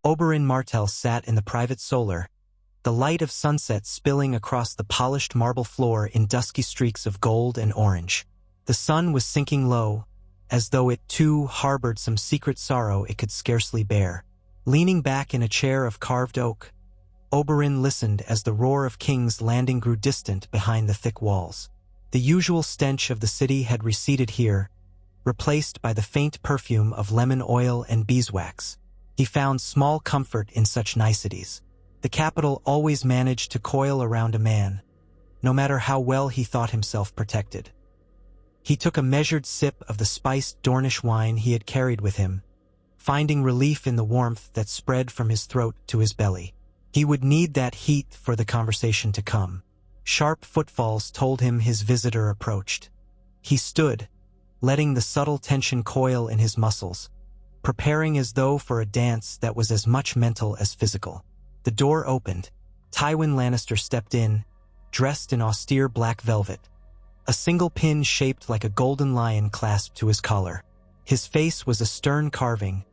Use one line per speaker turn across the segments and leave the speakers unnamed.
Oberyn Martell sat in the private solar, the light of sunset spilling across the polished marble floor in dusky streaks of gold and orange. The sun was sinking low, as though it too harbored some secret sorrow it could scarcely bear. Leaning back in a chair of carved oak, Oberyn listened as the roar of King's Landing grew distant behind the thick walls. The usual stench of the city had receded here, replaced by the faint perfume of lemon oil and beeswax. He found small comfort in such niceties. The capital always managed to coil around a man, no matter how well he thought himself protected. He took a measured sip of the spiced Dornish wine he had carried with him, finding relief in the warmth that spread from his throat to his belly. He would need that heat for the conversation to come. Sharp footfalls told him his visitor approached. He stood, letting the subtle tension coil in his muscles, preparing as though for a dance that was as much mental as physical. The door opened. Tywin Lannister stepped in, dressed in austere black velvet, a single pin shaped like a golden lion clasped to his collar. His face was a stern carving,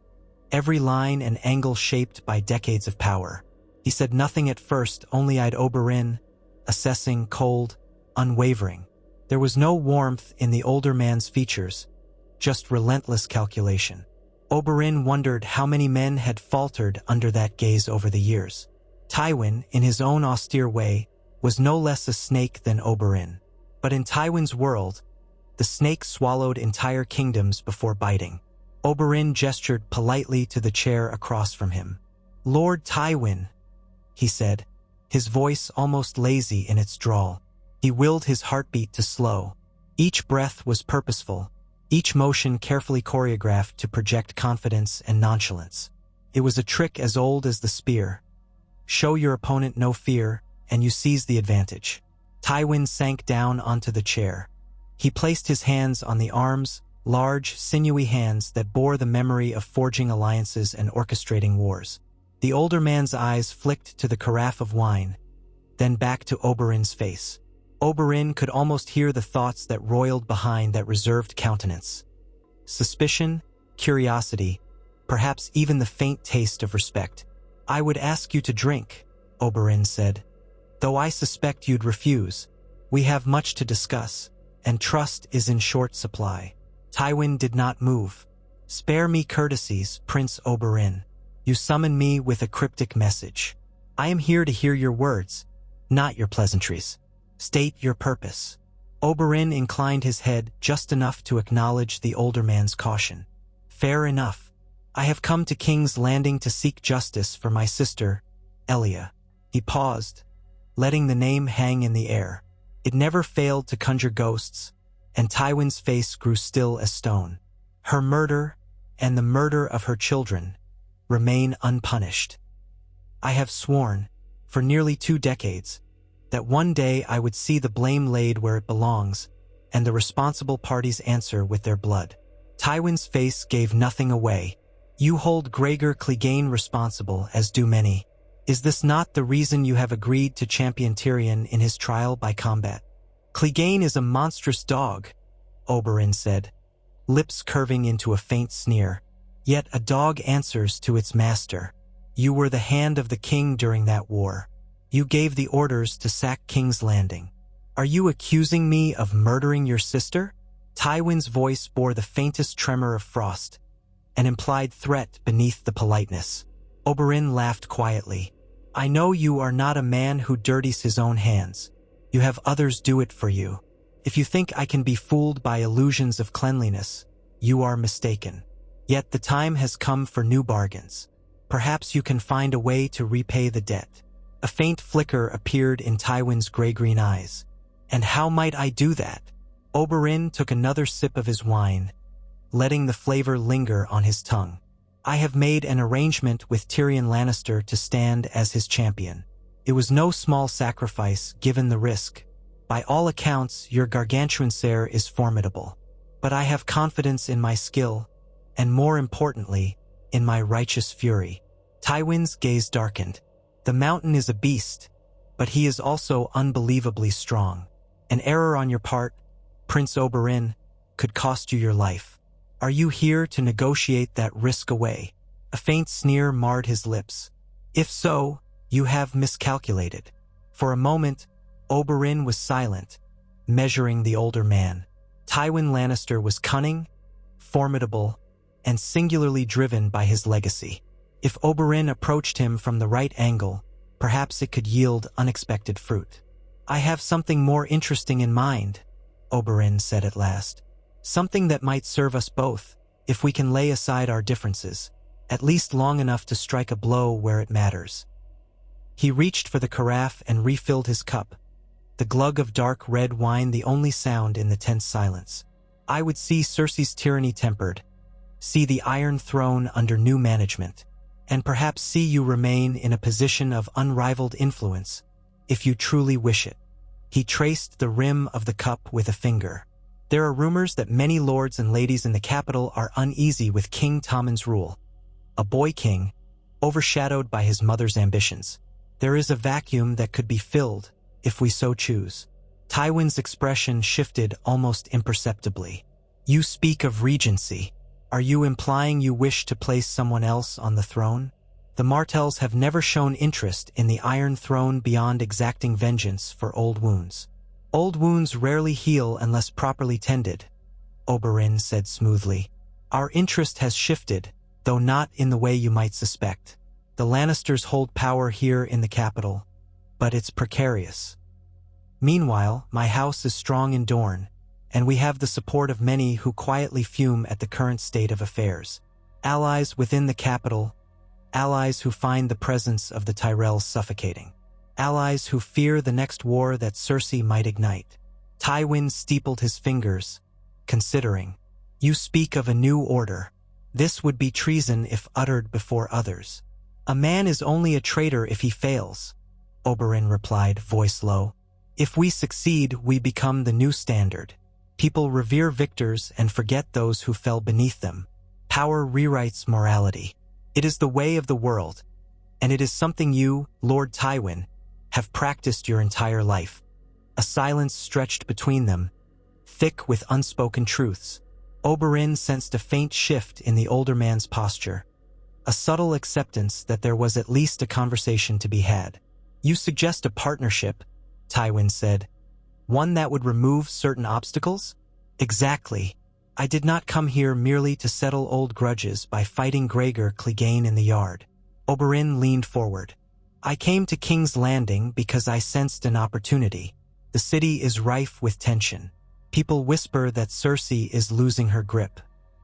every line and angle shaped by decades of power. He said nothing at first, only eyed Oberyn, assessing, cold, unwavering. There was no warmth in the older man's features, just relentless calculation. Oberyn wondered how many men had faltered under that gaze over the years. Tywin, in his own austere way, was no less a snake than Oberyn. But in Tywin's world, the snake swallowed entire kingdoms before biting. Oberyn gestured politely to the chair across from him. "Lord Tywin," he said, his voice almost lazy in its drawl. He willed his heartbeat to slow. Each breath was purposeful, each motion carefully choreographed to project confidence and nonchalance. It was a trick as old as the spear. Show your opponent no fear, and you seize the advantage. Tywin sank down onto the chair. He placed his hands on the arms, large, sinewy hands that bore the memory of forging alliances and orchestrating wars. The older man's eyes flicked to the carafe of wine, then back to Oberyn's face. Oberyn could almost hear the thoughts that roiled behind that reserved countenance. Suspicion, curiosity, perhaps even the faint taste of respect. "I would ask you to drink," Oberyn said, "though I suspect you'd refuse. We have much to discuss, and trust is in short supply." Tywin did not move. "Spare me courtesies, Prince Oberyn. You summon me with a cryptic message. I am here to hear your words, not your pleasantries. State your purpose." Oberyn inclined his head just enough to acknowledge the older man's caution. "Fair enough. I have come to King's Landing to seek justice for my sister, Elia." He paused, letting the name hang in the air. It never failed to conjure ghosts, and Tywin's face grew still as stone. "Her murder, and the murder of her children, remain unpunished. I have sworn, for nearly 2 decades, that one day I would see the blame laid where it belongs, and the responsible parties answer with their blood." Tywin's face gave nothing away. "You hold Gregor Clegane responsible, as do many. Is this not the reason you have agreed to champion Tyrion in his trial by combat?" "Clegane is a monstrous dog," Oberyn said, lips curving into a faint sneer. "Yet a dog answers to its master. You were the hand of the king during that war. You gave the orders to sack King's Landing. Are you accusing me of murdering your sister?" Tywin's voice bore the faintest tremor of frost, an implied threat beneath the politeness. Oberyn laughed quietly. "I know you are not a man who dirties his own hands. You have others do it for you. If you think I can be fooled by illusions of cleanliness, you are mistaken. Yet the time has come for new bargains. Perhaps you can find a way to repay the debt." A faint flicker appeared in Tywin's gray-green eyes. "And how might I do that?" Oberyn took another sip of his wine, letting the flavor linger on his tongue. "I have made an arrangement with Tyrion Lannister to stand as his champion. It was no small sacrifice given the risk. By all accounts, your gargantuan sire is formidable. But I have confidence in my skill, and more importantly, in my righteous fury." Tywin's gaze darkened. "The mountain is a beast, but he is also unbelievably strong. An error on your part, Prince Oberyn, could cost you your life. Are you here to negotiate that risk away?" A faint sneer marred his lips. If so, you have miscalculated. For a moment, Oberyn was silent, measuring the older man. Tywin Lannister was cunning, formidable, and singularly driven by his legacy. If Oberyn approached him from the right angle, perhaps it could yield unexpected fruit. I have something more interesting in mind, Oberyn said at last. Something that might serve us both, if we can lay aside our differences, at least long enough to strike a blow where it matters. He reached for the carafe and refilled his cup, the glug of dark red wine the only sound in the tense silence. I would see Cersei's tyranny tempered, see the Iron Throne under new management, and perhaps see you remain in a position of unrivaled influence, if you truly wish it. He traced the rim of the cup with a finger. There are rumors that many lords and ladies in the capital are uneasy with King Tommen's rule. A boy king, overshadowed by his mother's ambitions. There is a vacuum that could be filled, if we so choose. Tywin's expression shifted almost imperceptibly. You speak of regency. Are you implying you wish to place someone else on the throne? The Martells have never shown interest in the Iron Throne beyond exacting vengeance for old wounds. Old wounds rarely heal unless properly tended, Oberyn said smoothly. Our interest has shifted, though not in the way you might suspect. The Lannisters hold power here in the capital, but it's precarious. Meanwhile, my house is strong in Dorne, and we have the support of many who quietly fume at the current state of affairs. Allies within the capital, allies who find the presence of the Tyrells suffocating. Allies who fear the next war that Cersei might ignite. Tywin steepled his fingers, considering. You speak of a new order. This would be treason if uttered before others. A man is only a traitor if he fails, Oberyn replied, voice low. If we succeed, we become the new standard. People revere victors and forget those who fell beneath them. Power rewrites morality. It is the way of the world, and it is something you, Lord Tywin, have practiced your entire life. A silence stretched between them, thick with unspoken truths. Oberyn sensed a faint shift in the older man's posture, a subtle acceptance that there was at least a conversation to be had. You suggest a partnership, Tywin said. One that would remove certain obstacles? Exactly. I did not come here merely to settle old grudges by fighting Gregor Clegane in the yard. Oberyn leaned forward. I came to King's Landing because I sensed an opportunity. The city is rife with tension. People whisper that Cersei is losing her grip.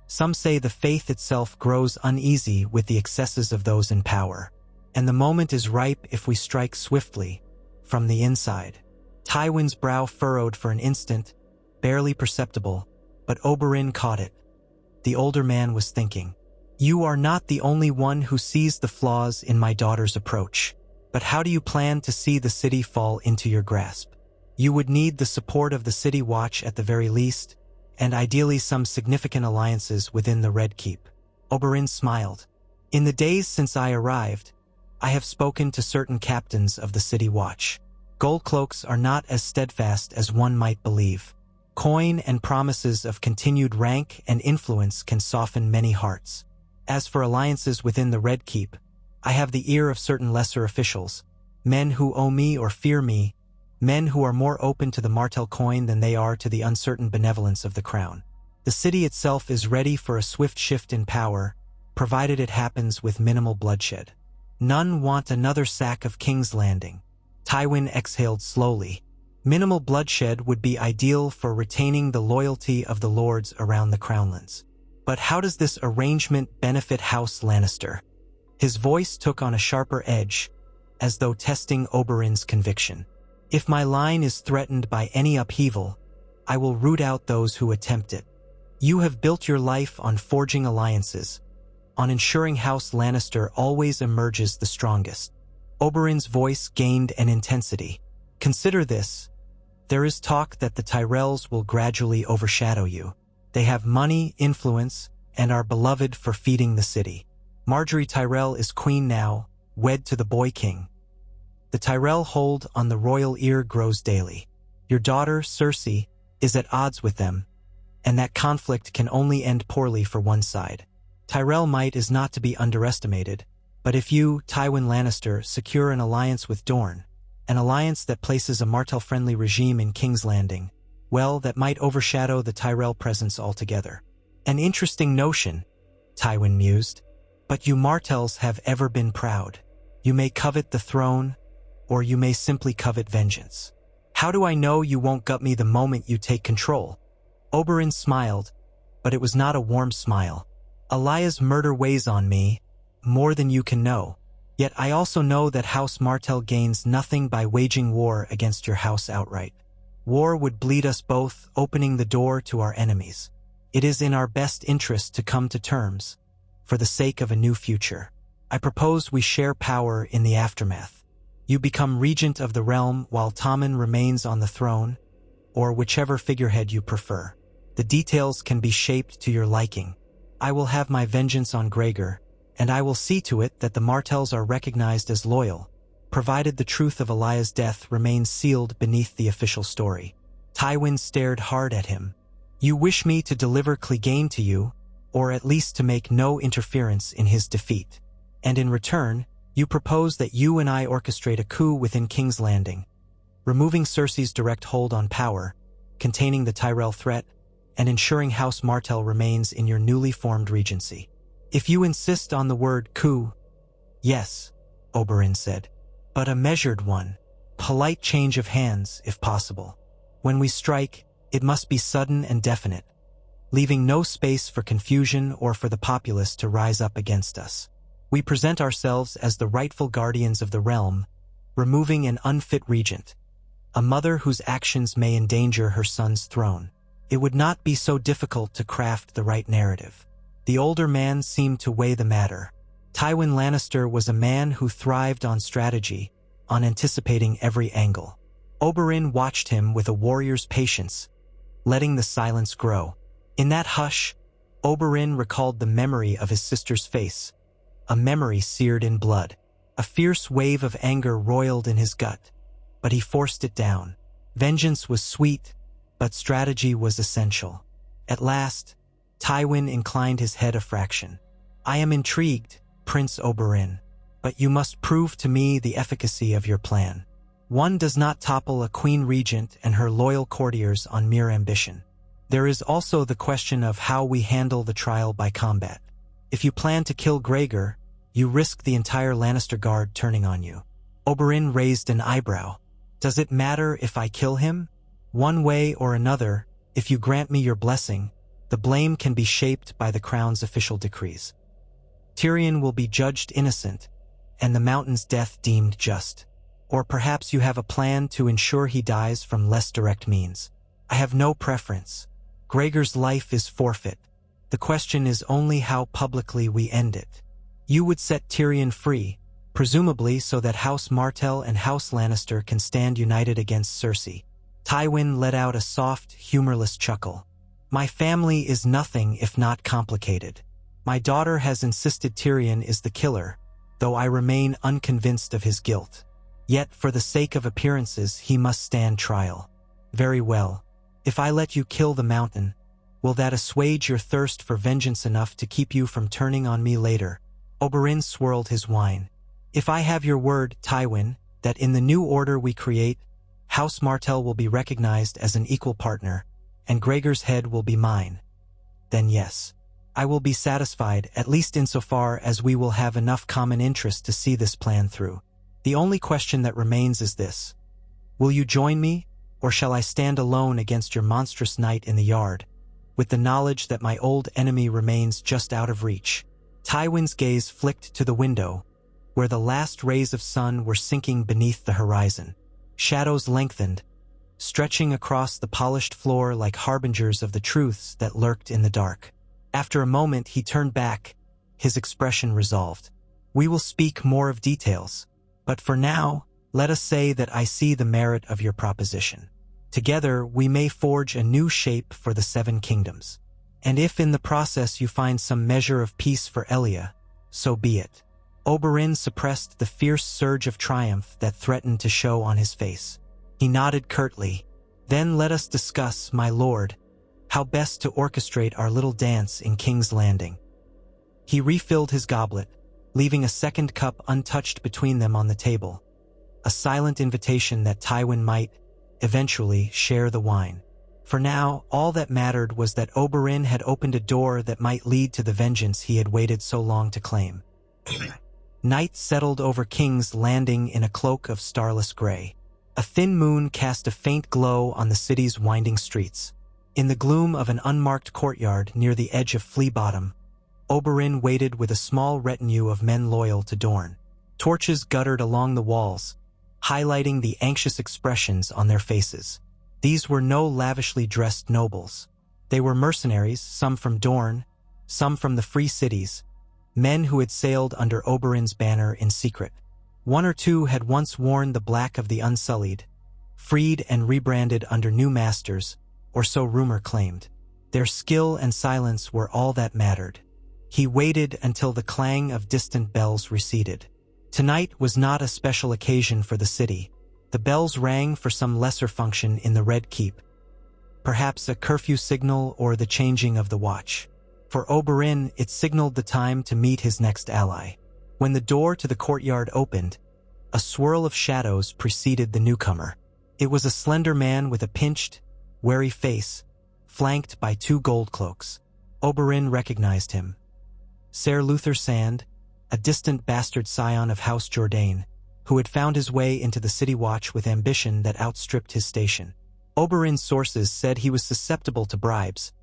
Some say the faith itself grows uneasy with the excesses of those in power. And the moment is ripe if we strike swiftly, from the inside. Tywin's brow furrowed for an instant, barely perceptible, but Oberyn caught it. The older man was thinking. You are not the only one who sees the flaws in my daughter's approach. But how do you plan to see the city fall into your grasp? You would need the support of the City Watch at the very least, and ideally some significant alliances within the Red Keep. Oberyn smiled. In the days since I arrived, I have spoken to certain captains of the City Watch. Goldcloaks are not as steadfast as one might believe. Coin and promises of continued rank and influence can soften many hearts. As for alliances within the Red Keep, I have the ear of certain lesser officials, men who owe me or fear me, men who are more open to the Martell coin than they are to the uncertain benevolence of the crown. The city itself is ready for a swift shift in power, provided it happens with minimal bloodshed. None want another sack of King's Landing. Tywin exhaled slowly. Minimal bloodshed would be ideal for retaining the loyalty of the lords around the Crownlands. But how does this arrangement benefit House Lannister? His voice took on a sharper edge, as though testing Oberyn's conviction. If my line is threatened by any upheaval, I will root out those who attempt it. You have built your life on forging alliances, on ensuring House Lannister always emerges the strongest. Oberyn's voice gained an intensity. Consider this. There is talk that the Tyrells will gradually overshadow you. They have money, influence, and are beloved for feeding the city. Marjorie Tyrell is queen now, wed to the boy king. The Tyrell hold on the royal ear grows daily. Your daughter, Cersei, is at odds with them, and that conflict can only end poorly for one side. Tyrell might is not to be underestimated, but if you, Tywin Lannister, secure an alliance with Dorne, an alliance that places a Martell-friendly regime in King's Landing, well, that might overshadow the Tyrell presence altogether. An interesting notion, Tywin mused, but you Martells have ever been proud. You may covet the throne, or you may simply covet vengeance. How do I know you won't gut me the moment you take control? Oberyn smiled, but it was not a warm smile. Elaya's murder weighs on me, more than you can know. Yet I also know that House Martell gains nothing by waging war against your house outright. War would bleed us both, opening the door to our enemies. It is in our best interest to come to terms, for the sake of a new future. I propose we share power in the aftermath. You become regent of the realm while Tommen remains on the throne, or whichever figurehead you prefer. The details can be shaped to your liking. I will have my vengeance on Gregor, and I will see to it that the Martells are recognized as loyal, provided the truth of Elaya's death remains sealed beneath the official story. Tywin stared hard at him. You wish me to deliver Clegane to you, or at least to make no interference in his defeat. And in return, you propose that you and I orchestrate a coup within King's Landing, removing Cersei's direct hold on power, containing the Tyrell threat, and ensuring House Martell remains in your newly formed regency. If you insist on the word coup, yes, Oberyn said, but a measured one, polite change of hands, if possible. When we strike, it must be sudden and definite, leaving no space for confusion or for the populace to rise up against us. We present ourselves as the rightful guardians of the realm, removing an unfit regent, a mother whose actions may endanger her son's throne. It would not be so difficult to craft the right narrative. The older man seemed to weigh the matter. Tywin Lannister was a man who thrived on strategy, on anticipating every angle. Oberyn watched him with a warrior's patience, letting the silence grow. In that hush, Oberyn recalled the memory of his sister's face, a memory seared in blood. A fierce wave of anger roiled in his gut, but he forced it down. Vengeance was sweet, but strategy was essential. At last, Tywin inclined his head a fraction. I am intrigued, Prince Oberyn, but you must prove to me the efficacy of your plan. One does not topple a queen regent and her loyal courtiers on mere ambition. There is also the question of how we handle the trial by combat. If you plan to kill Gregor, you risk the entire Lannister guard turning on you. Oberyn raised an eyebrow. Does it matter if I kill him? One way or another, if you grant me your blessing, the blame can be shaped by the crown's official decrees. Tyrion will be judged innocent, and the Mountain's death deemed just. Or perhaps you have a plan to ensure he dies from less direct means. I have no preference. Gregor's life is forfeit. The question is only how publicly we end it. You would set Tyrion free, presumably so that House Martell and House Lannister can stand united against Cersei. Tywin let out a soft, humorless chuckle. My family is nothing if not complicated. My daughter has insisted Tyrion is the killer, though I remain unconvinced of his guilt. Yet, for the sake of appearances, he must stand trial. Very well. If I let you kill the Mountain, will that assuage your thirst for vengeance enough to keep you from turning on me later? Oberyn swirled his wine. If I have your word, Tywin, that in the new order we create, House Martell will be recognized as an equal partner, and Gregor's head will be mine, then yes, I will be satisfied, at least insofar as we will have enough common interest to see this plan through. The only question that remains is this. Will you join me, or shall I stand alone against your monstrous knight in the yard, with the knowledge that my old enemy remains just out of reach? Tywin's gaze flicked to the window, where the last rays of sun were sinking beneath the horizon. Shadows lengthened, stretching across the polished floor like harbingers of the truths that lurked in the dark. After a moment, he turned back, his expression resolved. We will speak more of details, but for now, let us say that I see the merit of your proposition. Together, we may forge a new shape for the Seven Kingdoms. And if in the process you find some measure of peace for Elia, so be it. Oberyn suppressed the fierce surge of triumph that threatened to show on his face. He nodded curtly. Then let us discuss, my lord, how best to orchestrate our little dance in King's Landing. He refilled his goblet, leaving a second cup untouched between them on the table, a silent invitation that Tywin might, eventually, share the wine. For now, all that mattered was that Oberyn had opened a door that might lead to the vengeance he had waited so long to claim. Night settled over King's Landing in a cloak of starless gray. A thin moon cast a faint glow on the city's winding streets. In the gloom of an unmarked courtyard near the edge of Flea Bottom, Oberyn waited with a small retinue of men loyal to Dorne. Torches guttered along the walls, highlighting the anxious expressions on their faces. These were no lavishly dressed nobles. They were mercenaries, some from Dorne, some from the free cities, men who had sailed under Oberyn's banner in secret. One or two had once worn the black of the Unsullied, freed and rebranded under new masters, or so rumor claimed. Their skill and silence were all that mattered. He waited until the clang of distant bells receded. Tonight was not a special occasion for the city. The bells rang for some lesser function in the Red Keep, perhaps a curfew signal or the changing of the watch. For Oberyn, it signaled the time to meet his next ally. When the door to the courtyard opened, a swirl of shadows preceded the newcomer. It was a slender man with a pinched, wary face, flanked by two gold cloaks. Oberyn recognized him. Ser Luther Sand, a distant bastard scion of House Jourdain, who had found his way into the city watch with ambition that outstripped his station. Oberyn's sources said he was susceptible to bribes,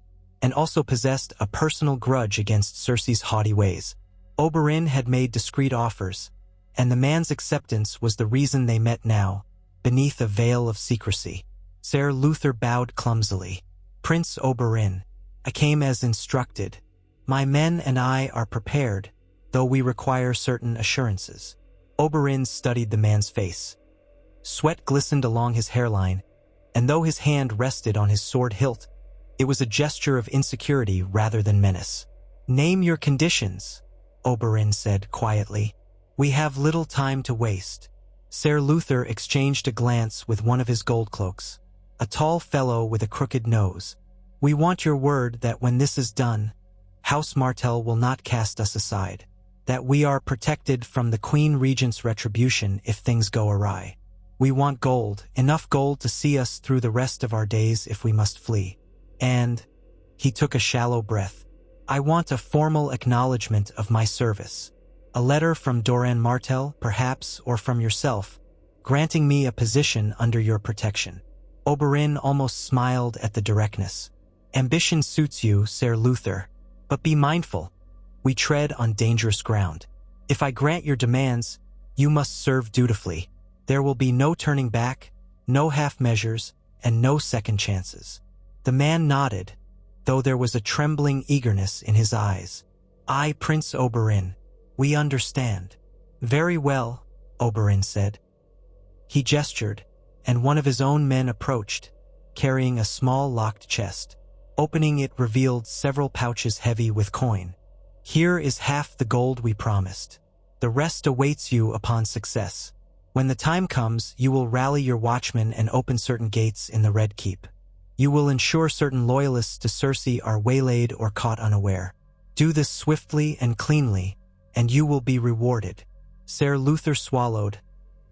and also possessed a personal grudge against Cersei's haughty ways. Oberyn had made discreet offers, and the man's acceptance was the reason they met now, beneath a veil of secrecy. Ser Luther bowed clumsily. "Prince Oberyn, I came as instructed. My men and I are prepared, though we require certain assurances." Oberyn studied the man's face. Sweat glistened along his hairline, and though his hand rested on his sword hilt, it was a gesture of insecurity rather than menace. "Name your conditions," Oberyn said quietly. "We have little time to waste." Ser Luther exchanged a glance with one of his gold cloaks, a tall fellow with a crooked nose. "We want your word that when this is done, House Martell will not cast us aside, that we are protected from the Queen Regent's retribution if things go awry. We want gold, enough gold to see us through the rest of our days if we must flee. And," he took a shallow breath, "I want a formal acknowledgement of my service. A letter from Doran Martell, perhaps, or from yourself, granting me a position under your protection." Oberyn almost smiled at the directness. "Ambition suits you, Ser Luther, but be mindful. We tread on dangerous ground. If I grant your demands, you must serve dutifully. There will be no turning back, no half measures, and no second chances." The man nodded, though there was a trembling eagerness in his eyes. "I, Prince Oberyn, we understand." "Very well," Oberyn said. He gestured, and one of his own men approached, carrying a small locked chest. Opening it revealed several pouches heavy with coin. "Here is half the gold we promised. The rest awaits you upon success. When the time comes, you will rally your watchmen and open certain gates in the Red Keep. You will ensure certain loyalists to Cersei are waylaid or caught unaware. Do this swiftly and cleanly, and you will be rewarded." Ser Luther swallowed,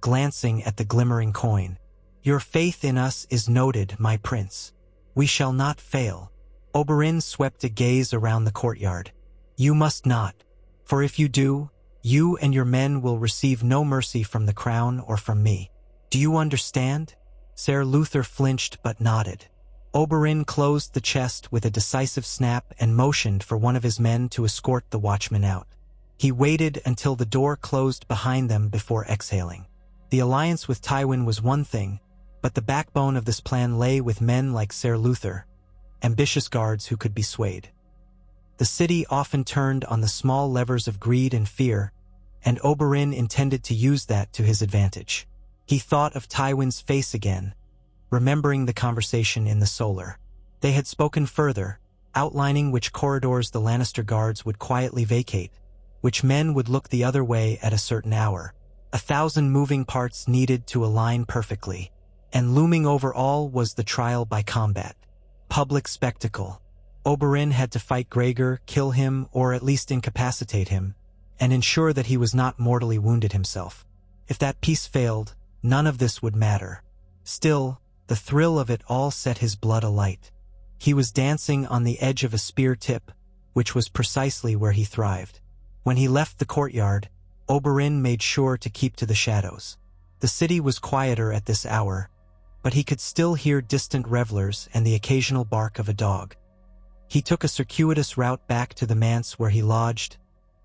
glancing at the glimmering coin. "Your faith in us is noted, my prince. We shall not fail." Oberyn swept a gaze around the courtyard. "You must not, for if you do, you and your men will receive no mercy from the crown or from me. Do you understand?" Ser Luther flinched but nodded. Oberyn closed the chest with a decisive snap and motioned for one of his men to escort the watchman out. He waited until the door closed behind them before exhaling. The alliance with Tywin was one thing, but the backbone of this plan lay with men like Ser Luther, ambitious guards who could be swayed. The city often turned on the small levers of greed and fear, and Oberyn intended to use that to his advantage. He thought of Tywin's face again, remembering the conversation in the Solar. They had spoken further, outlining which corridors the Lannister guards would quietly vacate, which men would look the other way at a certain hour. 1,000 moving parts needed to align perfectly, and looming over all was the trial by combat. Public spectacle. Oberyn had to fight Gregor, kill him, or at least incapacitate him, and ensure that he was not mortally wounded himself. If that peace failed, none of this would matter. Still, the thrill of it all set his blood alight. He was dancing on the edge of a spear tip, which was precisely where he thrived. When he left the courtyard, Oberyn made sure to keep to the shadows. The city was quieter at this hour, but he could still hear distant revelers and the occasional bark of a dog. He took a circuitous route back to the manse where he lodged,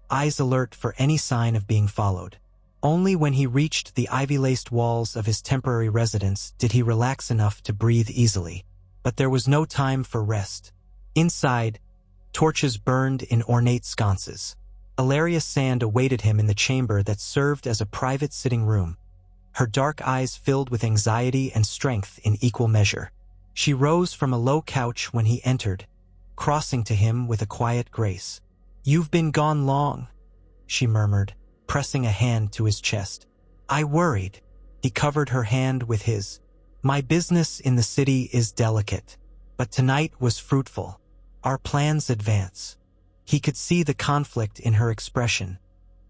eyes alert for any sign of being followed. Only when he reached the ivy-laced walls of his temporary residence did he relax enough to breathe easily. But there was no time for rest. Inside, torches burned in ornate sconces. Elaria Sand awaited him in the chamber that served as a private sitting room. Her dark eyes filled with anxiety and strength in equal measure. She rose from a low couch when he entered, crossing to him with a quiet grace. "You've been gone long," she murmured, pressing a hand to his chest. "I worried." He covered her hand with his. "My business in the city is delicate, but tonight was fruitful. Our plans advance." He could see the conflict in her expression,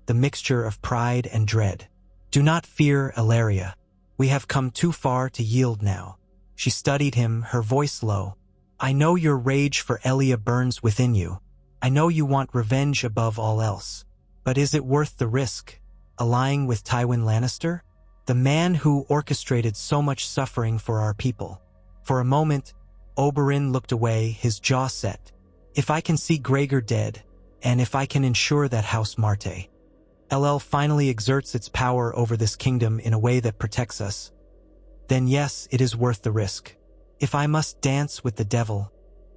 the mixture of pride and dread. "Do not fear, Elaria. We have come too far to yield now." She studied him, her voice low. "I know your rage for Elia burns within you. I know you want revenge above all else. But is it worth the risk, allying with Tywin Lannister? The man who orchestrated so much suffering for our people." For a moment, Oberyn looked away, his jaw set. "If I can see Gregor dead, and if I can ensure that House Martell finally exerts its power over this kingdom in a way that protects us, then yes, it is worth the risk. If I must dance with the devil,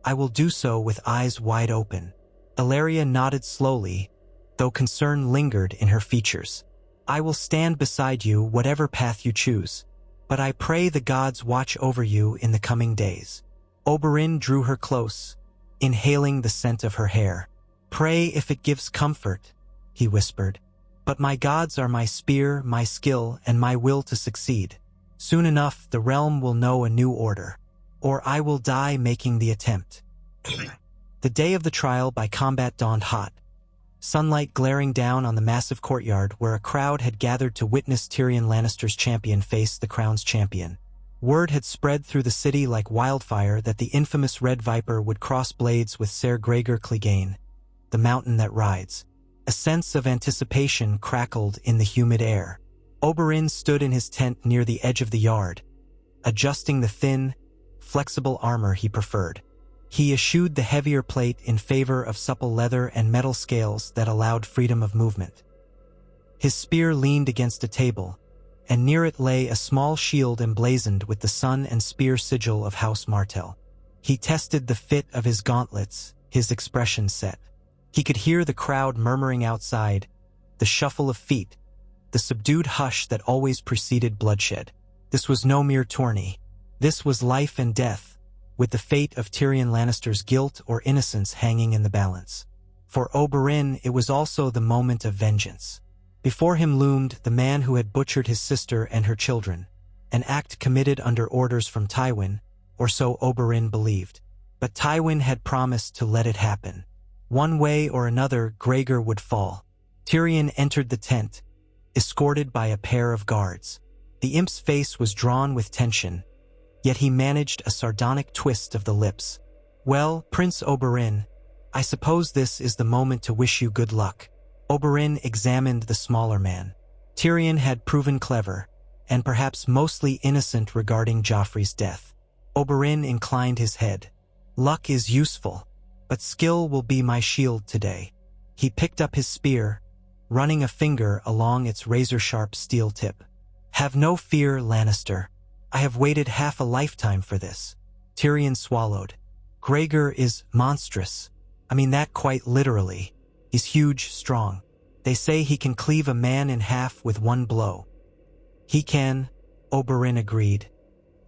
I will do so with eyes wide open." Elaria nodded slowly, though concern lingered in her features. "I will stand beside you whatever path you choose, but I pray the gods watch over you in the coming days." Oberyn drew her close, inhaling the scent of her hair. "Pray if it gives comfort," he whispered. "But my gods are my spear, my skill, and my will to succeed. Soon enough the realm will know a new order, or I will die making the attempt." The day of the trial by combat dawned hot, sunlight glaring down on the massive courtyard where a crowd had gathered to witness Tyrion Lannister's champion face the crown's champion. Word had spread through the city like wildfire that the infamous Red Viper would cross blades with Ser Gregor Clegane, the mountain that rides. A sense of anticipation crackled in the humid air. Oberyn stood in his tent near the edge of the yard, adjusting the thin, flexible armor he preferred. He eschewed the heavier plate in favor of supple leather and metal scales that allowed freedom of movement. His spear leaned against a table, and near it lay a small shield emblazoned with the sun and spear sigil of House Martell. He tested the fit of his gauntlets, his expression set. He could hear the crowd murmuring outside, the shuffle of feet, the subdued hush that always preceded bloodshed. This was no mere tourney. This was life and death, with the fate of Tyrion Lannister's guilt or innocence hanging in the balance. For Oberyn, it was also the moment of vengeance. Before him loomed the man who had butchered his sister and her children, an act committed under orders from Tywin, or so Oberyn believed. But Tywin had promised to let it happen. One way or another, Gregor would fall. Tyrion entered the tent, escorted by a pair of guards. The imp's face was drawn with tension, yet he managed a sardonic twist of the lips. "Well, Prince Oberyn, I suppose this is the moment to wish you good luck." Oberyn examined the smaller man. Tyrion had proven clever, and perhaps mostly innocent regarding Joffrey's death. Oberyn inclined his head. "Luck is useful, but skill will be my shield today." He picked up his spear, running a finger along its razor-sharp steel tip. "Have no fear, Lannister. I have waited half a lifetime for this." Tyrion swallowed. "Gregor is monstrous. I mean that quite literally. He's huge, strong. They say he can cleave a man in half with one blow." "He can," Oberyn agreed.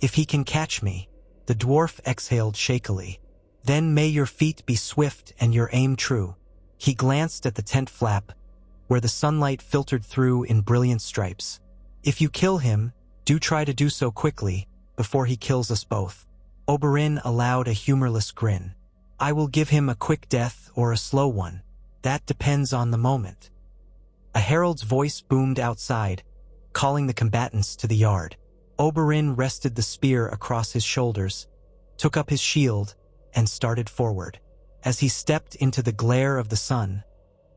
"If he can catch me." The dwarf exhaled shakily. "Then may your feet be swift and your aim true." He glanced at the tent flap, where the sunlight filtered through in brilliant stripes. "If you kill him, do try to do so quickly, before he kills us both." Oberyn allowed a humorless grin. I will give him a quick death or a slow one. That depends on the moment. A herald's voice boomed outside, calling the combatants to the yard. Oberyn rested the spear across his shoulders, took up his shield, and started forward. As he stepped into the glare of the sun,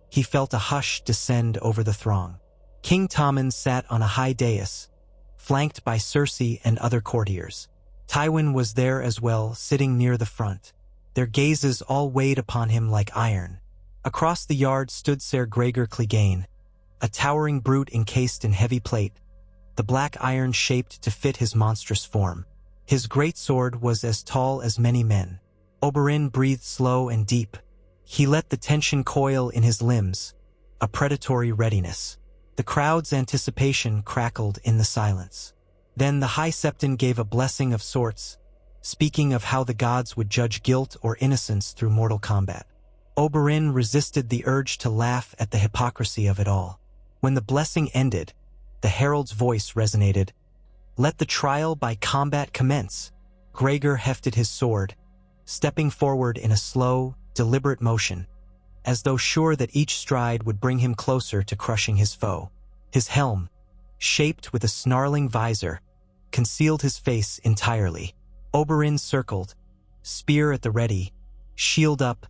he felt a hush descend over the throng. King Tommen sat on a high dais, flanked by Cersei and other courtiers. Tywin was there as well, sitting near the front. Their gazes all weighed upon him like iron. Across the yard stood Ser Gregor Clegane, a towering brute encased in heavy plate, the black iron shaped to fit his monstrous form. His great sword was as tall as many men. Oberyn breathed slow and deep. He let the tension coil in his limbs, a predatory readiness. The crowd's anticipation crackled in the silence. Then the High Septon gave a blessing of sorts, speaking of how the gods would judge guilt or innocence through mortal combat. Oberyn resisted the urge to laugh at the hypocrisy of it all. When the blessing ended, the herald's voice resonated. Let the trial by combat commence. Gregor hefted his sword, stepping forward in a slow, deliberate motion, as though sure that each stride would bring him closer to crushing his foe. His helm, shaped with a snarling visor, concealed his face entirely. Oberyn circled, spear at the ready, shield up,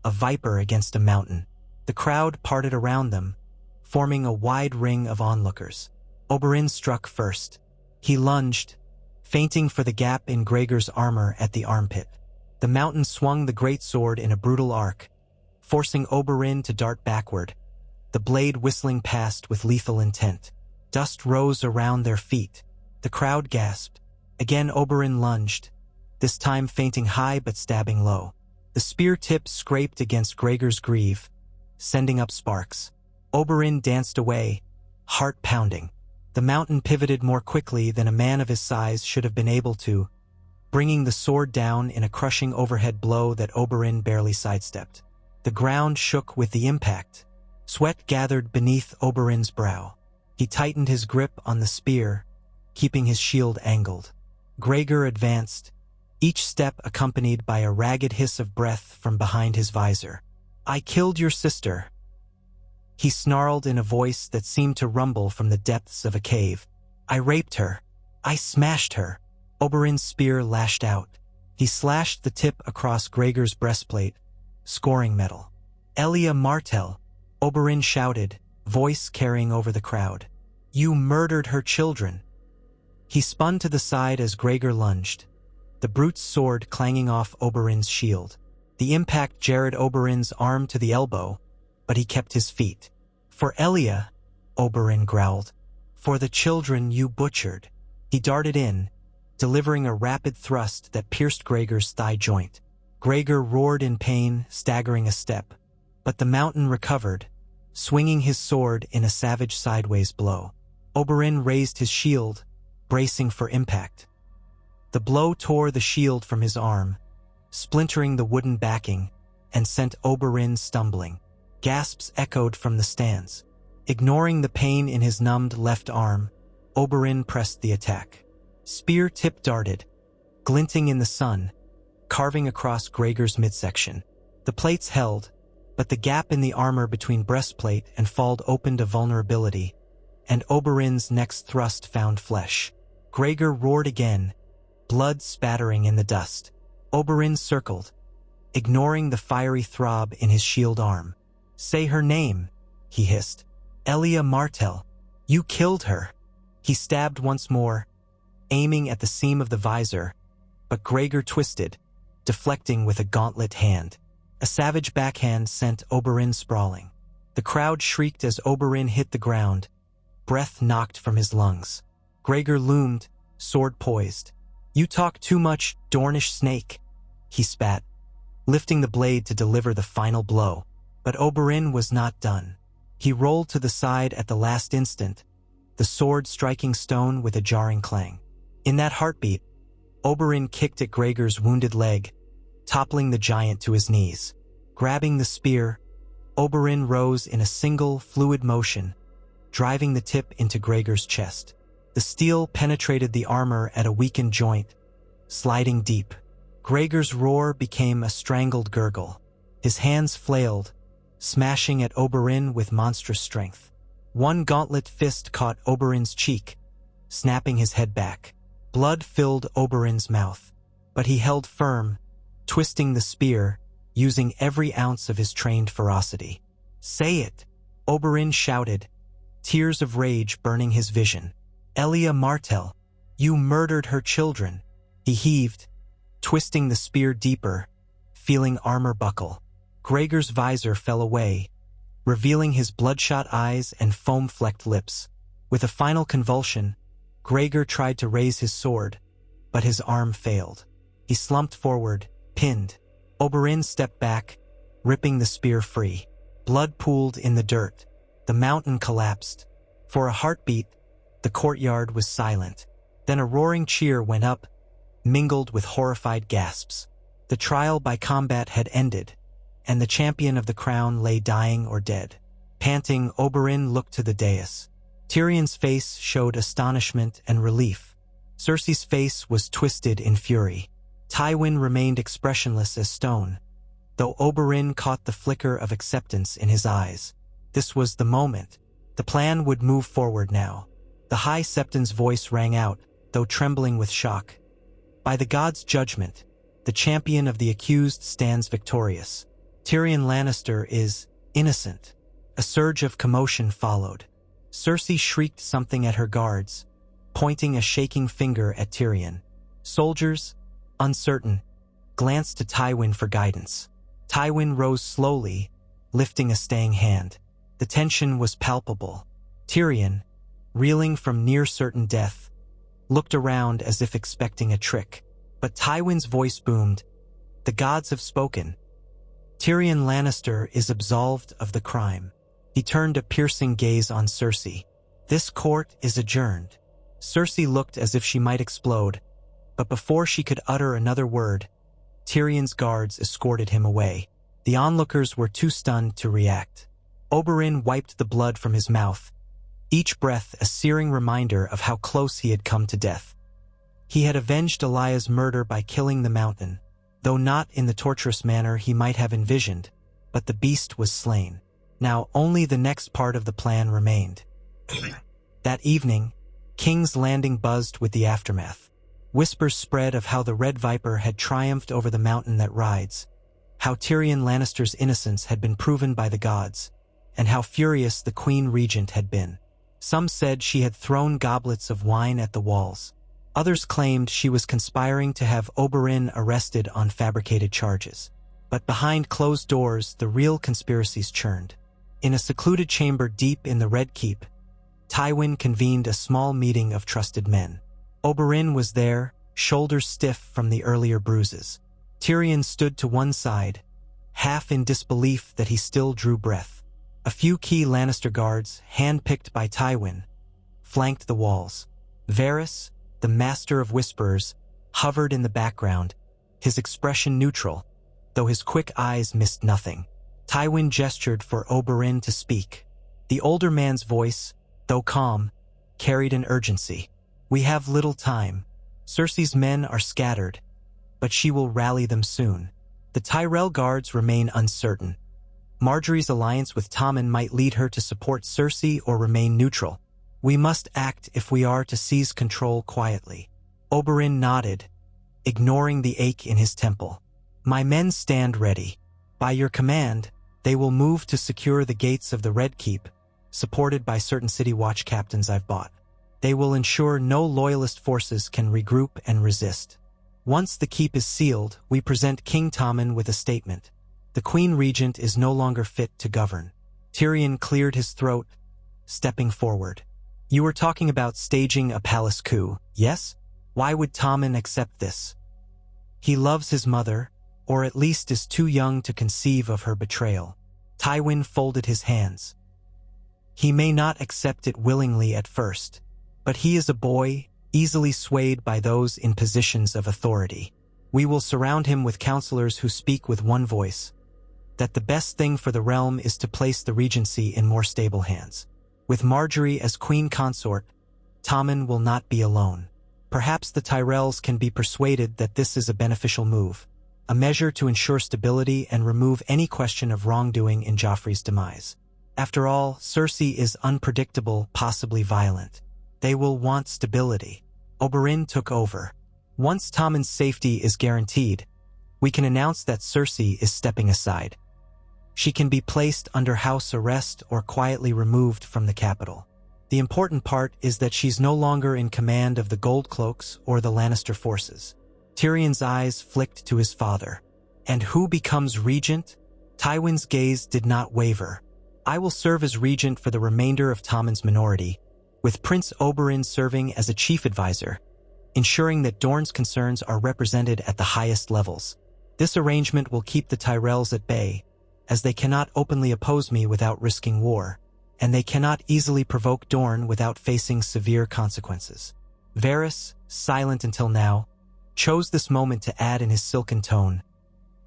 a viper against a mountain. The crowd parted around them, forming a wide ring of onlookers. Oberyn struck first. He lunged, feinting for the gap in Gregor's armor at the armpit. The mountain swung the great sword in a brutal arc, forcing Oberyn to dart backward, the blade whistling past with lethal intent. Dust rose around their feet. The crowd gasped. Again Oberyn lunged, this time feinting high but stabbing low. The spear tip scraped against Gregor's greave, sending up sparks. Oberyn danced away, heart pounding. The mountain pivoted more quickly than a man of his size should have been able to, bringing the sword down in a crushing overhead blow that Oberyn barely sidestepped. The ground shook with the impact. Sweat gathered beneath Oberyn's brow. He tightened his grip on the spear, keeping his shield angled. Gregor advanced, each step accompanied by a ragged hiss of breath from behind his visor. I killed your sister, he snarled in a voice that seemed to rumble from the depths of a cave. I raped her. I smashed her. Oberyn's spear lashed out. He slashed the tip across Gregor's breastplate, scoring metal. Elia Martell, Oberyn shouted, voice carrying over the crowd. You murdered her children. He spun to the side as Gregor lunged, the brute's sword clanging off Oberyn's shield. The impact jarred Oberyn's arm to the elbow, but he kept his feet. For Elia, Oberyn growled. For the children you butchered. He darted in, delivering a rapid thrust that pierced Gregor's thigh joint. Gregor roared in pain, staggering a step, but the mountain recovered, swinging his sword in a savage sideways blow. Oberyn raised his shield, bracing for impact. The blow tore the shield from his arm, splintering the wooden backing, and sent Oberyn stumbling. Gasps echoed from the stands. Ignoring the pain in his numbed left arm, Oberyn pressed the attack. Spear tip darted, glinting in the sun, carving across Gregor's midsection. The plates held, but the gap in the armor between breastplate and fold opened a vulnerability, and Oberyn's next thrust found flesh. Gregor roared again, blood spattering in the dust. Oberyn circled, ignoring the fiery throb in his shield arm. Say her name, he hissed. Elia Martell. You killed her. He stabbed once more, aiming at the seam of the visor, but Gregor twisted, deflecting with a gauntlet hand. A savage backhand sent Oberyn sprawling. The crowd shrieked as Oberyn hit the ground, breath knocked from his lungs. Gregor loomed, sword poised. You talk too much, Dornish snake, he spat, lifting the blade to deliver the final blow. But Oberyn was not done. He rolled to the side at the last instant, the sword striking stone with a jarring clang. In that heartbeat, Oberyn kicked at Gregor's wounded leg, toppling the giant to his knees. Grabbing the spear, Oberyn rose in a single, fluid motion, driving the tip into Gregor's chest. The steel penetrated the armor at a weakened joint, sliding deep. Gregor's roar became a strangled gurgle. His hands flailed, smashing at Oberyn with monstrous strength. One gauntlet fist caught Oberyn's cheek, snapping his head back. Blood filled Oberyn's mouth, but he held firm, twisting the spear, using every ounce of his trained ferocity. "Say it!" Oberyn shouted, tears of rage burning his vision. "Elia Martell, you murdered her children." He heaved, twisting the spear deeper, feeling armor buckle. Gregor's visor fell away, revealing his bloodshot eyes and foam-flecked lips. With a final convulsion, Gregor tried to raise his sword, but his arm failed. He slumped forward, pinned. Oberyn stepped back, ripping the spear free. Blood pooled in the dirt. The mountain collapsed. For a heartbeat, the courtyard was silent. Then a roaring cheer went up, mingled with horrified gasps. The trial by combat had ended, and the champion of the crown lay dying or dead. Panting, Oberyn looked to the dais. Tyrion's face showed astonishment and relief. Cersei's face was twisted in fury. Tywin remained expressionless as stone, though Oberyn caught the flicker of acceptance in his eyes. This was the moment. The plan would move forward now. The High Septon's voice rang out, though trembling with shock. "By the gods' judgment, the champion of the accused stands victorious. Tyrion Lannister is innocent." A surge of commotion followed. Cersei shrieked something at her guards, pointing a shaking finger at Tyrion. Soldiers, uncertain, glanced to Tywin for guidance. Tywin rose slowly, lifting a staying hand. The tension was palpable. Tyrion, reeling from near-certain death, looked around as if expecting a trick. But Tywin's voice boomed, "The gods have spoken. Tyrion Lannister is absolved of the crime." He turned a piercing gaze on Cersei. "This court is adjourned." Cersei looked as if she might explode, but before she could utter another word, Tyrion's guards escorted him away. The onlookers were too stunned to react. Oberyn wiped the blood from his mouth, each breath a searing reminder of how close he had come to death. He had avenged Elia's murder by killing the mountain, though not in the torturous manner he might have envisioned, but the beast was slain. Now only the next part of the plan remained. That evening, King's Landing buzzed with the aftermath. Whispers spread of how the Red Viper had triumphed over the mountain that rides, how Tyrion Lannister's innocence had been proven by the gods, and how furious the Queen Regent had been. Some said she had thrown goblets of wine at the walls. Others claimed she was conspiring to have Oberyn arrested on fabricated charges. But behind closed doors, the real conspiracies churned. In a secluded chamber deep in the Red Keep, Tywin convened a small meeting of trusted men. Oberyn was there, shoulders stiff from the earlier bruises. Tyrion stood to one side, half in disbelief that he still drew breath. A few key Lannister guards, hand-picked by Tywin, flanked the walls. Varys, the master of whisperers, hovered in the background, his expression neutral, though his quick eyes missed nothing. Tywin gestured for Oberyn to speak. The older man's voice, though calm, carried an urgency. "We have little time. Cersei's men are scattered, but she will rally them soon. The Tyrell guards remain uncertain. Margaery's alliance with Tommen might lead her to support Cersei or remain neutral. We must act if we are to seize control quietly." Oberyn nodded, ignoring the ache in his temple. "My men stand ready. By your command, they will move to secure the gates of the Red Keep, supported by certain city watch captains I've bought. They will ensure no loyalist forces can regroup and resist. Once the keep is sealed, we present King Tommen with a statement. The Queen Regent is no longer fit to govern." Tyrion cleared his throat, stepping forward. "You were talking about staging a palace coup, yes? Why would Tommen accept this? He loves his mother, or at least is too young to conceive of her betrayal." Tywin folded his hands. "He may not accept it willingly at first, but he is a boy, easily swayed by those in positions of authority. We will surround him with counselors who speak with one voice, that the best thing for the realm is to place the regency in more stable hands. With Margaery as queen consort, Tommen will not be alone. Perhaps the Tyrells can be persuaded that this is a beneficial move, a measure to ensure stability and remove any question of wrongdoing in Joffrey's demise. After all, Cersei is unpredictable, possibly violent. They will want stability. Oberyn took over. Once Tommen's safety is guaranteed, we can announce that Cersei is stepping aside. She can be placed under house arrest or quietly removed from the capital. The important part is that she's no longer in command of the Goldcloaks or the Lannister forces. Tyrion's eyes flicked to his father. And who becomes regent? Tywin's gaze did not waver. I will serve as regent for the remainder of Tommen's minority, with Prince Oberyn serving as a chief advisor, ensuring that Dorne's concerns are represented at the highest levels. This arrangement will keep the Tyrells at bay, as they cannot openly oppose me without risking war, and they cannot easily provoke Dorne without facing severe consequences. Varys, silent until now, chose this moment to add in his silken tone.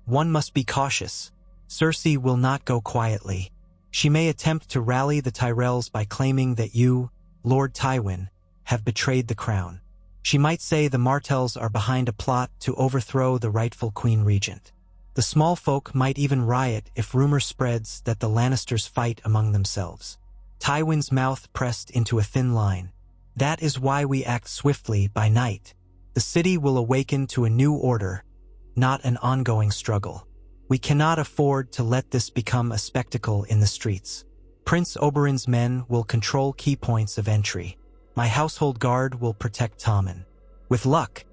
One must be cautious. Cersei will not go quietly. She may attempt to rally the Tyrells by claiming that you, Lord Tywin, have betrayed the crown. She might say the Martells are behind a plot to overthrow the rightful Queen Regent. The small folk might even riot if rumor spreads that the Lannisters fight among themselves. Tywin's mouth pressed into a thin line. That is why we act swiftly by night. The city will awaken to a new order, not an ongoing struggle. We cannot afford to let this become a spectacle in the streets. Prince Oberyn's men will control key points of entry. My household guard will protect Tommen. With luck,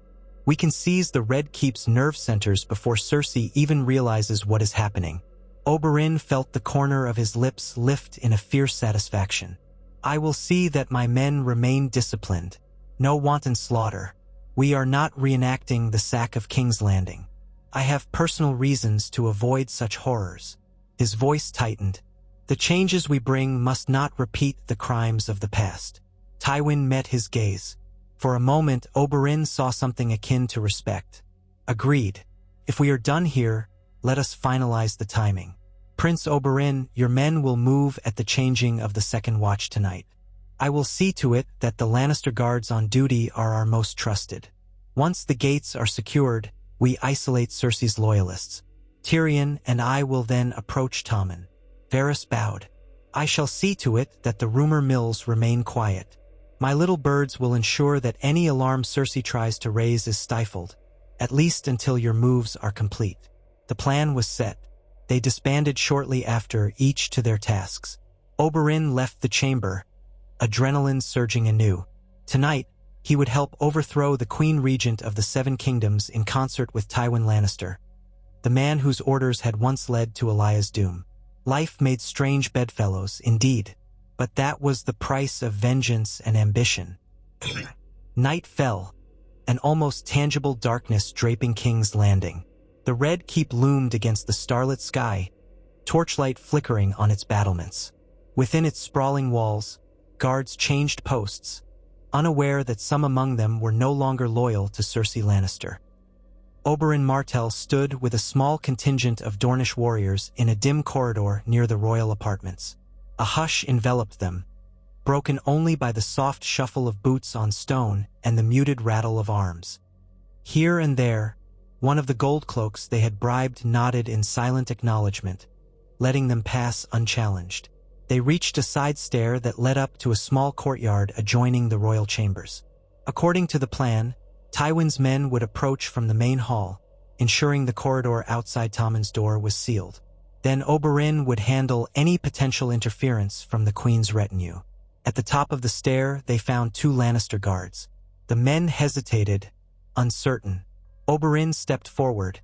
we can seize the Red Keep's nerve centers before Cersei even realizes what is happening. Oberyn felt the corner of his lips lift in a fierce satisfaction. I will see that my men remain disciplined. No wanton slaughter. We are not reenacting the sack of King's Landing. I have personal reasons to avoid such horrors. His voice tightened. The changes we bring must not repeat the crimes of the past. Tywin met his gaze. For a moment, Oberyn saw something akin to respect. Agreed. If we are done here, let us finalize the timing. Prince Oberyn, your men will move at the changing of the second watch tonight. I will see to it that the Lannister guards on duty are our most trusted. Once the gates are secured, we isolate Cersei's loyalists. Tyrion and I will then approach Tommen. Varys bowed. I shall see to it that the rumor mills remain quiet. My little birds will ensure that any alarm Cersei tries to raise is stifled, at least until your moves are complete. The plan was set. They disbanded shortly after, each to their tasks. Oberyn left the chamber, adrenaline surging anew. Tonight, he would help overthrow the Queen Regent of the Seven Kingdoms in concert with Tywin Lannister, the man whose orders had once led to Elaya's doom. Life made strange bedfellows, indeed, but that was the price of vengeance and ambition. Night fell, an almost tangible darkness draping King's Landing. The Red Keep loomed against the starlit sky, torchlight flickering on its battlements. Within its sprawling walls, guards changed posts, unaware that some among them were no longer loyal to Cersei Lannister. Oberyn Martell stood with a small contingent of Dornish warriors in a dim corridor near the royal apartments. A hush enveloped them, broken only by the soft shuffle of boots on stone and the muted rattle of arms. Here and there, one of the Goldcloaks they had bribed nodded in silent acknowledgement, letting them pass unchallenged. They reached a side stair that led up to a small courtyard adjoining the royal chambers. According to the plan, Tywin's men would approach from the main hall, ensuring the corridor outside Tommen's door was sealed. Then Oberyn would handle any potential interference from the Queen's retinue. At the top of the stair, they found two Lannister guards. The men hesitated, uncertain. Oberyn stepped forward,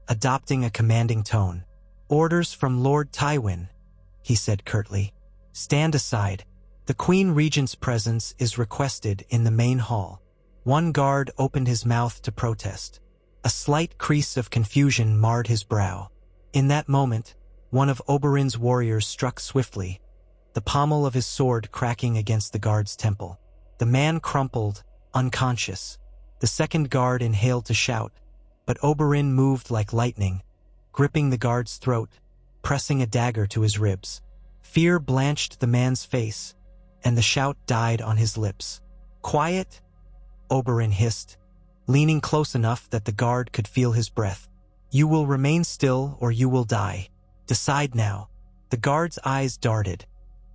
adopting a commanding tone. "Orders from Lord Tywin," he said curtly. "Stand aside. The Queen Regent's presence is requested in the main hall." One guard opened his mouth to protest. A slight crease of confusion marred his brow. In that moment, one of Oberyn's warriors struck swiftly, the pommel of his sword cracking against the guard's temple. The man crumpled, unconscious. The second guard inhaled to shout, but Oberyn moved like lightning, gripping the guard's throat, pressing a dagger to his ribs. Fear blanched the man's face, and the shout died on his lips. "Quiet!" Oberyn hissed, leaning close enough that the guard could feel his breath. "You will remain still or you will die. Decide now." The guard's eyes darted,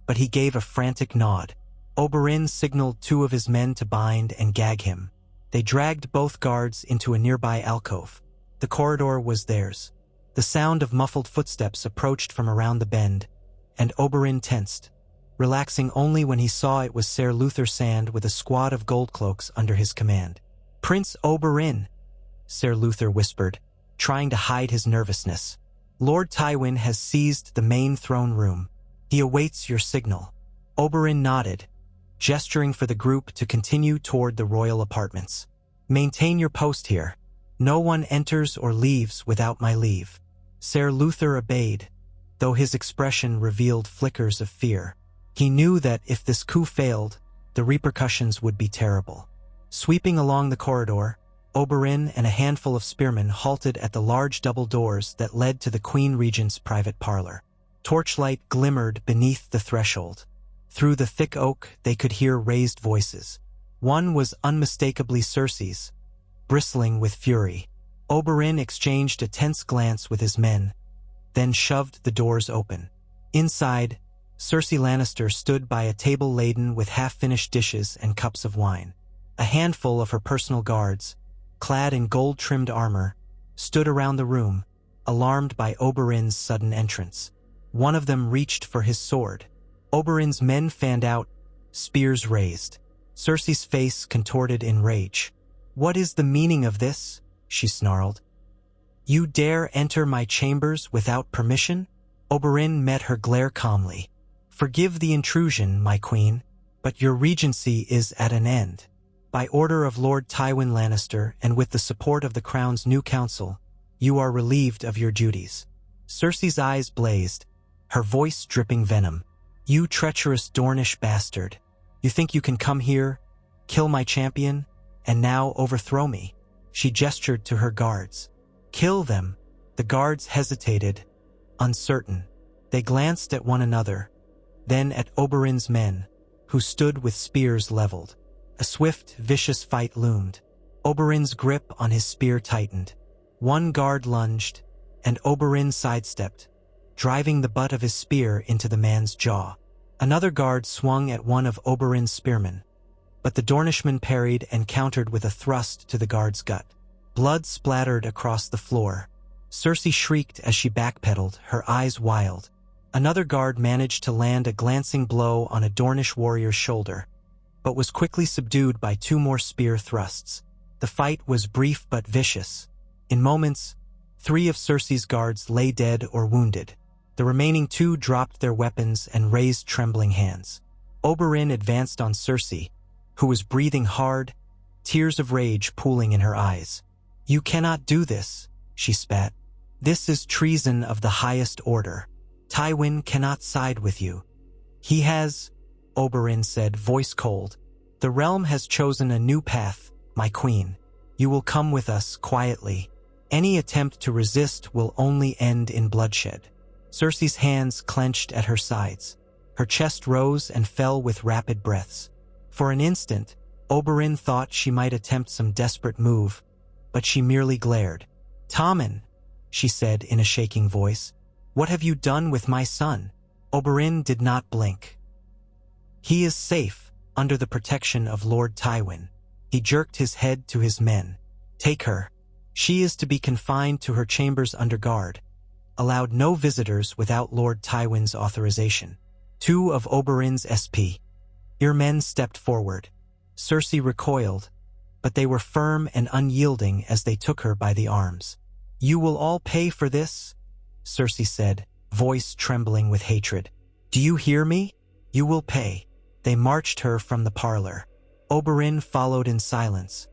but he gave a frantic nod. Oberyn signaled 2 of his men to bind and gag him. They dragged both guards into a nearby alcove. The corridor was theirs. The sound of muffled footsteps approached from around the bend, and Oberyn tensed, relaxing only when he saw it was Ser Luther Sand with a squad of goldcloaks under his command. "Prince Oberyn," Ser Luther whispered, trying to hide his nervousness. "Lord Tywin has seized the main throne room. He awaits your signal." Oberyn nodded, gesturing for the group to continue toward the royal apartments. "Maintain your post here. No one enters or leaves without my leave." Ser Luther obeyed, though his expression revealed flickers of fear. He knew that if this coup failed, the repercussions would be terrible. Sweeping along the corridor, Oberyn and a handful of spearmen halted at the large double doors that led to the Queen Regent's private parlor. Torchlight glimmered beneath the threshold. Through the thick oak, they could hear raised voices. One was unmistakably Cersei's, bristling with fury. Oberyn exchanged a tense glance with his men, then shoved the doors open. Inside, Cersei Lannister stood by a table laden with half-finished dishes and cups of wine. A handful of her personal guards, clad in gold-trimmed armor, stood around the room, alarmed by Oberyn's sudden entrance. One of them reached for his sword. Oberyn's men fanned out, spears raised. Cersei's face contorted in rage. "What is the meaning of this?" she snarled. "You dare enter my chambers without permission?" Oberyn met her glare calmly. "Forgive the intrusion, my queen, but your regency is at an end. By order of Lord Tywin Lannister and with the support of the Crown's new council, you are relieved of your duties." Cersei's eyes blazed, her voice dripping venom. "You treacherous Dornish bastard. You think you can come here, kill my champion, and now overthrow me?" She gestured to her guards. "Kill them." The guards hesitated, uncertain. They glanced at one another, then at Oberyn's men, who stood with spears leveled. A swift, vicious fight loomed. Oberyn's grip on his spear tightened. One guard lunged, and Oberyn sidestepped, driving the butt of his spear into the man's jaw. Another guard swung at one of Oberyn's spearmen, but the Dornishman parried and countered with a thrust to the guard's gut. Blood splattered across the floor. Cersei shrieked as she backpedaled, her eyes wild. Another guard managed to land a glancing blow on a Dornish warrior's shoulder, but was quickly subdued by 2 more spear thrusts. The fight was brief but vicious. In moments, 3 of Cersei's guards lay dead or wounded. The remaining 2 dropped their weapons and raised trembling hands. Oberyn advanced on Cersei, who was breathing hard, tears of rage pooling in her eyes. "You cannot do this," she spat. "This is treason of the highest order. Tywin cannot side with you." "He has," Oberyn said, voice cold. "The realm has chosen a new path, my queen. You will come with us quietly. Any attempt to resist will only end in bloodshed." Cersei's hands clenched at her sides. Her chest rose and fell with rapid breaths. For an instant, Oberyn thought she might attempt some desperate move, but she merely glared. "Tommen," she said in a shaking voice, "what have you done with my son?" Oberyn did not blink. "He is safe, under the protection of Lord Tywin." He jerked his head to his men. "Take her. She is to be confined to her chambers under guard. Allowed no visitors without Lord Tywin's authorization." 2 of Oberyn's SP. Your men stepped forward. Cersei recoiled, but they were firm and unyielding as they took her by the arms. "You will all pay for this," Cersei said, voice trembling with hatred. "Do you hear me? You will pay." They marched her from the parlor. Oberyn followed in silence,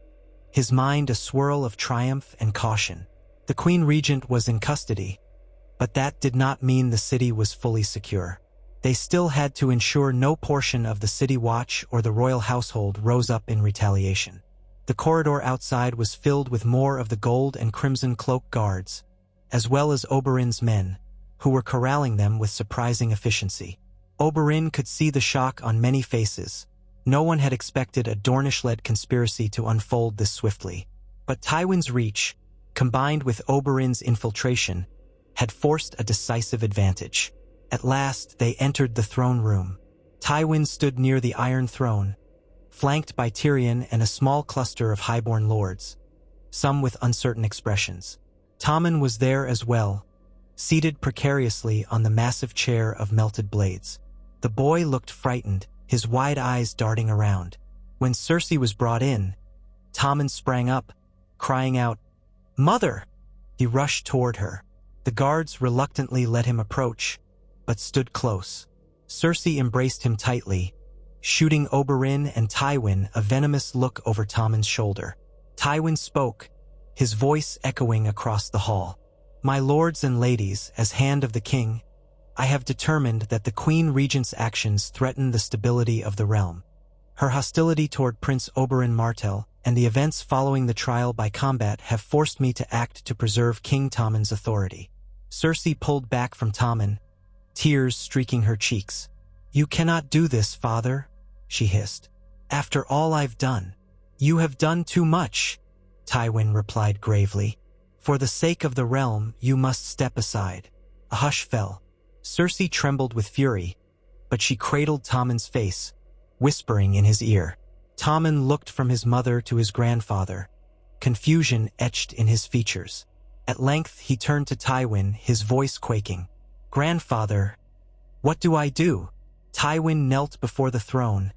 his mind a swirl of triumph and caution. The Queen Regent was in custody, but that did not mean the city was fully secure. They still had to ensure no portion of the city watch or the royal household rose up in retaliation. The corridor outside was filled with more of the gold and crimson cloak guards, as well as Oberyn's men, who were corralling them with surprising efficiency. Oberyn could see the shock on many faces, No one had expected a Dornish-led conspiracy to unfold this swiftly. But Tywin's reach, combined with Oberyn's infiltration, had forced a decisive advantage. At last, they entered the throne room. Tywin stood near the Iron Throne, flanked by Tyrion and a small cluster of highborn lords, some with uncertain expressions. Tommen was there as well, seated precariously on the massive chair of melted blades. The boy looked frightened, his wide eyes darting around. When Cersei was brought in, Tommen sprang up, crying out, "Mother!" He rushed toward her. The guards reluctantly let him approach, but stood close. Cersei embraced him tightly, shooting Oberyn and Tywin a venomous look over Tommen's shoulder. Tywin spoke, his voice echoing across the hall. "My lords and ladies, as Hand of the King, I have determined that the Queen Regent's actions threaten the stability of the realm. Her hostility toward Prince Oberyn Martell and the events following the trial by combat have forced me to act to preserve King Tommen's authority." Cersei pulled back from Tommen, tears streaking her cheeks. "You cannot do this, father," she hissed. "After all I've done." "You have done too much," Tywin replied gravely. "For the sake of the realm, you must step aside." A hush fell. Cersei trembled with fury, but she cradled Tommen's face, whispering in his ear. Tommen looked from his mother to his grandfather, confusion etched in his features. At length he turned to Tywin, his voice quaking. "Grandfather, what do I do?" Tywin knelt before the throne,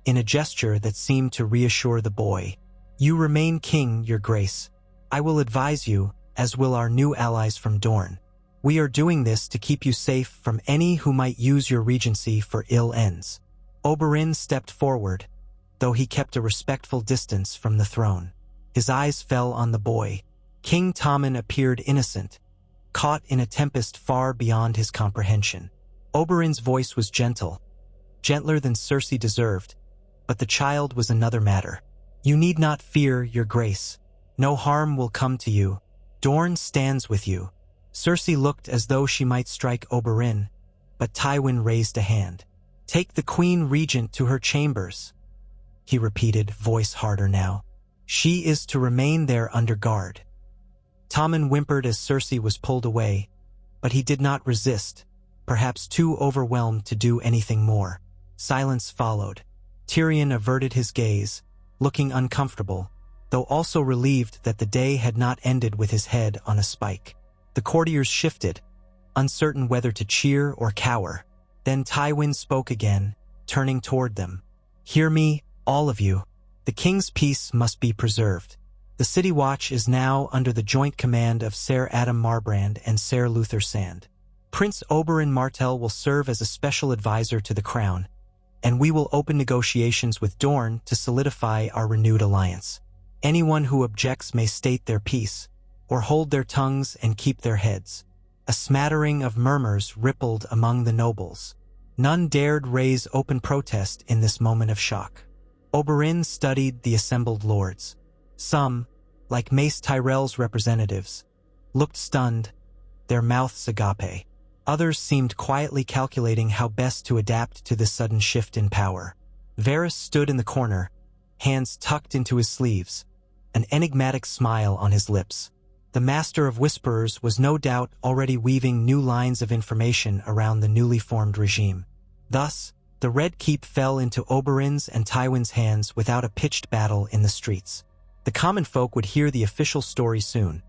in a gesture that seemed to reassure the boy. "You remain king, your grace. I will advise you, as will our new allies from Dorne. We are doing this to keep you safe from any who might use your regency for ill ends." Oberyn stepped forward, though he kept a respectful distance from the throne. His eyes fell on the boy. King Tommen appeared innocent, caught in a tempest far beyond his comprehension. Oberyn's voice was gentle, gentler than Cersei deserved, but the child was another matter. "You need not fear, your grace. No harm will come to you. Dorne stands with you." Cersei looked as though she might strike Oberyn, but Tywin raised a hand. "Take the Queen Regent to her chambers," he repeated, voice harder now. "She is to remain there under guard." Tommen whimpered as Cersei was pulled away, but he did not resist, perhaps too overwhelmed to do anything more. Silence followed. Tyrion averted his gaze, looking uncomfortable, though also relieved that the day had not ended with his head on a spike. The courtiers shifted, uncertain whether to cheer or cower. Then Tywin spoke again, turning toward them. "Hear me, all of you. The king's peace must be preserved. The City Watch is now under the joint command of Ser Adam Marbrand and Ser Luther Sand. Prince Oberyn Martell will serve as a special advisor to the crown, and we will open negotiations with Dorne to solidify our renewed alliance. Anyone who objects may state their piece, or hold their tongues and keep their heads." A smattering of murmurs rippled among the nobles. None dared raise open protest in this moment of shock. Oberyn studied the assembled lords. Some, like Mace Tyrell's representatives, looked stunned, their mouths agape. Others seemed quietly calculating how best to adapt to this sudden shift in power. Varys stood in the corner, hands tucked into his sleeves, an enigmatic smile on his lips. The Master of Whisperers was no doubt already weaving new lines of information around the newly formed regime. Thus, the Red Keep fell into Oberyn's and Tywin's hands without a pitched battle in the streets. The common folk would hear the official story soon,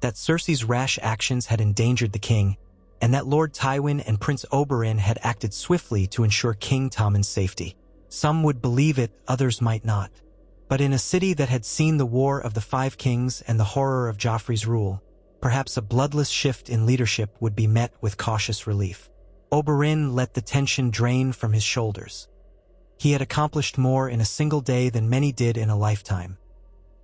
that Cersei's rash actions had endangered the king, and that Lord Tywin and Prince Oberyn had acted swiftly to ensure King Tommen's safety. Some would believe it, others might not. But in a city that had seen the War of the Five Kings and the horror of Joffrey's rule, perhaps a bloodless shift in leadership would be met with cautious relief. Oberyn let the tension drain from his shoulders. He had accomplished more in a single day than many did in a lifetime.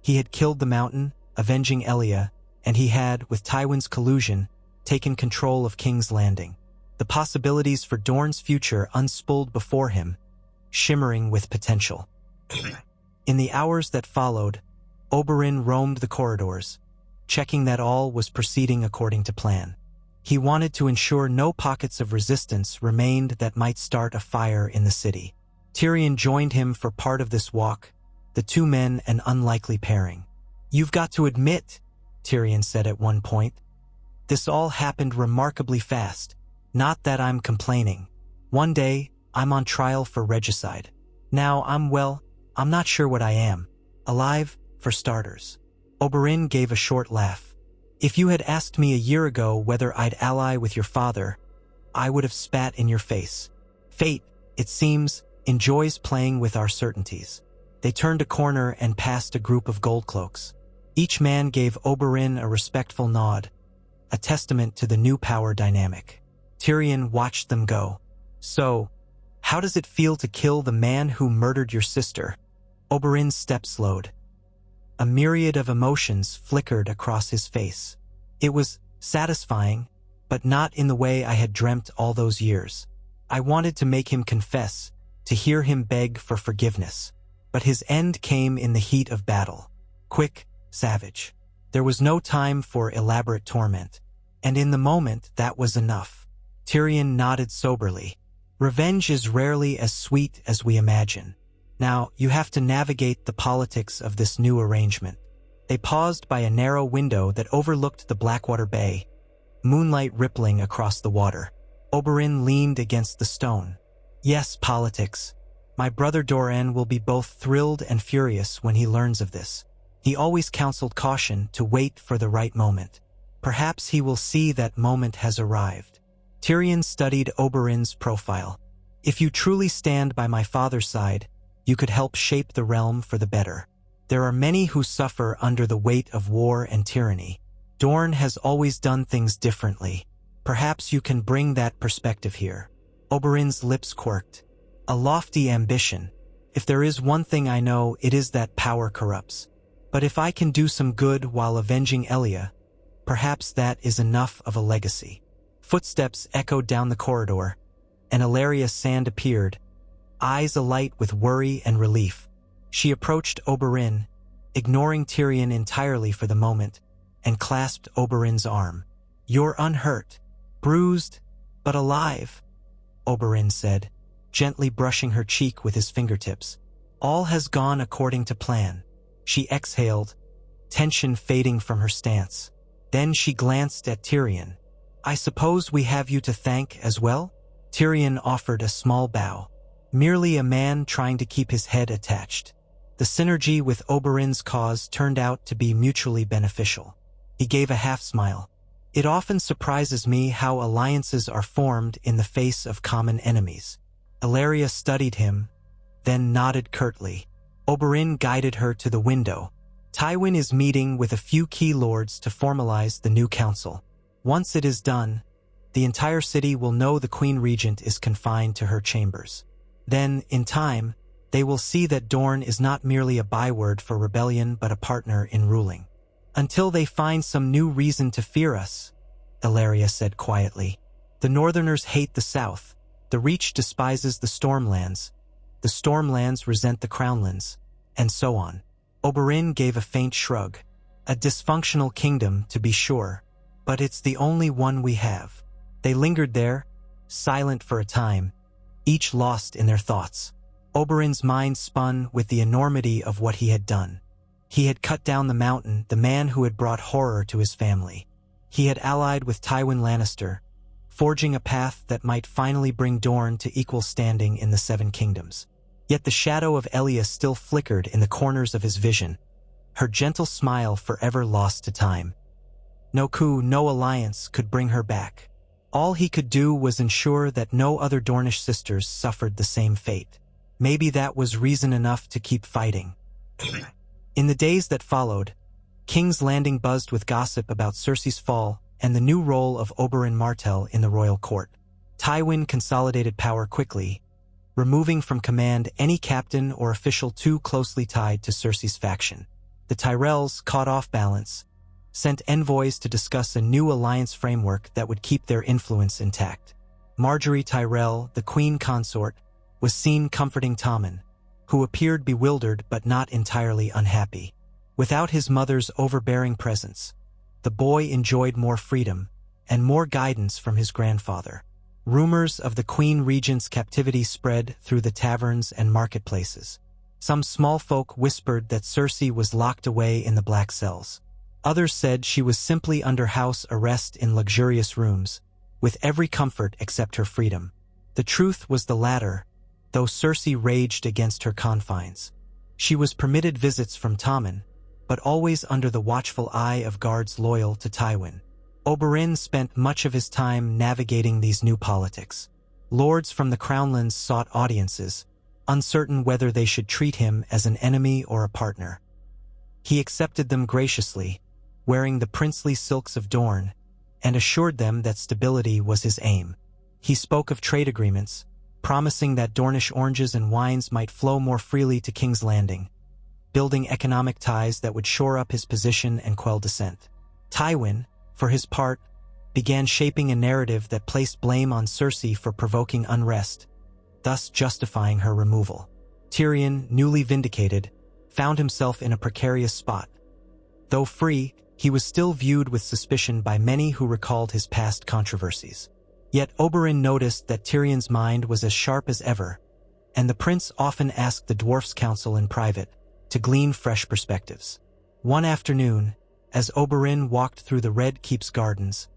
He had killed the Mountain, avenging Elia, and he had, with Tywin's collusion, taken control of King's Landing. The possibilities for Dorne's future unspooled before him, shimmering with potential. In the hours that followed, Oberyn roamed the corridors, checking that all was proceeding according to plan. He wanted to ensure no pockets of resistance remained that might start a fire in the city. Tyrion joined him for part of this walk, the two men an unlikely pairing. "You've got to admit," Tyrion said at one point, "this all happened remarkably fast. Not that I'm complaining. One day, I'm on trial for regicide. Now I'm not sure what I am. Alive, for starters." Oberyn gave a short laugh. "If you had asked me a year ago whether I'd ally with your father, I would have spat in your face. Fate, it seems, enjoys playing with our certainties." They turned a corner and passed a group of goldcloaks. Each man gave Oberyn a respectful nod, a testament to the new power dynamic. Tyrion watched them go. "So, how does it feel to kill the man who murdered your sister?" Oberyn's step slowed. A myriad of emotions flickered across his face. It was satisfying, but not in the way I had dreamt all those years. I wanted to make him confess, to hear him beg for forgiveness. But his end came in the heat of battle. Quick, savage. There was no time for elaborate torment. And in the moment, that was enough. Tyrion nodded soberly. "Revenge is rarely as sweet as we imagine. Now, you have to navigate the politics of this new arrangement." They paused by a narrow window that overlooked the Blackwater Bay, moonlight rippling across the water. Oberyn leaned against the stone. "Yes, politics. My brother Doran will be both thrilled and furious when he learns of this. He always counseled caution, to wait for the right moment. Perhaps he will see that moment has arrived." Tyrion studied Oberyn's profile. "If you truly stand by my father's side, you could help shape the realm for the better. There are many who suffer under the weight of war and tyranny. Dorne has always done things differently. Perhaps you can bring that perspective here." Oberyn's lips quirked. "A lofty ambition. If there is one thing I know, it is that power corrupts. But if I can do some good while avenging Elia, perhaps that is enough of a legacy." Footsteps echoed down the corridor, and Ilaria Sand appeared, eyes alight with worry and relief. She approached Oberyn, ignoring Tyrion entirely for the moment, and clasped Oberyn's arm. "You're unhurt, bruised, but alive," Oberyn said, gently brushing her cheek with his fingertips. "All has gone according to plan." She exhaled, tension fading from her stance. Then she glanced at Tyrion. "I suppose we have you to thank as well?" Tyrion offered a small bow. Merely a man trying to keep his head attached. The synergy with Oberyn's cause turned out to be mutually beneficial. He gave a half-smile. "It often surprises me how alliances are formed in the face of common enemies." Ilaria studied him, then nodded curtly. Oberyn guided her to the window. "Tywin is meeting with a few key lords to formalize the new council. Once it is done, the entire city will know the Queen Regent is confined to her chambers. Then, in time, they will see that Dorne is not merely a byword for rebellion but a partner in ruling. Until they find some new reason to fear us," Ilaria said quietly. "The Northerners hate the South. The Reach despises the Stormlands. The Stormlands resent the Crownlands, and so on." Oberyn gave a faint shrug. "A dysfunctional kingdom, to be sure, but it's the only one we have." They lingered there, silent for a time, each lost in their thoughts. Oberyn's mind spun with the enormity of what he had done. He had cut down the Mountain, the man who had brought horror to his family. He had allied with Tywin Lannister, forging a path that might finally bring Dorne to equal standing in the Seven Kingdoms. Yet the shadow of Elia still flickered in the corners of his vision, her gentle smile forever lost to time. No coup, no alliance could bring her back. All he could do was ensure that no other Dornish sisters suffered the same fate. Maybe that was reason enough to keep fighting. In the days that followed, King's Landing buzzed with gossip about Cersei's fall and the new role of Oberyn Martell in the royal court. Tywin consolidated power quickly, removing from command any captain or official too closely tied to Cersei's faction. The Tyrells, caught off balance, sent envoys to discuss a new alliance framework that would keep their influence intact. Marjorie Tyrell, the queen consort, was seen comforting Tommen, who appeared bewildered but not entirely unhappy. Without his mother's overbearing presence, the boy enjoyed more freedom and more guidance from his grandfather. Rumors of the Queen Regent's captivity spread through the taverns and marketplaces. Some small folk whispered that Cersei was locked away in the black cells. Others said she was simply under house arrest in luxurious rooms, with every comfort except her freedom. The truth was the latter, though Cersei raged against her confines. She was permitted visits from Tommen, but always under the watchful eye of guards loyal to Tywin. Oberyn spent much of his time navigating these new politics. Lords from the Crownlands sought audiences, uncertain whether they should treat him as an enemy or a partner. He accepted them graciously, wearing the princely silks of Dorne, and assured them that stability was his aim. He spoke of trade agreements, promising that Dornish oranges and wines might flow more freely to King's Landing, building economic ties that would shore up his position and quell dissent. Tywin, for his part, began shaping a narrative that placed blame on Cersei for provoking unrest, thus justifying her removal. Tyrion, newly vindicated, found himself in a precarious spot. Though free, he was still viewed with suspicion by many who recalled his past controversies. Yet Oberyn noticed that Tyrion's mind was as sharp as ever, and the prince often asked the Dwarfs' Council in private to glean fresh perspectives. One afternoon, as Oberyn walked through the Red Keep's gardens,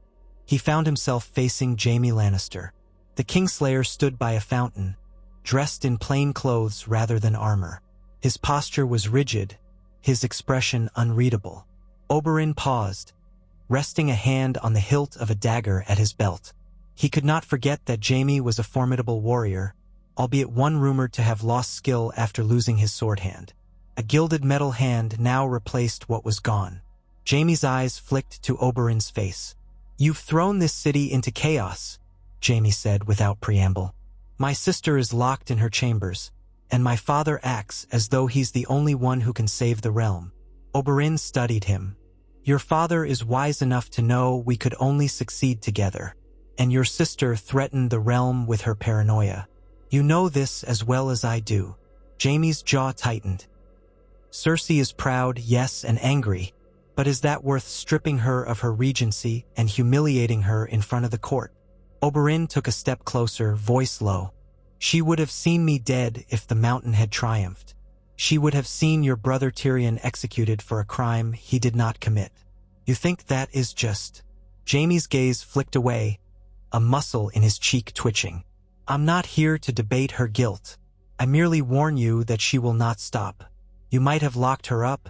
he found himself facing Jaime Lannister. The Kingslayer stood by a fountain, dressed in plain clothes rather than armor. His posture was rigid, his expression unreadable. Oberyn paused, resting a hand on the hilt of a dagger at his belt. He could not forget that Jaime was a formidable warrior, albeit one rumored to have lost skill after losing his sword hand. A gilded metal hand now replaced what was gone. Jaime's eyes flicked to Oberyn's face. "You've thrown this city into chaos," Jaime said without preamble. "My sister is locked in her chambers, and my father acts as though he's the only one who can save the realm." Oberyn studied him. "Your father is wise enough to know we could only succeed together, and your sister threatened the realm with her paranoia. You know this as well as I do." Jaime's jaw tightened. "Cersei is proud, yes, and angry, but is that worth stripping her of her regency and humiliating her in front of the court?" Oberyn took a step closer, voice low. "She would have seen me dead if the mountain had triumphed. She would have seen your brother Tyrion executed for a crime he did not commit. You think that is just?" Jaime's gaze flicked away, a muscle in his cheek twitching. "I'm not here to debate her guilt. I merely warn you that she will not stop. You might have locked her up,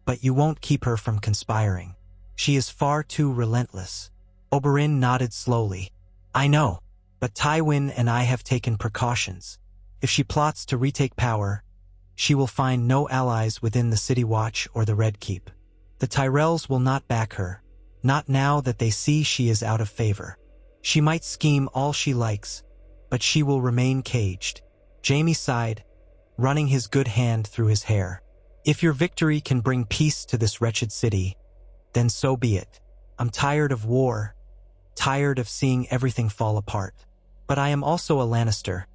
but you won't keep her from conspiring. She is far too relentless." Oberyn nodded slowly. "I know, but Tywin and I have taken precautions. If she plots to retake power, she will find no allies within the City Watch or the Red Keep. The Tyrells will not back her, not now that they see she is out of favor. She might scheme all she likes, but she will remain caged." Jaime sighed, running his good hand through his hair. "If your victory can bring peace to this wretched city, then so be it. I'm tired of war, tired of seeing everything fall apart. But I am also a Lannister,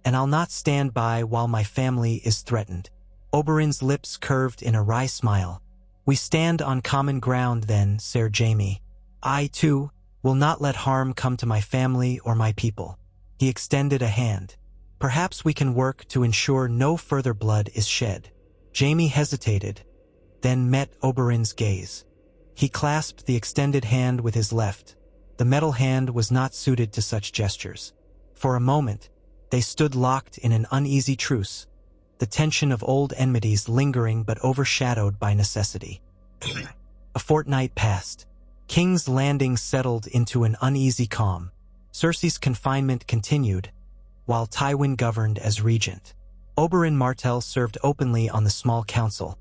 and I'll not stand by while my family is threatened." Oberyn's lips curved in a wry smile. "We stand on common ground then, Ser Jaime. I, too, will not let harm come to my family or my people." He extended a hand. "Perhaps we can work to ensure no further blood is shed." Jaime hesitated, then met Oberyn's gaze. He clasped the extended hand with his left. The metal hand was not suited to such gestures. For a moment, they stood locked in an uneasy truce, the tension of old enmities lingering but overshadowed by necessity. A fortnight passed. King's Landing settled into an uneasy calm. Cersei's confinement continued, while Tywin governed as regent. Oberyn Martell served openly on the small council,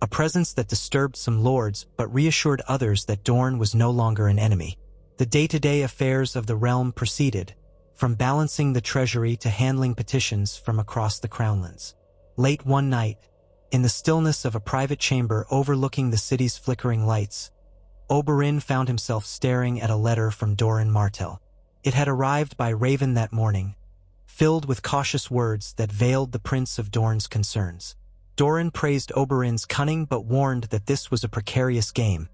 a presence that disturbed some lords but reassured others that Dorne was no longer an enemy. The day-to-day affairs of the realm proceeded, from balancing the treasury to handling petitions from across the Crownlands. Late one night, in the stillness of a private chamber overlooking the city's flickering lights, Oberyn found himself staring at a letter from Doran Martell. It had arrived by Raven that morning, filled with cautious words that veiled the Prince of Dorne's concerns. Doran praised Oberyn's cunning but warned that this was a precarious game,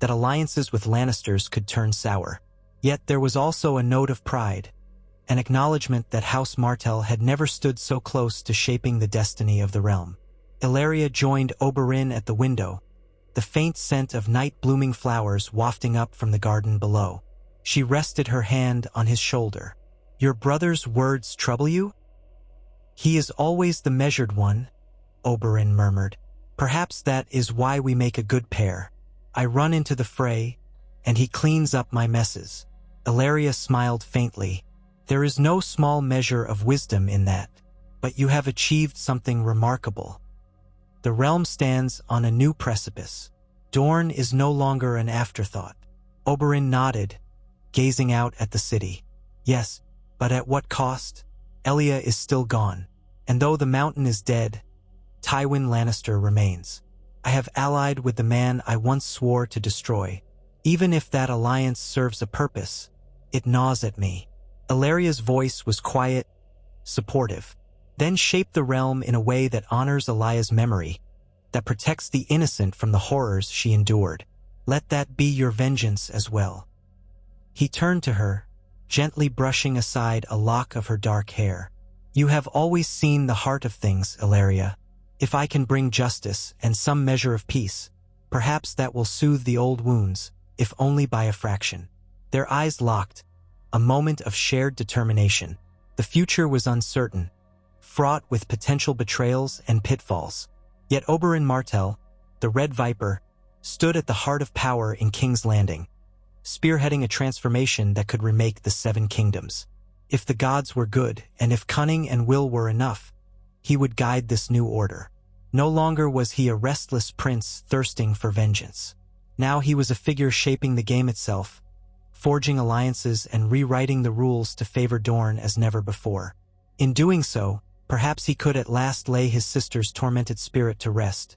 that alliances with Lannisters could turn sour. Yet there was also a note of pride. an acknowledgement that House Martell had never stood so close to shaping the destiny of the realm. Ellaria joined Oberyn at the window, the faint scent of night-blooming flowers wafting up from the garden below. She rested her hand on his shoulder. "Your brother's words trouble you?" "He is always the measured one," Oberyn murmured. "Perhaps that is why we make a good pair. I run into the fray, and he cleans up my messes." Ellaria smiled faintly. "There is no small measure of wisdom in that, but you have achieved something remarkable. The realm stands on a new precipice. Dorne is no longer an afterthought." Oberyn nodded, gazing out at the city. "Yes, but at what cost? Elia is still gone, and though the mountain is dead, Tywin Lannister remains. I have allied with the man I once swore to destroy. Even if that alliance serves a purpose, it gnaws at me." Ellaria's voice was quiet, supportive. "Then shape the realm in a way that honors Elia's memory, that protects the innocent from the horrors she endured. Let that be your vengeance as well." He turned to her, gently brushing aside a lock of her dark hair. "You have always seen the heart of things, Ellaria. If I can bring justice and some measure of peace, perhaps that will soothe the old wounds, if only by a fraction." Their eyes locked, a moment of shared determination. The future was uncertain, fraught with potential betrayals and pitfalls. Yet Oberyn Martell, the Red Viper, stood at the heart of power in King's Landing, spearheading a transformation that could remake the Seven Kingdoms. If the gods were good, and if cunning and will were enough, he would guide this new order. No longer was he a restless prince thirsting for vengeance. Now he was a figure shaping the game itself, forging alliances and rewriting the rules to favor Dorne as never before. In doing so, perhaps he could at last lay his sister's tormented spirit to rest,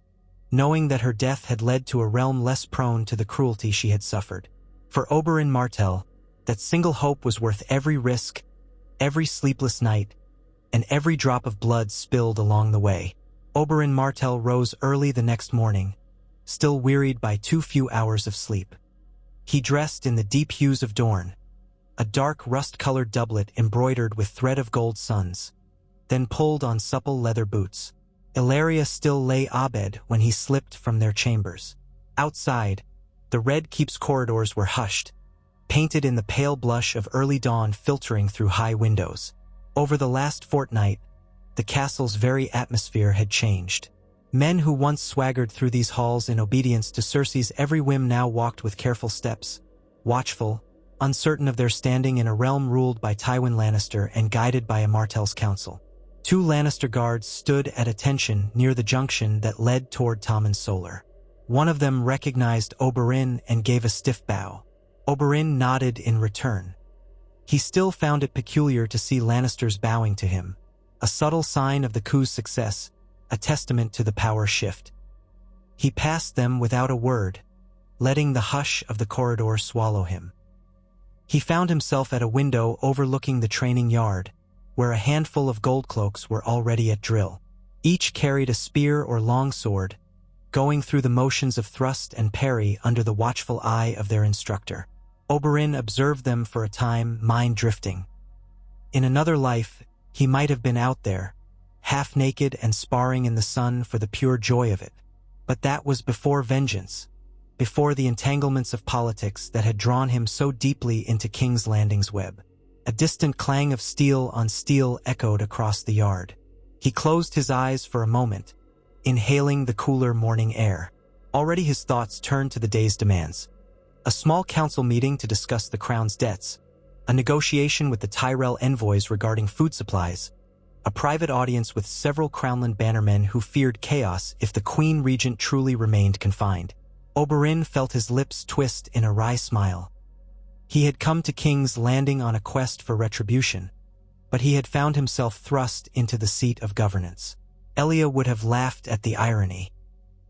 knowing that her death had led to a realm less prone to the cruelty she had suffered. For Oberyn Martell, that single hope was worth every risk, every sleepless night, and every drop of blood spilled along the way. Oberyn Martell rose early the next morning, still wearied by too few hours of sleep. He dressed in the deep hues of Dorne, a dark rust-colored doublet embroidered with thread of gold suns, then pulled on supple leather boots. Ellaria still lay abed when he slipped from their chambers. Outside, the Red Keep's corridors were hushed, painted in the pale blush of early dawn filtering through high windows. Over the last fortnight, the castle's very atmosphere had changed. Men who once swaggered through these halls in obedience to Cersei's every whim now walked with careful steps, watchful, uncertain of their standing in a realm ruled by Tywin Lannister and guided by a Martell's council. 2 Lannister guards stood at attention near the junction that led toward Tommen's Solar. One of them recognized Oberyn and gave a stiff bow. Oberyn nodded in return. He still found it peculiar to see Lannisters bowing to him, a subtle sign of the coup's success, a testament to the power shift. He passed them without a word, letting the hush of the corridor swallow him. He found himself at a window overlooking the training yard, where a handful of gold cloaks were already at drill. Each carried a spear or longsword, going through the motions of thrust and parry under the watchful eye of their instructor. Oberyn observed them for a time, mind drifting. In another life, he might have been out there, half-naked and sparring in the sun for the pure joy of it. But that was before vengeance, before the entanglements of politics that had drawn him so deeply into King's Landing's web. A distant clang of steel on steel echoed across the yard. He closed his eyes for a moment, inhaling the cooler morning air. Already his thoughts turned to the day's demands. A small council meeting to discuss the crown's debts, a negotiation with the Tyrell envoys regarding food supplies, a private audience with several Crownland bannermen who feared chaos if the Queen Regent truly remained confined. Oberyn felt his lips twist in a wry smile. He had come to King's Landing on a quest for retribution, but he had found himself thrust into the seat of governance. Elia would have laughed at the irony.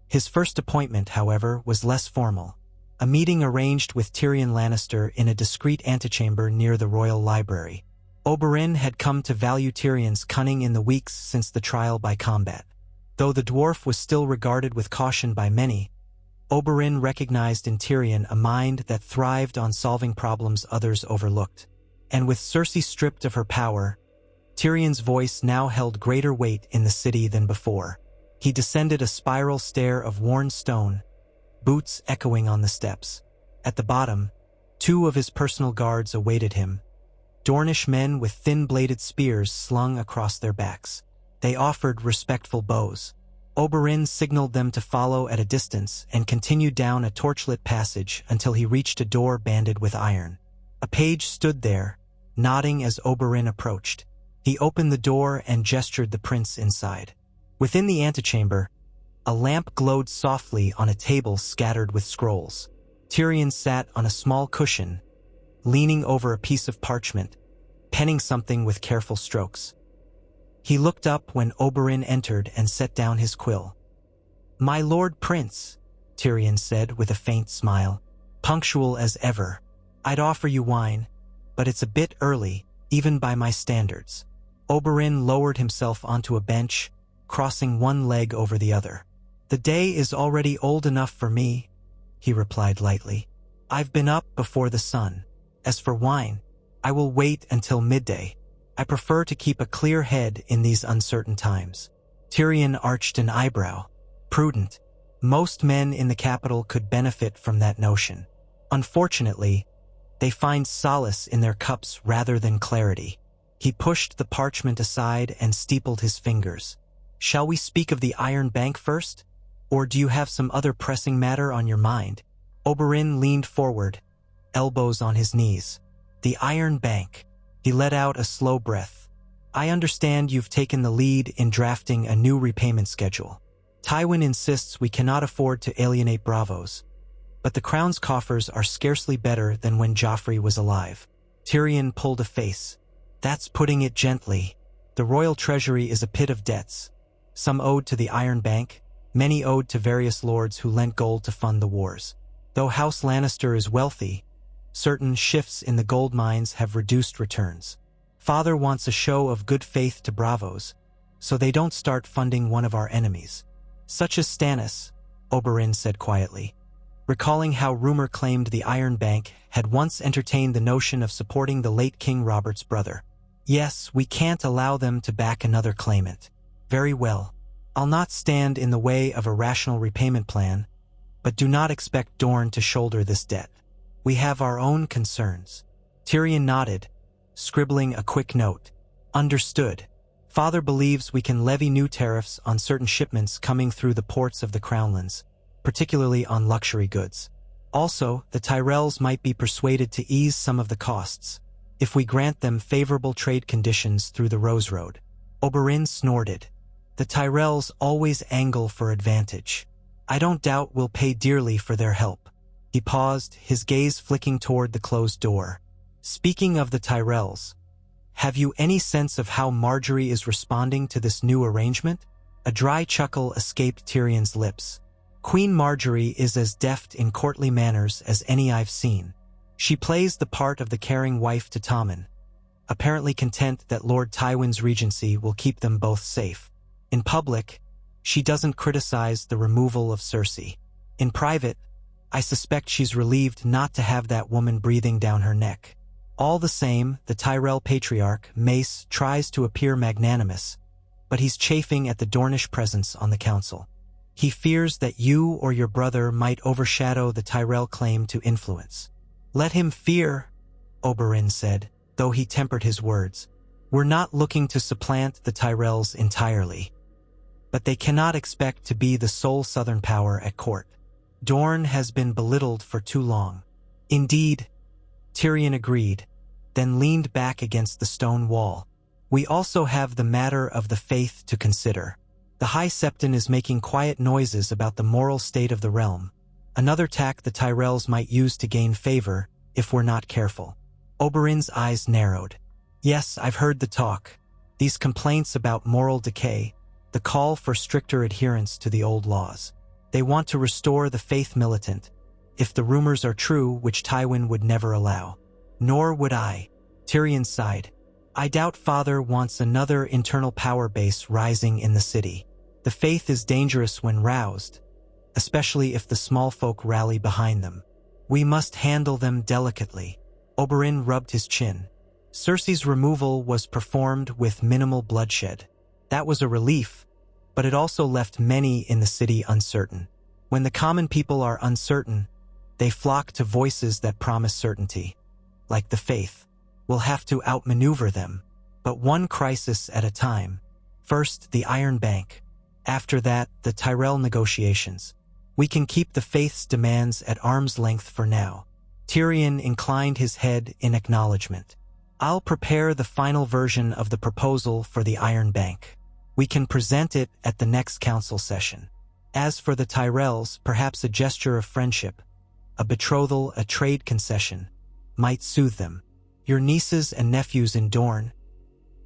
His first appointment, however, was less formal. A meeting arranged with Tyrion Lannister in a discreet antechamber near the royal library. Oberyn had come to value Tyrion's cunning in the weeks since the trial by combat. Though the dwarf was still regarded with caution by many, Oberyn recognized in Tyrion a mind that thrived on solving problems others overlooked. And with Cersei stripped of her power, Tyrion's voice now held greater weight in the city than before. He descended a spiral stair of worn stone, boots echoing on the steps. At the bottom, 2 of his personal guards awaited him, Dornish men with thin-bladed spears slung across their backs. They offered respectful bows. Oberyn signaled them to follow at a distance and continued down a torchlit passage until he reached a door banded with iron. A page stood there, nodding as Oberyn approached. He opened the door and gestured the prince inside. Within the antechamber, a lamp glowed softly on a table scattered with scrolls. Tyrion sat on a small cushion, leaning over a piece of parchment, penning something with careful strokes. He looked up when Oberyn entered and set down his quill. "My Lord Prince," Tyrion said with a faint smile, "punctual as ever. I'd offer you wine, but it's a bit early, even by my standards." Oberyn lowered himself onto a bench, crossing one leg over the other. "The day is already old enough for me," he replied lightly. "I've been up before the sun. As for wine, I will wait until midday. I prefer to keep a clear head in these uncertain times." Tyrion arched an eyebrow. Prudent. Most men in the capital could benefit from that notion. Unfortunately, they find solace in their cups rather than clarity. He pushed the parchment aside and steepled his fingers. "Shall we speak of the Iron Bank first? Or do you have some other pressing matter on your mind?" Oberyn leaned forward, elbows on his knees. "The Iron Bank." He let out a slow breath. "I understand you've taken the lead in drafting a new repayment schedule. Tywin insists we cannot afford to alienate Bravos, but the crown's coffers are scarcely better than when Joffrey was alive." Tyrion pulled a face. "That's putting it gently. The royal treasury is a pit of debts. Some owed to the Iron Bank, many owed to various lords who lent gold to fund the wars. Though House Lannister is wealthy, certain shifts in the gold mines have reduced returns. Father wants a show of good faith to Bravos, so they don't start funding one of our enemies. Such as Stannis," Oberyn said quietly, recalling how rumor claimed the Iron Bank had once entertained the notion of supporting the late King Robert's brother. "Yes, we can't allow them to back another claimant." "Very well. I'll not stand in the way of a rational repayment plan, but do not expect Dorne to shoulder this debt. We have our own concerns." Tyrion nodded, scribbling a quick note. "Understood. Father believes we can levy new tariffs on certain shipments coming through the ports of the Crownlands, particularly on luxury goods. Also, the Tyrells might be persuaded to ease some of the costs if we grant them favorable trade conditions through the Rose Road." Oberyn snorted. "The Tyrells always angle for advantage. I don't doubt we'll pay dearly for their help." He paused, his gaze flicking toward the closed door. "Speaking of the Tyrells, have you any sense of how Marjorie is responding to this new arrangement?" A dry chuckle escaped Tyrion's lips. "Queen Marjorie is as deft in courtly manners as any I've seen. She plays the part of the caring wife to Tommen, apparently content that Lord Tywin's regency will keep them both safe. In public, she doesn't criticize the removal of Cersei. In private, I suspect she's relieved not to have that woman breathing down her neck. All the same, the Tyrell patriarch, Mace, tries to appear magnanimous, but he's chafing at the Dornish presence on the council. He fears that you or your brother might overshadow the Tyrell claim to influence." "Let him fear," Oberyn said, though he tempered his words. "We're not looking to supplant the Tyrells entirely, but they cannot expect to be the sole southern power at court. Dorne has been belittled for too long." "Indeed," Tyrion agreed, then leaned back against the stone wall. "We also have the matter of the faith to consider. The High Septon is making quiet noises about the moral state of the realm, another tack the Tyrells might use to gain favor if we're not careful." Oberyn's eyes narrowed. "Yes, I've heard the talk. These complaints about moral decay, the call for stricter adherence to the old laws. They want to restore the faith militant, if the rumors are true, which Tywin would never allow. Nor would I." Tyrion sighed. "I doubt Father wants another internal power base rising in the city. The faith is dangerous when roused, especially if the small folk rally behind them. We must handle them delicately." Oberyn rubbed his chin. Cersei's removal was performed with minimal bloodshed. That was a relief, but it also left many in the city uncertain. When the common people are uncertain, they flock to voices that promise certainty. Like the faith, we'll have to outmaneuver them, but one crisis at a time. First, the Iron Bank. After that, the Tyrell negotiations. We can keep the faith's demands at arm's length for now. Tyrion inclined his head in acknowledgement. I'll prepare the final version of the proposal for the Iron Bank. We can present it at the next council session. As for the Tyrells, perhaps a gesture of friendship, a betrothal, a trade concession, might soothe them. Your nieces and nephews in Dorne,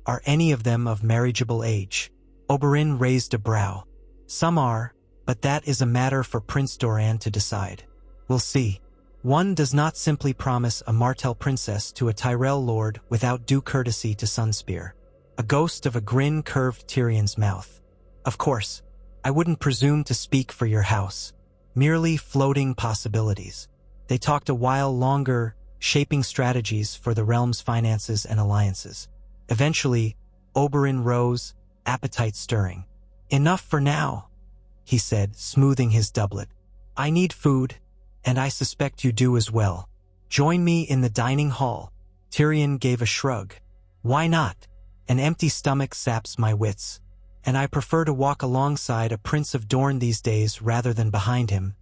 are any of them of marriageable age? Oberyn raised a brow. Some are, but that is a matter for Prince Doran to decide. We'll see. One does not simply promise a Martell princess to a Tyrell lord without due courtesy to Sunspear. A ghost of a grin curved Tyrion's mouth. Of course, I wouldn't presume to speak for your house. Merely floating possibilities. They talked a while longer, shaping strategies for the realm's finances and alliances. Eventually, Oberyn rose, appetite stirring. Enough for now, he said, smoothing his doublet. I need food, and I suspect you do as well. Join me in the dining hall. Tyrion gave a shrug. Why not? An empty stomach saps my wits, and I prefer to walk alongside a Prince of Dorne these days rather than behind him,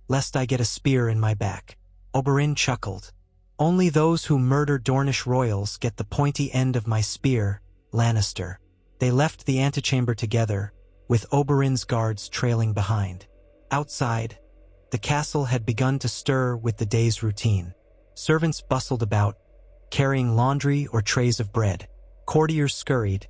lest I get a spear in my back. Oberyn chuckled. Only those who murder Dornish royals get the pointy end of my spear, Lannister. They left the antechamber together, with Oberyn's guards trailing behind. Outside, the castle had begun to stir with the day's routine. Servants bustled about, carrying laundry or trays of bread. Courtiers scurried,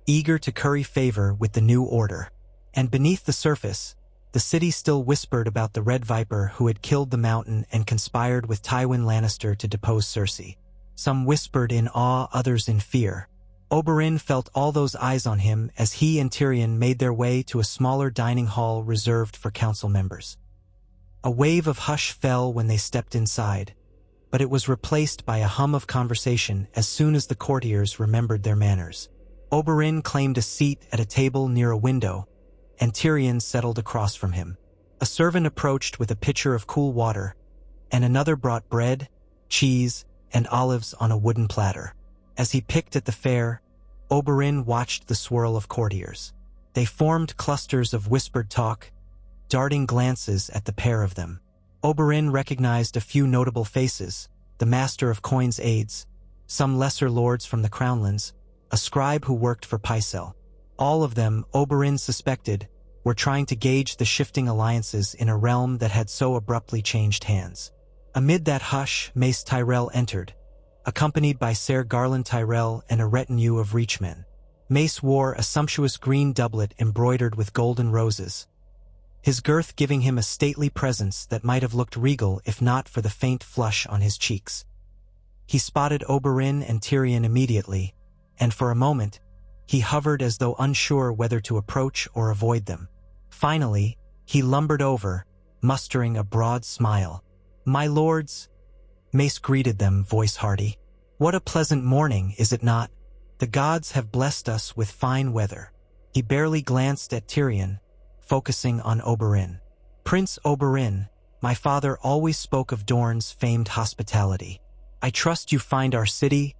eager to curry favor with the new order. And beneath the surface, the city still whispered about the Red Viper who had killed the Mountain and conspired with Tywin Lannister to depose Cersei. Some whispered in awe, others in fear. Oberyn felt all those eyes on him as he and Tyrion made their way to a smaller dining hall reserved for council members. A wave of hush fell when they stepped inside, but it was replaced by a hum of conversation as soon as the courtiers remembered their manners. Oberyn claimed a seat at a table near a window, and Tyrion settled across from him. A servant approached with a pitcher of cool water, and another brought bread, cheese, and olives on a wooden platter. As he picked at the fare, Oberyn watched the swirl of courtiers. They formed clusters of whispered talk, darting glances at the pair of them. Oberyn recognized a few notable faces, the Master of Coin's aides, some lesser lords from the Crownlands, a scribe who worked for Pycelle. All of them, Oberyn suspected, were trying to gauge the shifting alliances in a realm that had so abruptly changed hands. Amid that hush, Mace Tyrell entered, accompanied by Ser Garland Tyrell and a retinue of reachmen. Mace wore a sumptuous green doublet embroidered with golden roses, his girth giving him a stately presence that might have looked regal if not for the faint flush on his cheeks. He spotted Oberyn and Tyrion immediately, and for a moment, he hovered as though unsure whether to approach or avoid them. Finally, he lumbered over, mustering a broad smile. "My lords," Mace greeted them, voice hearty. "What a pleasant morning, is it not? The gods have blessed us with fine weather." He barely glanced at Tyrion, focusing on Oberyn. "Prince Oberyn, my father always spoke of Dorne's famed hospitality. I trust you find our city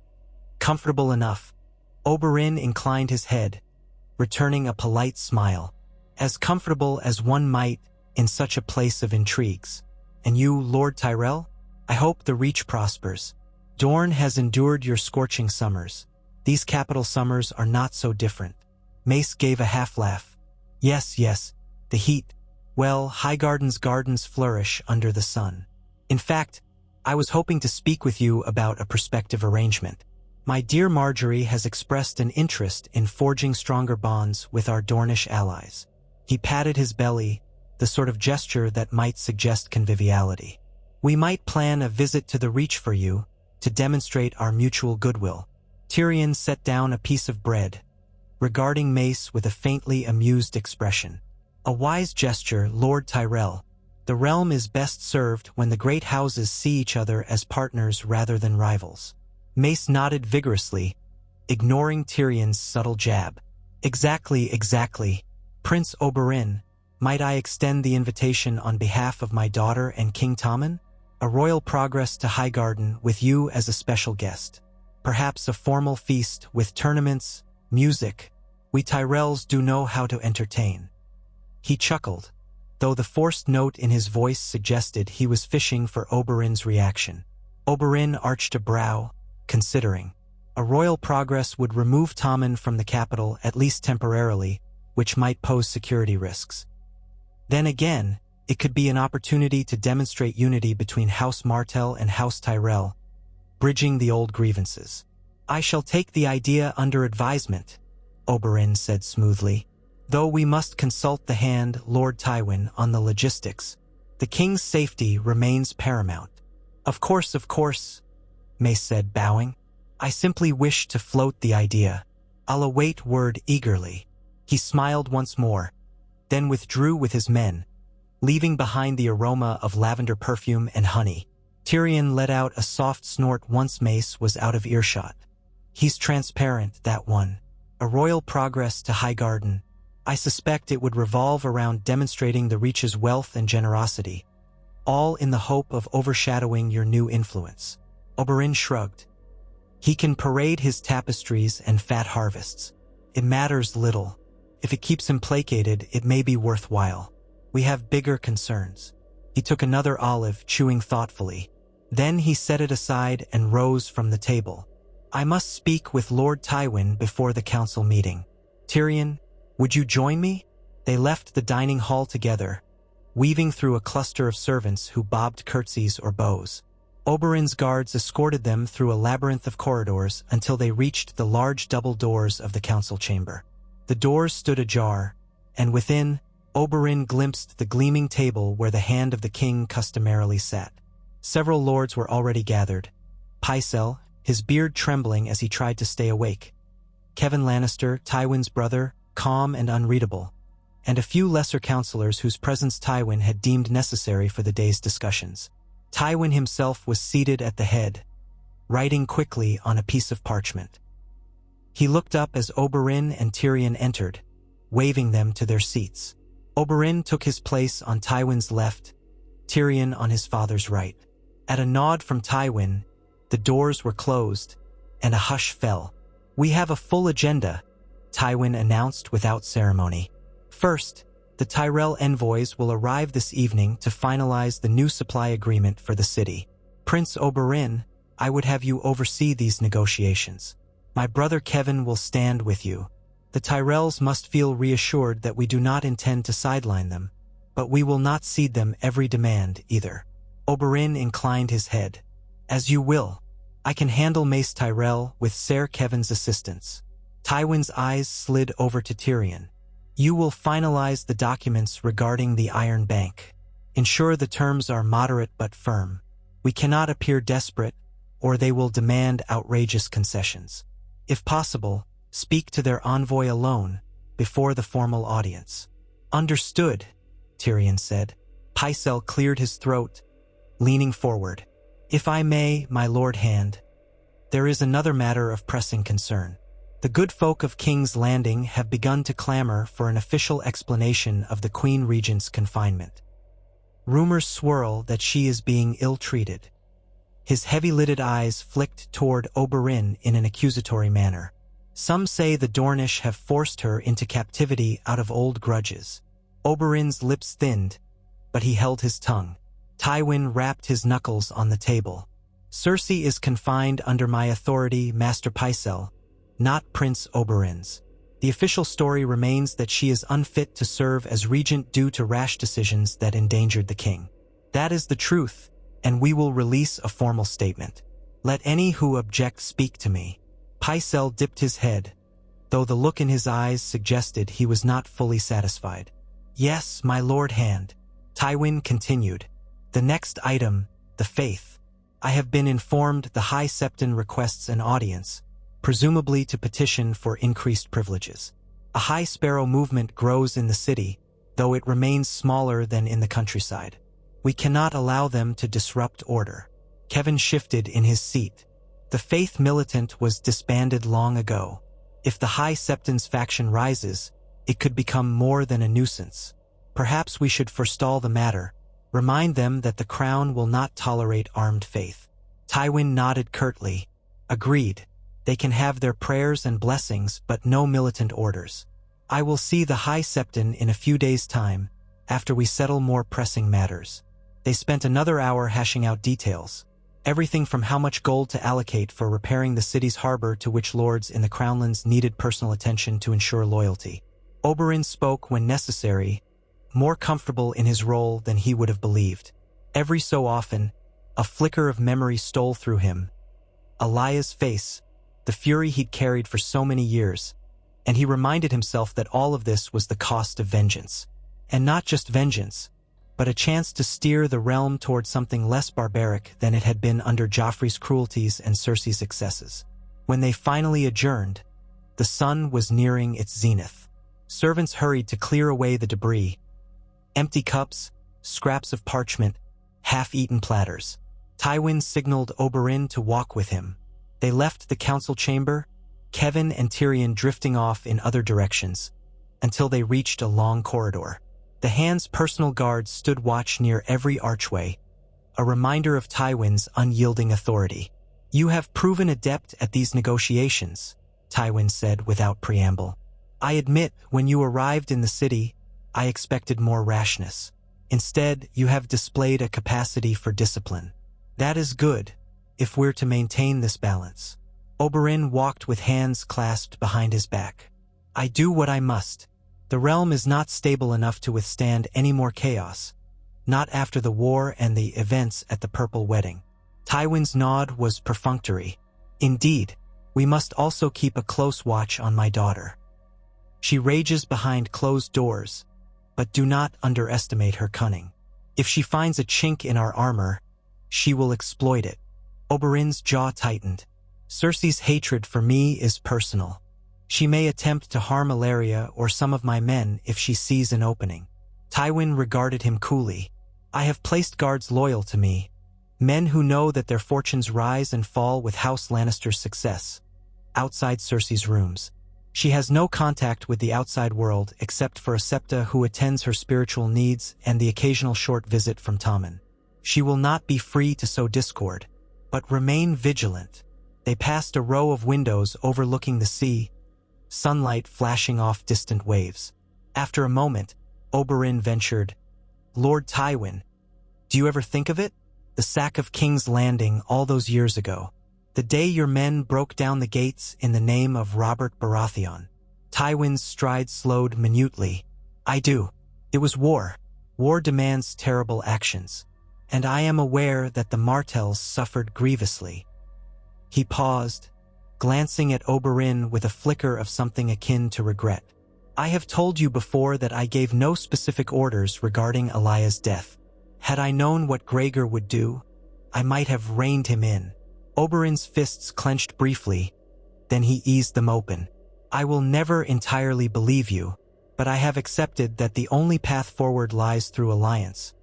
comfortable enough." Oberyn inclined his head, returning a polite smile. "As comfortable as one might in such a place of intrigues. And you, Lord Tyrell? I hope the Reach prospers. Dorne has endured your scorching summers. These capital summers are not so different." Mace gave a half-laugh. Yes, the heat. Well, Highgarden's gardens flourish under the sun. In fact, I was hoping to speak with you about a prospective arrangement. My dear Marjorie has expressed an interest in forging stronger bonds with our Dornish allies. He patted his belly, the sort of gesture that might suggest conviviality. "We might plan a visit to the Reach for you, to demonstrate our mutual goodwill." Tyrion set down a piece of bread, regarding Mace with a faintly amused expression. "A wise gesture, Lord Tyrell. The realm is best served when the great houses see each other as partners rather than rivals." Mace nodded vigorously, ignoring Tyrion's subtle jab. Exactly. Prince Oberyn, might I extend the invitation on behalf of my daughter and King Tommen? A royal progress to Highgarden with you as a special guest. Perhaps a formal feast with tournaments, music. We Tyrells do know how to entertain. He chuckled, though the forced note in his voice suggested he was fishing for Oberyn's reaction. Oberyn arched a brow, considering. A royal progress would remove Tommen from the capital at least temporarily, which might pose security risks. Then again, it could be an opportunity to demonstrate unity between House Martell and House Tyrell, bridging the old grievances. I shall take the idea under advisement, Oberyn said smoothly. Though we must consult the Hand Lord Tywin on the logistics, the king's safety remains paramount. Of course, Mace said, bowing. I simply wish to float the idea. I'll await word eagerly. He smiled once more, then withdrew with his men, leaving behind the aroma of lavender perfume and honey. Tyrion let out a soft snort once Mace was out of earshot. He's transparent, that one. A royal progress to Highgarden. I suspect it would revolve around demonstrating the Reach's wealth and generosity, all in the hope of overshadowing your new influence. Oberyn shrugged. He can parade his tapestries and fat harvests. It matters little. If it keeps him placated, it may be worthwhile. We have bigger concerns. He took another olive, chewing thoughtfully. Then he set it aside and rose from the table. I must speak with Lord Tywin before the council meeting. Tyrion, would you join me? They left the dining hall together, weaving through a cluster of servants who bobbed curtsies or bows. Oberyn's guards escorted them through a labyrinth of corridors until they reached the large double doors of the council chamber. The doors stood ajar, and within, Oberyn glimpsed the gleaming table where the Hand of the King customarily sat. Several lords were already gathered. Pycelle, his beard trembling as he tried to stay awake. Kevan Lannister, Tywin's brother, calm and unreadable, and a few lesser counselors whose presence Tywin had deemed necessary for the day's discussions. Tywin himself was seated at the head, writing quickly on a piece of parchment. He looked up as Oberyn and Tyrion entered, waving them to their seats. Oberyn took his place on Tywin's left, Tyrion on his father's right. At a nod from Tywin, the doors were closed, and a hush fell. We have a full agenda, Tywin announced without ceremony. First, the Tyrell envoys will arrive this evening to finalize the new supply agreement for the city. Prince Oberyn, I would have you oversee these negotiations. My brother Kevan will stand with you. The Tyrells must feel reassured that we do not intend to sideline them, but we will not cede them every demand either. Oberyn inclined his head. As you will. I can handle Mace Tyrell with Ser Kevan's assistance. Tywin's eyes slid over to Tyrion. You will finalize the documents regarding the Iron Bank. Ensure the terms are moderate but firm. We cannot appear desperate, or they will demand outrageous concessions. If possible, speak to their envoy alone, before the formal audience. Understood, Tyrion said. Pycelle cleared his throat, leaning forward. If I may, my Lord Hand, there is another matter of pressing concern. The good folk of King's Landing have begun to clamor for an official explanation of the Queen Regent's confinement. Rumors swirl that she is being ill-treated. His heavy-lidded eyes flicked toward Oberyn in an accusatory manner. Some say the Dornish have forced her into captivity out of old grudges. Oberyn's lips thinned, but he held his tongue. Tywin rapped his knuckles on the table. Cersei is confined under my authority, Master Pycelle, not Prince Oberyn's. The official story remains that she is unfit to serve as regent due to rash decisions that endangered the king. That is the truth, and we will release a formal statement. Let any who object speak to me. Pycelle dipped his head, though the look in his eyes suggested he was not fully satisfied. Yes, my Lord Hand. Tywin continued. The next item, the faith. I have been informed the High Septon requests an audience, presumably to petition for increased privileges. A High Sparrow movement grows in the city, though it remains smaller than in the countryside. We cannot allow them to disrupt order. Kevan shifted in his seat, The Faith Militant was disbanded long ago. If the High Septon's faction rises, it could become more than a nuisance. Perhaps we should forestall the matter, remind them that the crown will not tolerate armed faith. Tywin nodded curtly. Agreed. They can have their prayers and blessings, but no militant orders. I will see the High Septon in a few days' time, after we settle more pressing matters. They spent another hour hashing out details. Everything from how much gold to allocate for repairing the city's harbor to which lords in the Crownlands needed personal attention to ensure loyalty. Oberyn spoke when necessary, more comfortable in his role than he would have believed. Every so often, a flicker of memory stole through him. Elaya's face, the fury he'd carried for so many years, and he reminded himself that all of this was the cost of vengeance. And not just vengeance, but a chance to steer the realm toward something less barbaric than it had been under Joffrey's cruelties and Cersei's excesses. When they finally adjourned, the sun was nearing its zenith. Servants hurried to clear away the debris. Empty cups, scraps of parchment, half-eaten platters. Tywin signaled Oberyn to walk with him. They left the council chamber, Kevan and Tyrion drifting off in other directions, until they reached a long corridor. The Hand's personal guards stood watch near every archway, a reminder of Tywin's unyielding authority. "You have proven adept at these negotiations," Tywin said without preamble. "I admit, when you arrived in the city, I expected more rashness. Instead, you have displayed a capacity for discipline. That is good, if we're to maintain this balance." Oberyn walked with hands clasped behind his back. "I do what I must. The realm is not stable enough to withstand any more chaos, not after the war and the events at the Purple Wedding." Tywin's nod was perfunctory. "Indeed, we must also keep a close watch on my daughter. She rages behind closed doors, but do not underestimate her cunning. If she finds a chink in our armor, she will exploit it." Oberyn's jaw tightened. "Cersei's hatred for me is personal. She may attempt to harm Ilaria or some of my men if she sees an opening." Tywin regarded him coolly. "I have placed guards loyal to me, men who know that their fortunes rise and fall with House Lannister's success, outside Cersei's rooms. She has no contact with the outside world except for a septa who attends her spiritual needs and the occasional short visit from Tommen. She will not be free to sow discord, but remain vigilant." They passed a row of windows overlooking the sea, sunlight flashing off distant waves. After a moment, Oberyn ventured, "Lord Tywin, do you ever think of it? The sack of King's Landing all those years ago. The day your men broke down the gates in the name of Robert Baratheon." Tywin's stride slowed minutely. "I do. It was war. War demands terrible actions. And I am aware that the Martells suffered grievously." He paused, glancing at Oberyn with a flicker of something akin to regret. "I have told you before that I gave no specific orders regarding Elaya's death. Had I known what Gregor would do, I might have reined him in." Oberyn's fists clenched briefly, then he eased them open. "I will never entirely believe you, but I have accepted that the only path forward lies through alliance,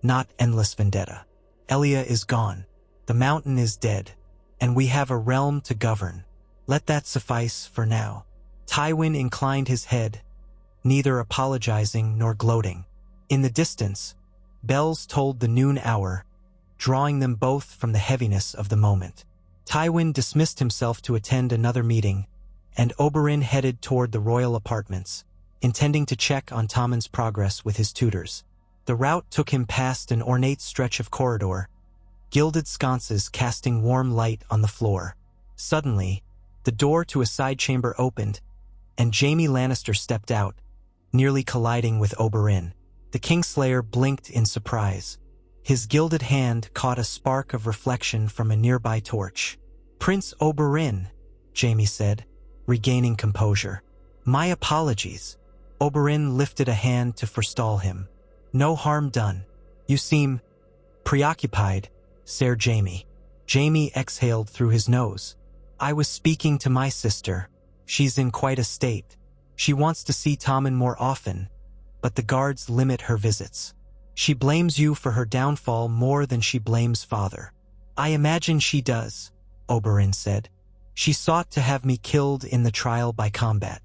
not endless vendetta. Elia is gone, the mountain is dead, and we have a realm to govern. Let that suffice for now." Tywin inclined his head, neither apologizing nor gloating. In the distance, bells tolled the noon hour, drawing them both from the heaviness of the moment. Tywin dismissed himself to attend another meeting, and Oberyn headed toward the royal apartments, intending to check on Tommen's progress with his tutors. The route took him past an ornate stretch of corridor, gilded sconces casting warm light on the floor. Suddenly, the door to a side chamber opened, and Jaime Lannister stepped out, nearly colliding with Oberyn. The Kingslayer blinked in surprise. His gilded hand caught a spark of reflection from a nearby torch. "Prince Oberyn," Jaime said, regaining composure. "My apologies." Oberyn lifted a hand to forestall him. "No harm done. You seem preoccupied, Ser Jaime." Jaime exhaled through his nose. "I was speaking to my sister. She's in quite a state. She wants to see Tommen more often, but the guards limit her visits. She blames you for her downfall more than she blames father." "I imagine she does. Oberyn said. She sought to have me killed in the trial by combat.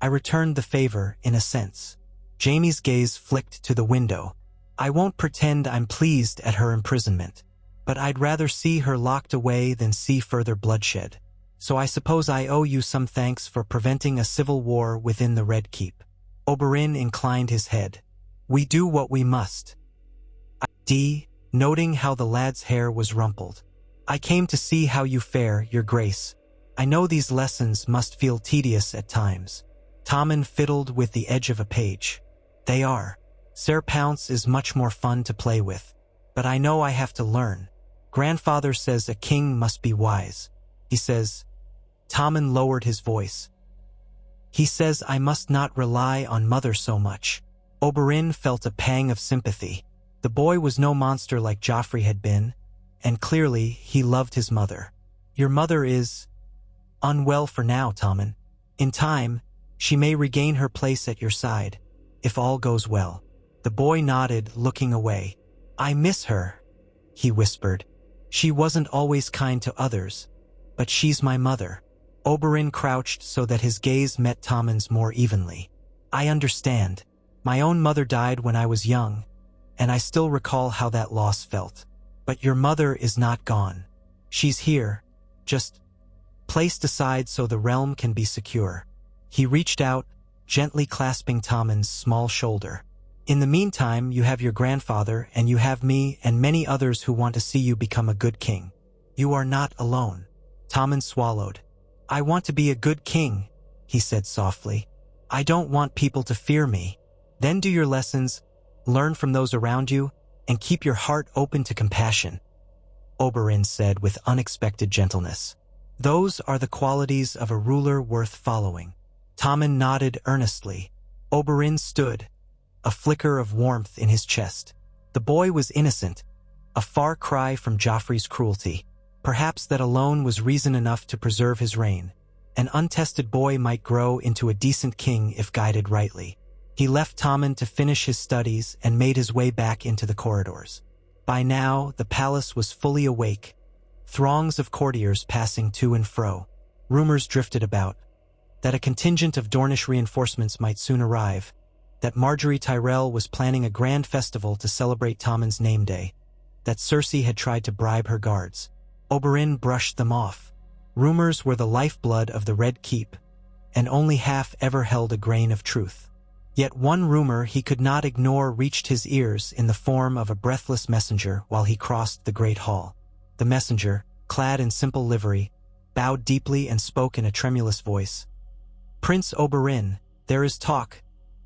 I returned the favor, in a sense. Jaime's gaze flicked to the window. I won't pretend I'm pleased at her imprisonment, but I'd rather see her locked away than see further bloodshed. So I suppose I owe you some thanks for preventing a civil war within the Red Keep. Oberyn inclined his head. We do what we must. Noting how the lad's hair was rumpled. I came to see how you fare, your grace. I know these lessons must feel tedious at times. Tommen fiddled with the edge of a page. They are. Ser Pounce is much more fun to play with. But I know I have to learn. Grandfather says a king must be wise. He says... Tommen lowered his voice. He says I must not rely on mother so much. Oberyn felt a pang of sympathy. The boy was no monster like Joffrey had been, and clearly he loved his mother. Your mother is... unwell for now, Tommen. In time, she may regain her place at your side, if all goes well. The boy nodded, looking away. I miss her, he whispered. She wasn't always kind to others, but she's my mother. Oberyn crouched so that his gaze met Tommen's more evenly. I understand. My own mother died when I was young, and I still recall how that loss felt. But your mother is not gone. She's here, just placed aside so the realm can be secure. He reached out, gently clasping Tommen's small shoulder. In the meantime, you have your grandfather, and you have me and many others who want to see you become a good king. You are not alone. Tommen swallowed. I want to be a good king, he said softly. I don't want people to fear me. Then do your lessons, learn from those around you, and keep your heart open to compassion, Oberyn said with unexpected gentleness. Those are the qualities of a ruler worth following. Tommen nodded earnestly. Oberyn stood, a flicker of warmth in his chest. The boy was innocent, a far cry from Joffrey's cruelty. Perhaps that alone was reason enough to preserve his reign. An untested boy might grow into a decent king if guided rightly. He left Tommen to finish his studies and made his way back into the corridors. By now, the palace was fully awake, throngs of courtiers passing to and fro. Rumors drifted about that a contingent of Dornish reinforcements might soon arrive, that Marjorie Tyrell was planning a grand festival to celebrate Tommen's name day, that Cersei had tried to bribe her guards. Oberyn brushed them off. Rumors were the lifeblood of the Red Keep, and only half ever held a grain of truth. Yet one rumor he could not ignore reached his ears in the form of a breathless messenger while he crossed the Great Hall. The messenger, clad in simple livery, bowed deeply and spoke in a tremulous voice. Prince Oberyn, there is talk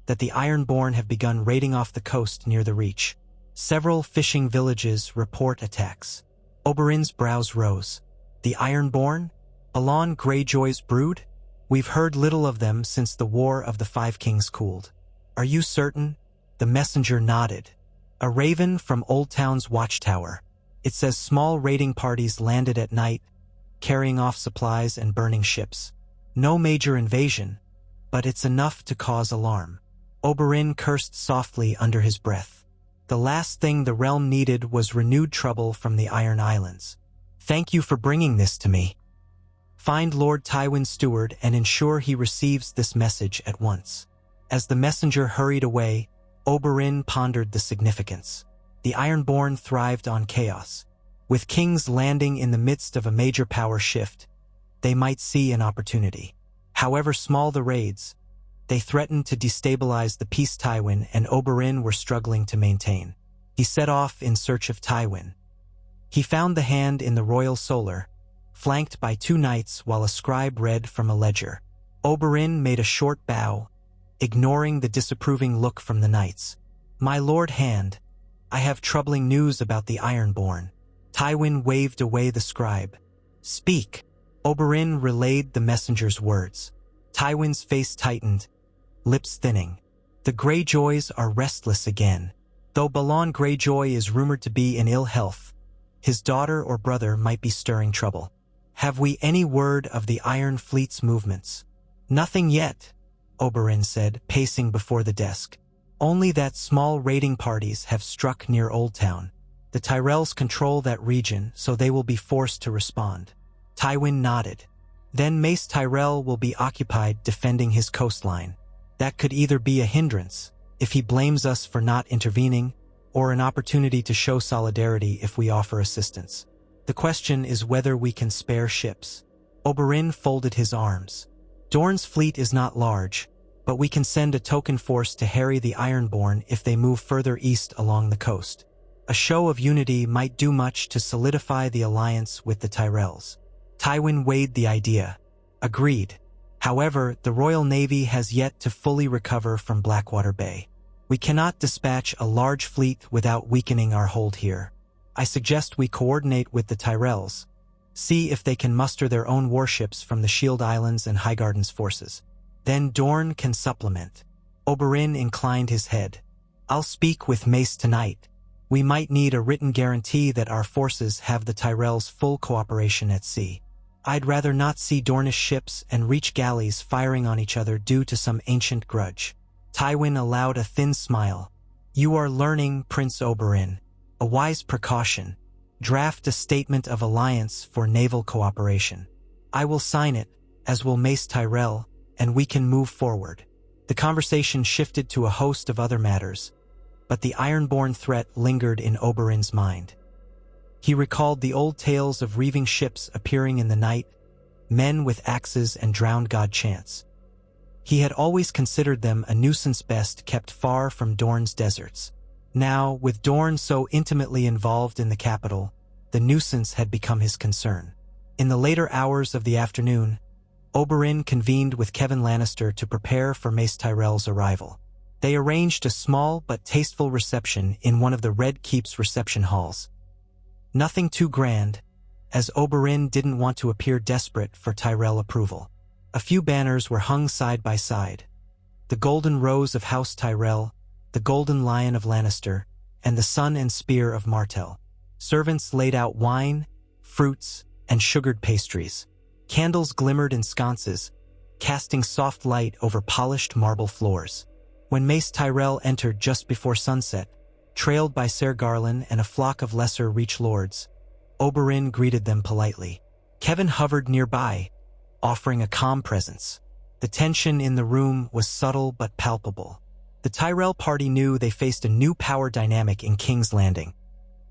that the Ironborn have begun raiding off the coast near the Reach. Several fishing villages report attacks. Oberyn's brows rose. The Ironborn? Balon Greyjoy's brood? We've heard little of them since the War of the Five Kings cooled. Are you certain? The messenger nodded. A raven from Old Town's watchtower. It says small raiding parties landed at night, carrying off supplies and burning ships. No major invasion, but it's enough to cause alarm. Oberyn cursed softly under his breath. The last thing the realm needed was renewed trouble from the Iron Islands. Thank you for bringing this to me. Find Lord Tywin's steward and ensure he receives this message at once. As the messenger hurried away, Oberyn pondered the significance. The Ironborn thrived on chaos. With King's Landing in the midst of a major power shift, they might see an opportunity. However small the raids, they threatened to destabilize the peace Tywin and Oberyn were struggling to maintain. He set off in search of Tywin. He found the hand in the Royal Solar, flanked by two knights while a scribe read from a ledger. Oberyn made a short bow, ignoring the disapproving look from the knights. My Lord Hand, I have troubling news about the Ironborn. Tywin waved away the scribe. Speak. Oberyn relayed the messenger's words. Tywin's face tightened, lips thinning. The Greyjoys are restless again. Though Balon Greyjoy is rumored to be in ill health, his daughter or brother might be stirring trouble. Have we any word of the Iron Fleet's movements? Nothing yet, Oberyn said, pacing before the desk. Only that small raiding parties have struck near Old Town. The Tyrells control that region, so they will be forced to respond. Tywin nodded. Then Mace Tyrell will be occupied defending his coastline. That could either be a hindrance, if he blames us for not intervening, or an opportunity to show solidarity if we offer assistance. The question is whether we can spare ships. Oberyn folded his arms. Dorne's fleet is not large, but we can send a token force to harry the Ironborn if they move further east along the coast. A show of unity might do much to solidify the alliance with the Tyrells. Tywin weighed the idea. Agreed. However, the Royal Navy has yet to fully recover from Blackwater Bay. We cannot dispatch a large fleet without weakening our hold here. I suggest we coordinate with the Tyrells, see if they can muster their own warships from the Shield Islands and Highgarden's forces. Then Dorne can supplement. Oberyn inclined his head. I'll speak with Mace tonight. We might need a written guarantee that our forces have the Tyrells' full cooperation at sea. I'd rather not see Dornish ships and Reach galleys firing on each other due to some ancient grudge. Tywin allowed a thin smile. You are learning, Prince Oberyn. A wise precaution. Draft a statement of alliance for naval cooperation. I will sign it, as will Mace Tyrell, and we can move forward. The conversation shifted to a host of other matters, but the Ironborn threat lingered in Oberyn's mind. He recalled the old tales of reaving ships appearing in the night, men with axes and drowned god chants. He had always considered them a nuisance best kept far from Dorne's deserts. Now, with Dorne so intimately involved in the capital, the nuisance had become his concern. In the later hours of the afternoon, Oberyn convened with Kevan Lannister to prepare for Mace Tyrell's arrival. They arranged a small but tasteful reception in one of the Red Keep's reception halls. Nothing too grand, as Oberyn didn't want to appear desperate for Tyrell approval. A few banners were hung side by side. The Golden Rose of House Tyrell, the Golden Lion of Lannister, and the Sun and Spear of Martell. Servants laid out wine, fruits, and sugared pastries. Candles glimmered in sconces, casting soft light over polished marble floors. When Mace Tyrell entered just before sunset, trailed by Ser Garland and a flock of lesser Reach lords, Oberyn greeted them politely. Kevan hovered nearby, offering a calm presence. The tension in the room was subtle but palpable. The Tyrell party knew they faced a new power dynamic in King's Landing.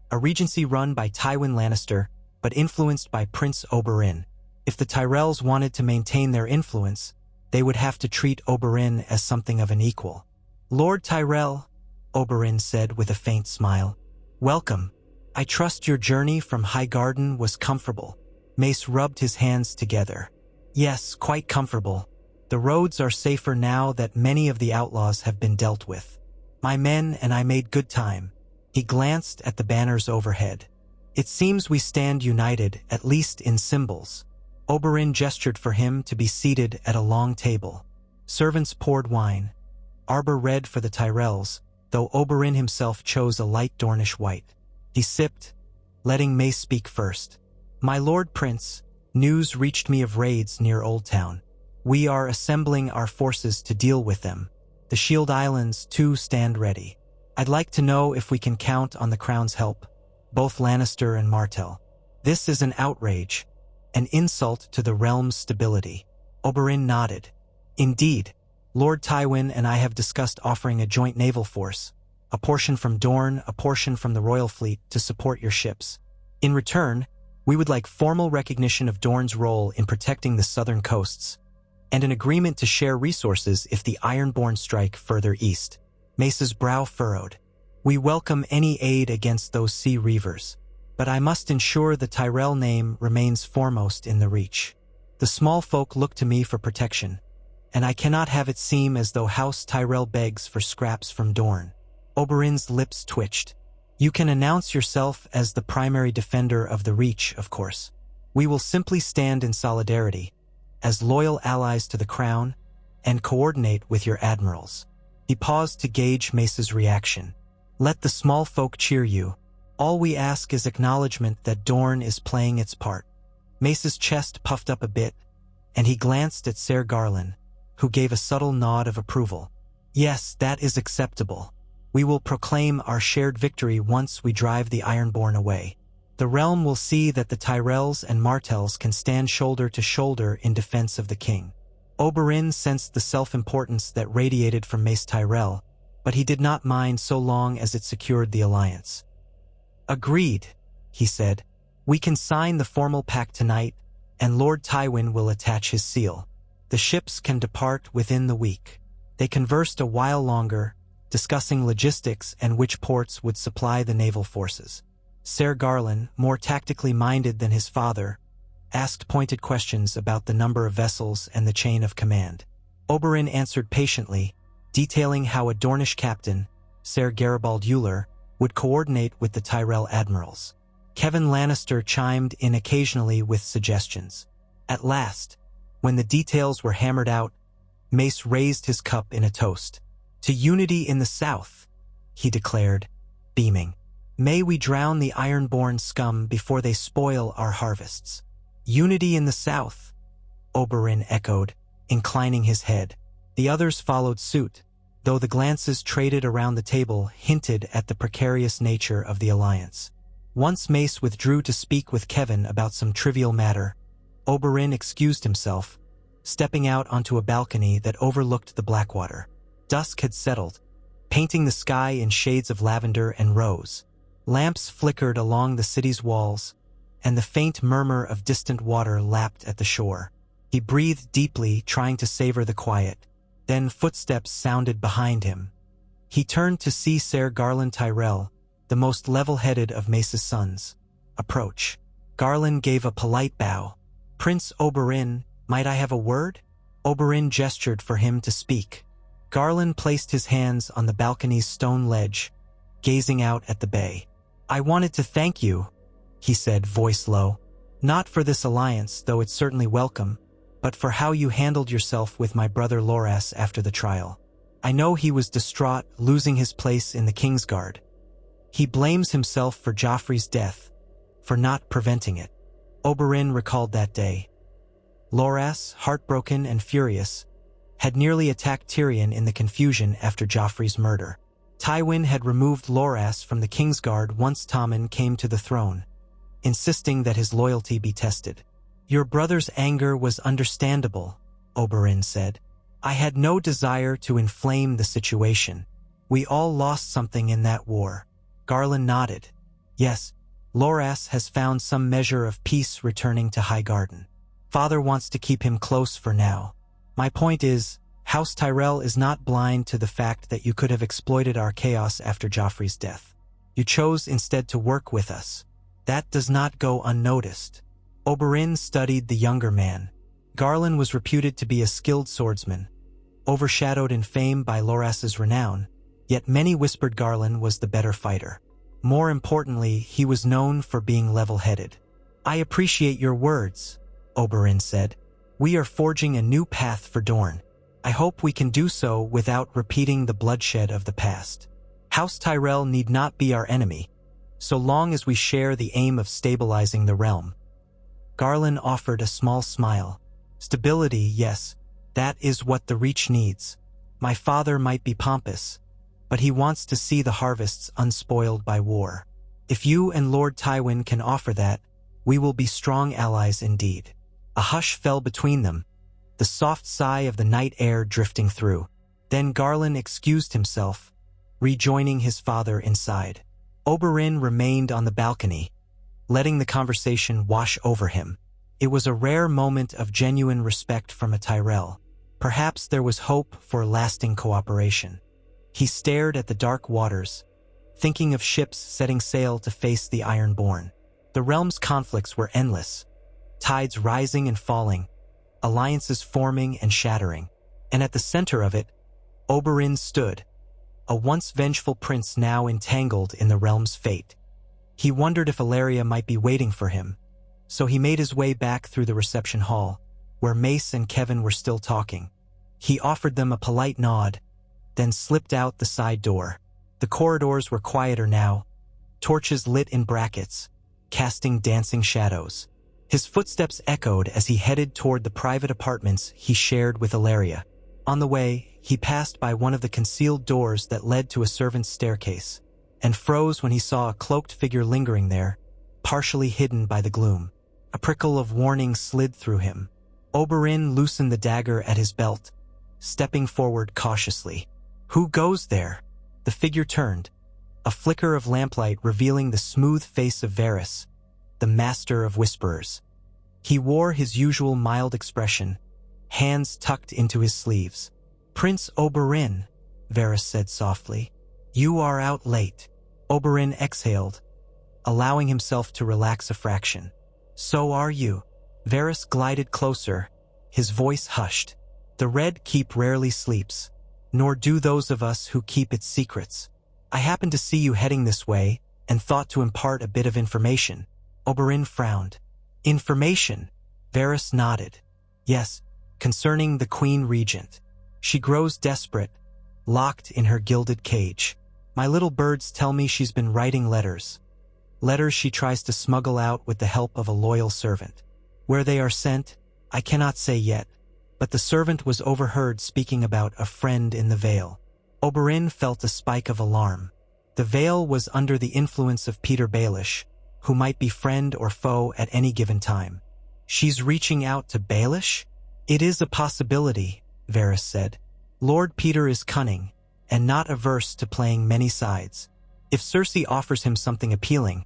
A regency run by Tywin Lannister, but influenced by Prince Oberyn. If the Tyrells wanted to maintain their influence, they would have to treat Oberyn as something of an equal. Lord Tyrell, Oberyn said with a faint smile. Welcome. I trust your journey from Highgarden was comfortable. Mace rubbed his hands together. Yes, quite comfortable. The roads are safer now that many of the outlaws have been dealt with. My men and I made good time. He glanced at the banners overhead. It seems we stand united, at least in symbols. Oberyn gestured for him to be seated at a long table. Servants poured wine. Arbor red for the Tyrells, though Oberyn himself chose a light Dornish white. He sipped, letting Mace speak first. My Lord Prince, news reached me of raids near Old Town. We are assembling our forces to deal with them. The Shield Islands, too, stand ready. I'd like to know if we can count on the Crown's help, both Lannister and Martell. This is an outrage, an insult to the realm's stability. Oberyn nodded. Indeed, Lord Tywin and I have discussed offering a joint naval force, a portion from Dorne, a portion from the Royal Fleet, to support your ships. In return, we would like formal recognition of Dorne's role in protecting the southern coasts, and an agreement to share resources if the Ironborn strike further east. Mace's brow furrowed. We welcome any aid against those sea reavers, but I must ensure the Tyrell name remains foremost in the Reach. The small folk look to me for protection, and I cannot have it seem as though House Tyrell begs for scraps from Dorne. Oberyn's lips twitched. You can announce yourself as the primary defender of the Reach, of course. We will simply stand in solidarity, as loyal allies to the Crown, and coordinate with your admirals. He paused to gauge Mace's reaction. Let the small folk cheer you. All we ask is acknowledgement that Dorne is playing its part. Mace's chest puffed up a bit, and he glanced at Ser Garland, who gave a subtle nod of approval. Yes, that is acceptable. We will proclaim our shared victory once we drive the Ironborn away. The realm will see that the Tyrells and Martells can stand shoulder to shoulder in defense of the king. Oberyn sensed the self-importance that radiated from Mace Tyrell, but he did not mind so long as it secured the alliance. "Agreed," he said. "We can sign the formal pact tonight, and Lord Tywin will attach his seal. The ships can depart within the week." They conversed a while longer, discussing logistics and which ports would supply the naval forces. Ser Garland, more tactically minded than his father, asked pointed questions about the number of vessels and the chain of command. Oberyn answered patiently, detailing how a Dornish captain, Ser Garibald Euler, would coordinate with the Tyrell admirals. Kevin Lannister chimed in occasionally with suggestions. At last, when the details were hammered out, Mace raised his cup in a toast. "To unity in the South," he declared, beaming. "May we drown the iron-born scum before they spoil our harvests." "Unity in the South," Oberyn echoed, inclining his head. The others followed suit, though the glances traded around the table hinted at the precarious nature of the alliance. Once Mace withdrew to speak with Kevin about some trivial matter, Oberyn excused himself, stepping out onto a balcony that overlooked the Blackwater. Dusk had settled, painting the sky in shades of lavender and rose. Lamps flickered along the city's walls, and the faint murmur of distant water lapped at the shore. He breathed deeply, trying to savor the quiet. Then footsteps sounded behind him. He turned to see Ser Garland Tyrell, the most level-headed of Mace's sons, approach. Garland gave a polite bow. "Prince Oberyn, might I have a word?" Oberyn gestured for him to speak. Garland placed his hands on the balcony's stone ledge, gazing out at the bay. "I wanted to thank you," he said, voice low. "Not for this alliance, though it's certainly welcome, but for how you handled yourself with my brother Loras after the trial. I know he was distraught, losing his place in the Kingsguard. He blames himself for Joffrey's death, for not preventing it." Oberyn recalled that day. Loras, heartbroken and furious, had nearly attacked Tyrion in the confusion after Joffrey's murder. Tywin had removed Loras from the Kingsguard once Tommen came to the throne, insisting that his loyalty be tested. "Your brother's anger was understandable," Oberyn said. "I had no desire to inflame the situation. We all lost something in that war." Garland nodded. "Yes, Loras has found some measure of peace returning to Highgarden. Father wants to keep him close for now. My point is, House Tyrell is not blind to the fact that you could have exploited our chaos after Joffrey's death. You chose instead to work with us. That does not go unnoticed." Oberyn studied the younger man. Garland was reputed to be a skilled swordsman, overshadowed in fame by Loras's renown, yet many whispered Garland was the better fighter. More importantly, he was known for being level-headed. "I appreciate your words," Oberyn said. "We are forging a new path for Dorne. I hope we can do so without repeating the bloodshed of the past. House Tyrell need not be our enemy, so long as we share the aim of stabilizing the realm." Garland offered a small smile. "Stability, yes, that is what the Reach needs. My father might be pompous, but he wants to see the harvests unspoiled by war. If you and Lord Tywin can offer that, we will be strong allies indeed." A hush fell between them, the soft sigh of the night air drifting through. Then Garland excused himself, rejoining his father inside. Oberyn remained on the balcony, letting the conversation wash over him. It was a rare moment of genuine respect from a Tyrell. Perhaps there was hope for lasting cooperation. He stared at the dark waters, thinking of ships setting sail to face the Ironborn. The realm's conflicts were endless, tides rising and falling, alliances forming and shattering. And at the center of it, Oberyn stood, a once vengeful prince now entangled in the realm's fate. He wondered if Illyria might be waiting for him, so he made his way back through the reception hall, where Mace and Kevin were still talking. He offered them a polite nod, then slipped out the side door. The corridors were quieter now, torches lit in brackets, casting dancing shadows. His footsteps echoed as he headed toward the private apartments he shared with Illyria. On the way, he passed by one of the concealed doors that led to a servant's staircase, and froze when he saw a cloaked figure lingering there, partially hidden by the gloom. A prickle of warning slid through him. Oberyn loosened the dagger at his belt, stepping forward cautiously. "Who goes there?" The figure turned, a flicker of lamplight revealing the smooth face of Varys, the master of whisperers. He wore his usual mild expression, hands tucked into his sleeves. "Prince Oberyn," Varys said softly. "You are out late." Oberyn exhaled, allowing himself to relax a fraction. "So are you." Varys glided closer, his voice hushed. "The Red Keep rarely sleeps, nor do those of us who keep its secrets. I happened to see you heading this way and thought to impart a bit of information." Oberyn frowned. "Information?" Varys nodded. "Yes, concerning the Queen Regent. She grows desperate, locked in her gilded cage. My little birds tell me she's been writing letters. Letters she tries to smuggle out with the help of a loyal servant. Where they are sent, I cannot say yet, but the servant was overheard speaking about a friend in the Vale." Oberyn felt a spike of alarm. The Vale was under the influence of Peter Baelish, who might be friend or foe at any given time. "She's reaching out to Baelish?" "It is a possibility," Varys said. "Lord Peter is cunning, and not averse to playing many sides. If Cersei offers him something appealing,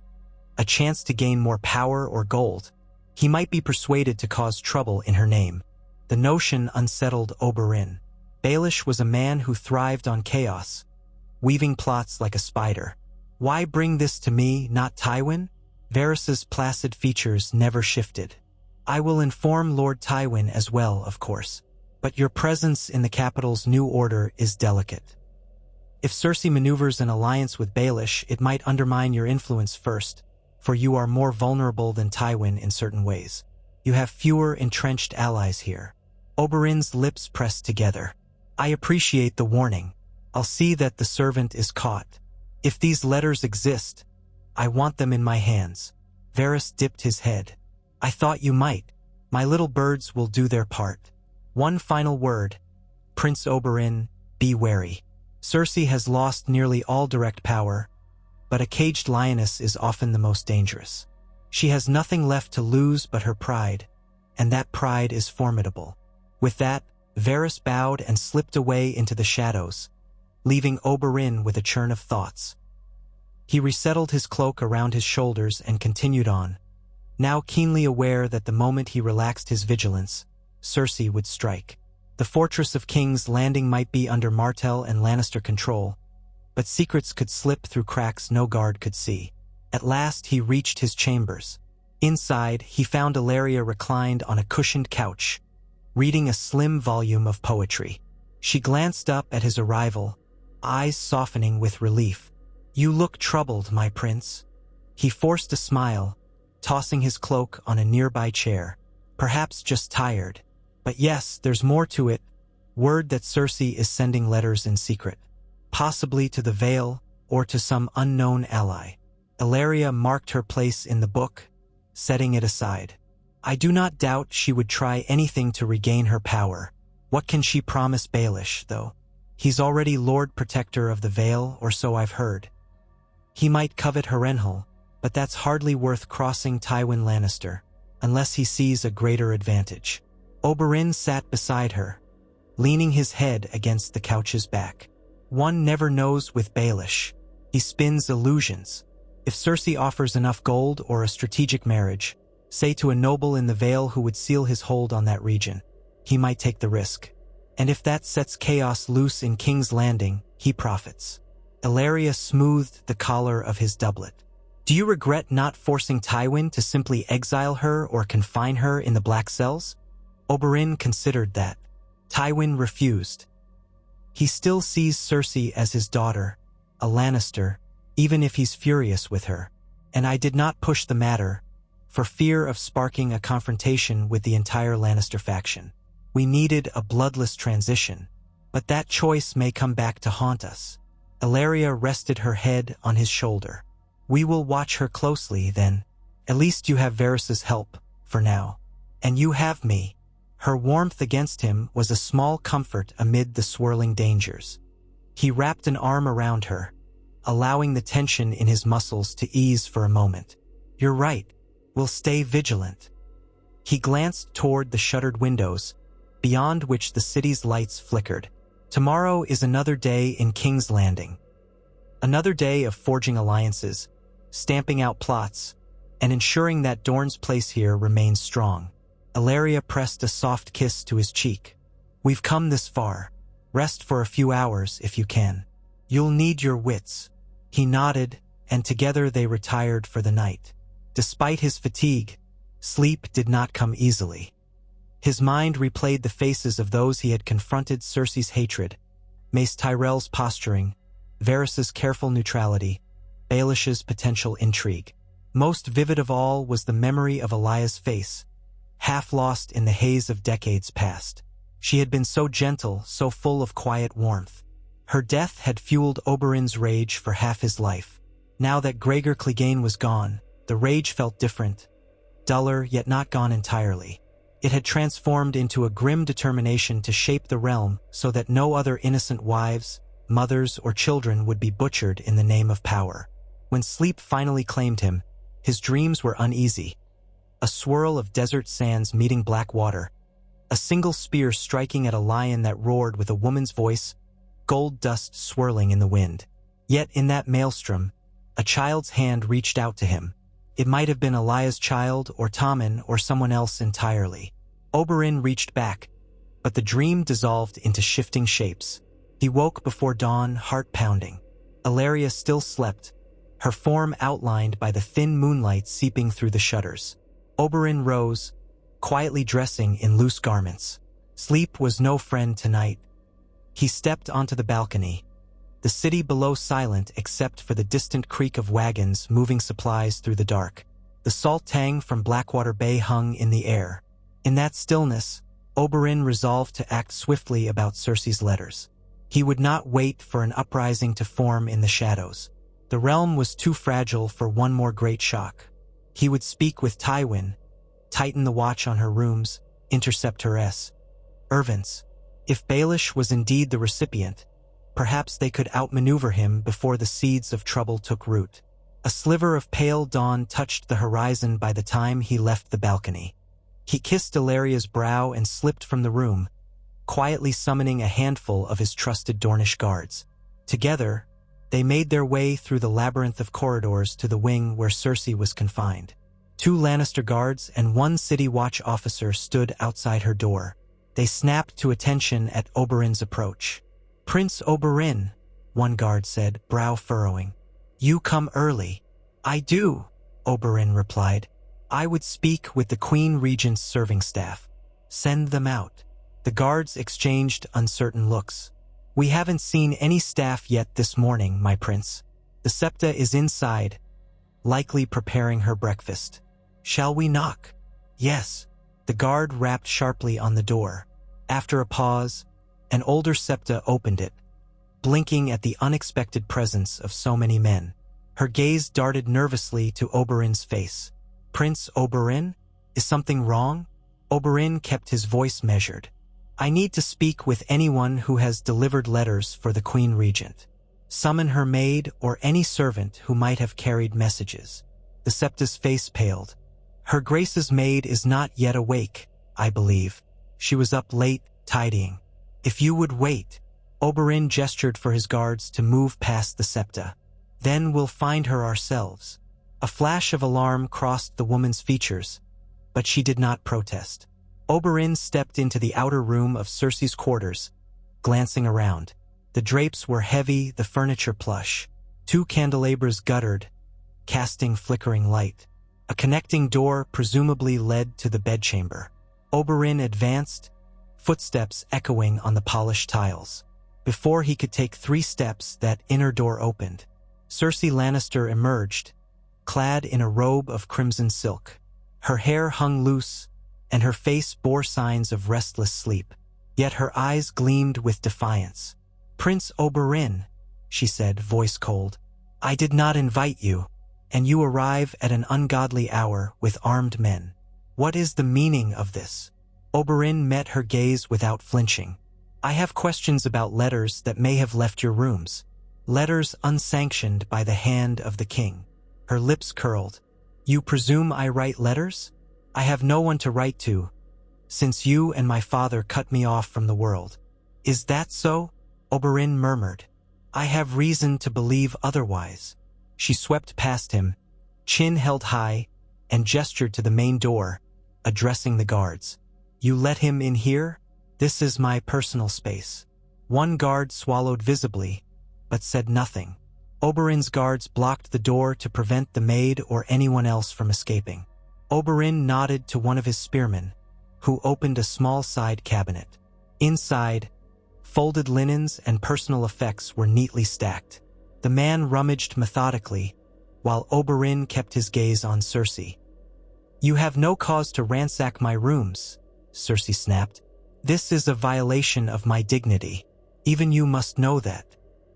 a chance to gain more power or gold, he might be persuaded to cause trouble in her name." The notion unsettled Oberyn. Baelish was a man who thrived on chaos, weaving plots like a spider. "Why bring this to me, not Tywin?" Varys's placid features never shifted. "I will inform Lord Tywin as well, of course, but your presence in the capital's new order is delicate. If Cersei maneuvers an alliance with Baelish, it might undermine your influence first, for you are more vulnerable than Tywin in certain ways. You have fewer entrenched allies here." Oberyn's lips pressed together. "I appreciate the warning. I'll see that the servant is caught. If these letters exist, I want them in my hands." Varys dipped his head. "I thought you might. My little birds will do their part. One final word. Prince Oberyn, be wary. Cersei has lost nearly all direct power, but a caged lioness is often the most dangerous. She has nothing left to lose but her pride, and that pride is formidable." With that, Varys bowed and slipped away into the shadows, leaving Oberyn with a churn of thoughts. He resettled his cloak around his shoulders and continued on, now keenly aware that the moment he relaxed his vigilance, Cersei would strike. The fortress of King's Landing might be under Martell and Lannister control, but secrets could slip through cracks no guard could see. At last he reached his chambers. Inside, he found Ellaria reclined on a cushioned couch, reading a slim volume of poetry. She glanced up at his arrival, eyes softening with relief. "You look troubled, my prince." He forced a smile, tossing his cloak on a nearby chair. "Perhaps just tired. But yes, there's more to it. Word that Cersei is sending letters in secret, possibly to the Vale or to some unknown ally." Ellaria marked her place in the book, setting it aside. "I do not doubt she would try anything to regain her power. What can she promise Baelish, though? He's already Lord Protector of the Vale, or so I've heard. He might covet Harrenhal, but that's hardly worth crossing Tywin Lannister, unless he sees a greater advantage." Oberyn sat beside her, leaning his head against the couch's back. "One never knows with Baelish. He spins illusions. If Cersei offers enough gold or a strategic marriage, say to a noble in the Vale who would seal his hold on that region, he might take the risk. And if that sets chaos loose in King's Landing, he profits." Ellaria smoothed the collar of his doublet. "Do you regret not forcing Tywin to simply exile her or confine her in the Black Cells?" Oberyn considered that. Tywin refused. "He still sees Cersei as his daughter, a Lannister, even if he's furious with her. And I did not push the matter, for fear of sparking a confrontation with the entire Lannister faction. We needed a bloodless transition, but that choice may come back to haunt us." Ellaria rested her head on his shoulder. "We will watch her closely, then. At least you have Varys's help, for now. And you have me." Her warmth against him was a small comfort amid the swirling dangers. He wrapped an arm around her, allowing the tension in his muscles to ease for a moment. You're right. We'll stay vigilant. He glanced toward the shuttered windows, beyond which the city's lights flickered. Tomorrow is another day in King's Landing. Another day of forging alliances, stamping out plots, and ensuring that Dorne's place here remains strong. Ellaria pressed a soft kiss to his cheek. We've come this far. Rest for a few hours if you can. You'll need your wits. He nodded, and together they retired for the night. Despite his fatigue, sleep did not come easily. His mind replayed the faces of those he had confronted: Cersei's hatred, Mace Tyrell's posturing, Varys's careful neutrality, Baelish's potential intrigue. Most vivid of all was the memory of Elaya's face, half lost in the haze of decades past. She had been so gentle, so full of quiet warmth. Her death had fueled Oberyn's rage for half his life. Now that Gregor Clegane was gone, the rage felt different, duller yet not gone entirely. It had transformed into a grim determination to shape the realm so that no other innocent wives, mothers, or children would be butchered in the name of power. When sleep finally claimed him, his dreams were uneasy. A swirl of desert sands meeting black water, a single spear striking at a lion that roared with a woman's voice, gold dust swirling in the wind. Yet in that maelstrom, a child's hand reached out to him. It might have been Elaya's child, or Tommen, or someone else entirely. Oberyn reached back, but the dream dissolved into shifting shapes. He woke before dawn, heart pounding. Ellaria still slept, her form outlined by the thin moonlight seeping through the shutters. Oberyn rose, quietly dressing in loose garments. Sleep was no friend tonight. He stepped onto the balcony, the city below silent except for the distant creak of wagons moving supplies through the dark. The salt tang from Blackwater Bay hung in the air. In that stillness, Oberyn resolved to act swiftly about Cersei's letters. He would not wait for an uprising to form in the shadows. The realm was too fragile for one more great shock. He would speak with Tywin, tighten the watch on her rooms, intercept her servants. If Baelish was indeed the recipient, perhaps they could outmaneuver him before the seeds of trouble took root. A sliver of pale dawn touched the horizon by the time he left the balcony. He kissed Ellaria's brow and slipped from the room, quietly summoning a handful of his trusted Dornish guards. Together, they made their way through the labyrinth of corridors to the wing where Cersei was confined. 2 Lannister guards and 1 City Watch officer stood outside her door. They snapped to attention at Oberyn's approach. "Prince Oberyn," one guard said, brow furrowing. "You come early." "I do," Oberyn replied. "I would speak with the Queen Regent's serving staff." "Send them out." The guards exchanged uncertain looks. "We haven't seen any staff yet this morning, my prince. The Septa is inside, likely preparing her breakfast." "Shall we knock?" "Yes." The guard rapped sharply on the door. After a pause, an older Septa opened it, blinking at the unexpected presence of so many men. Her gaze darted nervously to Oberyn's face. "Prince Oberyn? Is something wrong?" Oberyn kept his voice measured. "I need to speak with anyone who has delivered letters for the Queen Regent. Summon her maid or any servant who might have carried messages." The Septa's face paled. "Her Grace's maid is not yet awake, I believe. She was up late, tidying. If you would wait." Oberyn gestured for his guards to move past the Septa. "Then we'll find her ourselves." A flash of alarm crossed the woman's features, but she did not protest. Oberyn stepped into the outer room of Cersei's quarters, glancing around. The drapes were heavy, the furniture plush. 2 candelabras guttered, casting flickering light. A connecting door presumably led to the bedchamber. Oberyn advanced, footsteps echoing on the polished tiles. Before he could take 3 steps, that inner door opened. Cersei Lannister emerged, clad in a robe of crimson silk. Her hair hung loose, and her face bore signs of restless sleep. Yet her eyes gleamed with defiance. "Prince Oberyn," she said, voice cold, "I did not invite you, and you arrive at an ungodly hour with armed men. What is the meaning of this?" Oberyn met her gaze without flinching. "I have questions about letters that may have left your rooms. Letters unsanctioned by the hand of the king." Her lips curled. You presume I write letters? I have no one to write to, since you and my father cut me off from the world. Is that so? Oberyn murmured. I have reason to believe otherwise. She swept past him, chin held high, and gestured to the main door, addressing the guards. You let him in here? This is my personal space. One guard swallowed visibly, but said nothing. Oberyn's guards blocked the door to prevent the maid or anyone else from escaping. Oberyn nodded to one of his spearmen, who opened a small side cabinet. Inside, folded linens and personal effects were neatly stacked. The man rummaged methodically, while Oberyn kept his gaze on Cersei. You have no cause to ransack my rooms, Cersei snapped. This is a violation of my dignity. Even you must know that.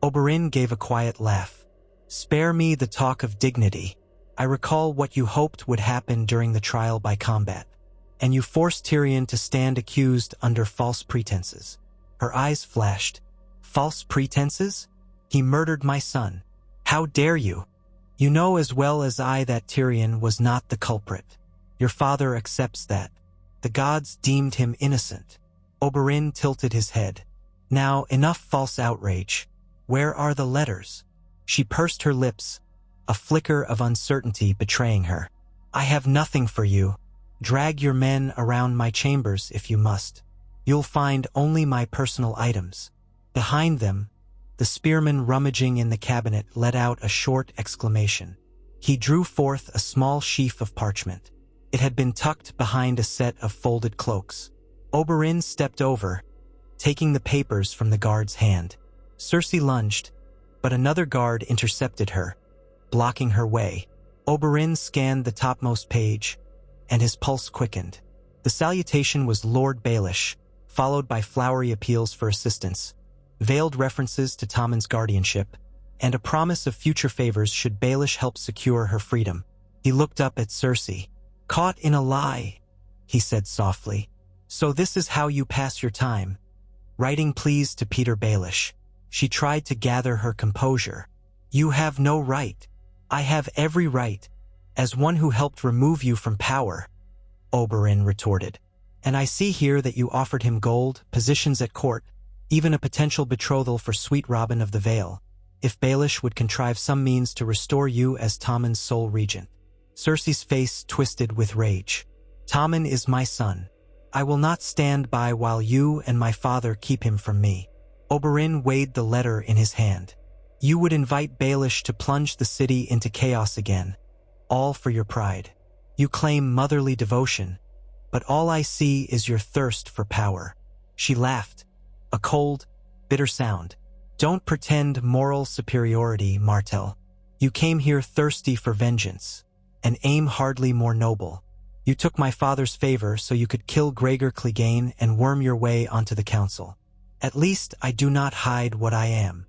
Oberyn gave a quiet laugh. Spare me the talk of dignity. I recall what you hoped would happen during the trial by combat, and you forced Tyrion to stand accused under false pretenses. Her eyes flashed. False pretenses? He murdered my son. How dare you? You know as well as I that Tyrion was not the culprit. Your father accepts that. The gods deemed him innocent. Oberyn tilted his head. Now, enough false outrage. Where are the letters? She pursed her lips, a flicker of uncertainty betraying her. I have nothing for you. Drag your men around my chambers if you must. You'll find only my personal items. Behind them, the spearman rummaging in the cabinet let out a short exclamation. He drew forth a small sheaf of parchment. It had been tucked behind a set of folded cloaks. Oberyn stepped over, taking the papers from the guard's hand. Cersei lunged, but another guard intercepted her, blocking her way. Oberyn scanned the topmost page, and his pulse quickened. The salutation was Lord Baelish, followed by flowery appeals for assistance, veiled references to Tommen's guardianship, and a promise of future favors should Baelish help secure her freedom. He looked up at Cersei. Caught in a lie, he said softly. So this is how you pass your time. Writing pleas to Peter Baelish. She tried to gather her composure. You have no right. I have every right, as one who helped remove you from power, Oberyn retorted. And I see here that you offered him gold, positions at court, even a potential betrothal for sweet Robin of the Vale, if Baelish would contrive some means to restore you as Tommen's sole regent. Cersei's face twisted with rage. Tommen is my son. I will not stand by while you and my father keep him from me. Oberyn weighed the letter in his hand. You would invite Baelish to plunge the city into chaos again, all for your pride. You claim motherly devotion, but all I see is your thirst for power. She laughed, a cold, bitter sound. Don't pretend moral superiority, Martell. You came here thirsty for vengeance, an aim hardly more noble. You took my father's favor so you could kill Gregor Clegane and worm your way onto the council. At least I do not hide what I am.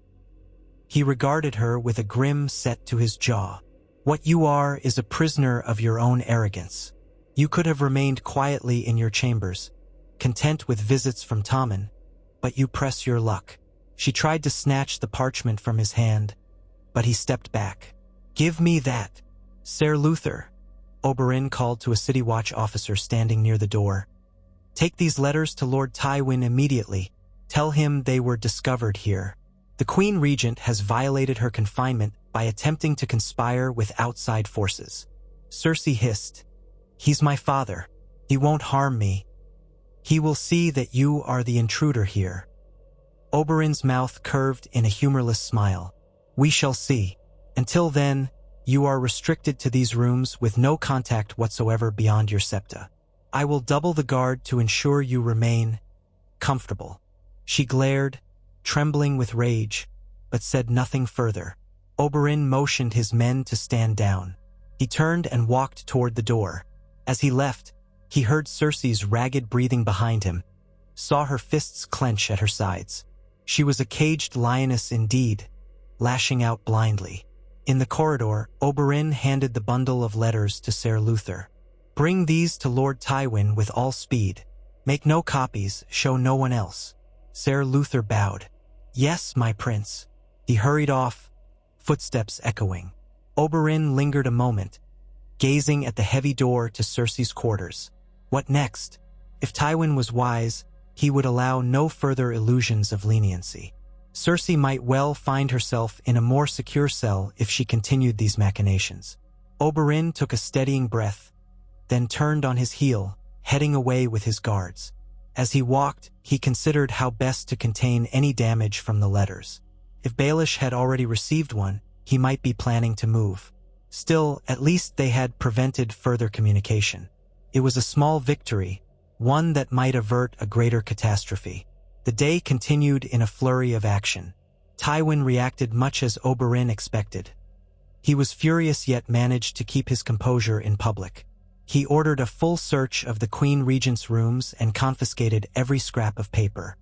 He regarded her with a grin set to his jaw. What you are is a prisoner of your own arrogance. You could have remained quietly in your chambers, content with visits from Tommen, but you press your luck. She tried to snatch the parchment from his hand, but he stepped back. Give me that. Ser Luther, Oberyn called to a city watch officer standing near the door. Take these letters to Lord Tywin immediately. Tell him they were discovered here. The Queen Regent has violated her confinement by attempting to conspire with outside forces. Cersei hissed. He's my father. He won't harm me. He will see that you are the intruder here. Oberyn's mouth curved in a humorless smile. We shall see. Until then, you are restricted to these rooms with no contact whatsoever beyond your septa. I will double the guard to ensure you remain comfortable. She glared, trembling with rage, but said nothing further. Oberyn motioned his men to stand down. He turned and walked toward the door. As he left, he heard Cersei's ragged breathing behind him, saw her fists clench at her sides. She was a caged lioness indeed, lashing out blindly. In the corridor, Oberyn handed the bundle of letters to Ser Luther. Bring these to Lord Tywin with all speed. Make no copies, show no one else. Ser Luther bowed. Yes, my prince. He hurried off, footsteps echoing. Oberyn lingered a moment, gazing at the heavy door to Cersei's quarters. What next? If Tywin was wise, he would allow no further illusions of leniency. Cersei might well find herself in a more secure cell if she continued these machinations. Oberyn took a steadying breath, then turned on his heel, heading away with his guards. As he walked, he considered how best to contain any damage from the letters. If Baelish had already received one, he might be planning to move. Still, at least they had prevented further communication. It was a small victory, one that might avert a greater catastrophe. The day continued in a flurry of action. Tywin reacted much as Oberyn expected. He was furious yet managed to keep his composure in public. He ordered a full search of the Queen Regent's rooms and confiscated every scrap of paper.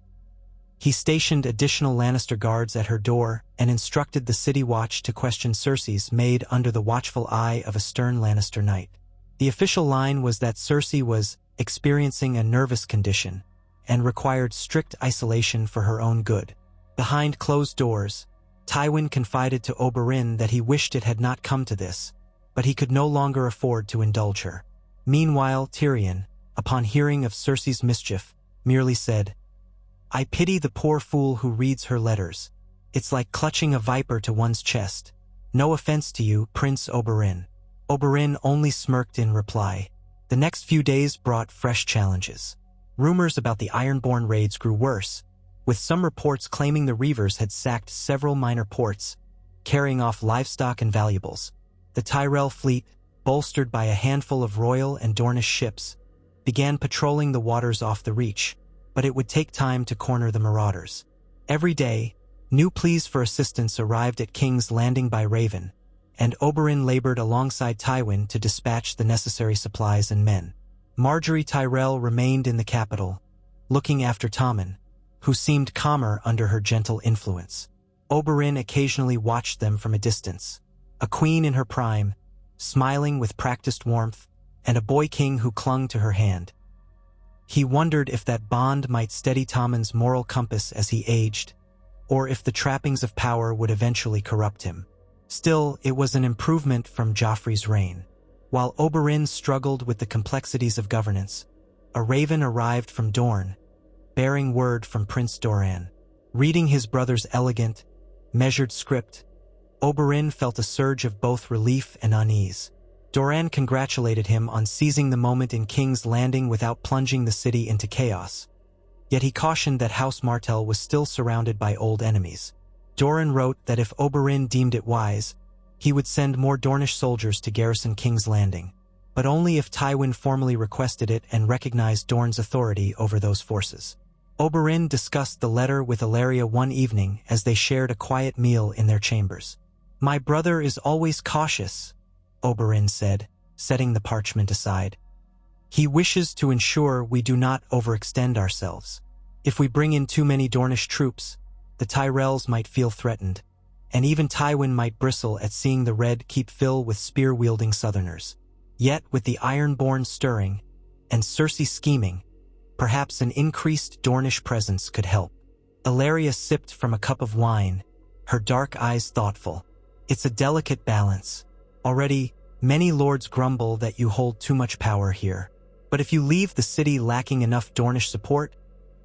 He stationed additional Lannister guards at her door and instructed the City Watch to question Cersei's maid under the watchful eye of a stern Lannister knight. The official line was that Cersei was experiencing a nervous condition and required strict isolation for her own good. Behind closed doors, Tywin confided to Oberyn that he wished it had not come to this, but he could no longer afford to indulge her. Meanwhile, Tyrion, upon hearing of Cersei's mischief, merely said, "I pity the poor fool who reads her letters. It's like clutching a viper to one's chest. No offense to you, Prince Oberyn." Oberyn only smirked in reply. The next few days brought fresh challenges. Rumors about the Ironborn raids grew worse, with some reports claiming the Reavers had sacked several minor ports, carrying off livestock and valuables. The Tyrell fleet, bolstered by a handful of Royal and Dornish ships, began patrolling the waters off the Reach, but it would take time to corner the marauders. Every day, new pleas for assistance arrived at King's Landing by Raven, and Oberyn labored alongside Tywin to dispatch the necessary supplies and men. Marjorie Tyrell remained in the capital, looking after Tommen, who seemed calmer under her gentle influence. Oberyn occasionally watched them from a distance, a queen in her prime, smiling with practiced warmth, and a boy king who clung to her hand. He wondered if that bond might steady Tommen's moral compass as he aged, or if the trappings of power would eventually corrupt him. Still, it was an improvement from Joffrey's reign. While Oberyn struggled with the complexities of governance, a raven arrived from Dorne, bearing word from Prince Doran. Reading his brother's elegant, measured script, Oberyn felt a surge of both relief and unease. Doran congratulated him on seizing the moment in King's Landing without plunging the city into chaos. Yet he cautioned that House Martell was still surrounded by old enemies. Doran wrote that if Oberyn deemed it wise, he would send more Dornish soldiers to garrison King's Landing, but only if Tywin formally requested it and recognized Dorne's authority over those forces. Oberyn discussed the letter with Ellaria one evening as they shared a quiet meal in their chambers. "My brother is always cautious," Oberyn said, setting the parchment aside. "He wishes to ensure we do not overextend ourselves. If we bring in too many Dornish troops, the Tyrells might feel threatened, and even Tywin might bristle at seeing the Red keep fill with spear-wielding Southerners. Yet, with the Ironborn stirring, and Cersei scheming, perhaps an increased Dornish presence could help." Ellaria sipped from a cup of wine, her dark eyes thoughtful. "It's a delicate balance. Already, many lords grumble that you hold too much power here. But if you leave the city lacking enough Dornish support,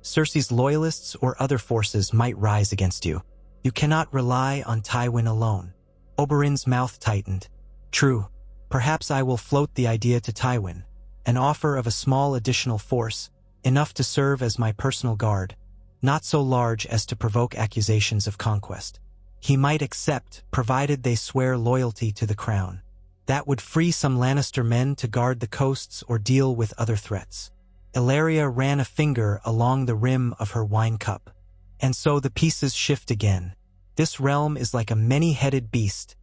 Cersei's loyalists or other forces might rise against you. You cannot rely on Tywin alone." Oberyn's mouth tightened. "True. Perhaps I will float the idea to Tywin, an offer of a small additional force, enough to serve as my personal guard, not so large as to provoke accusations of conquest. He might accept, provided they swear loyalty to the crown. That would free some Lannister men to guard the coasts or deal with other threats." Ellaria ran a finger along the rim of her wine cup. "And so the pieces shift again. This realm is like a many-headed beast,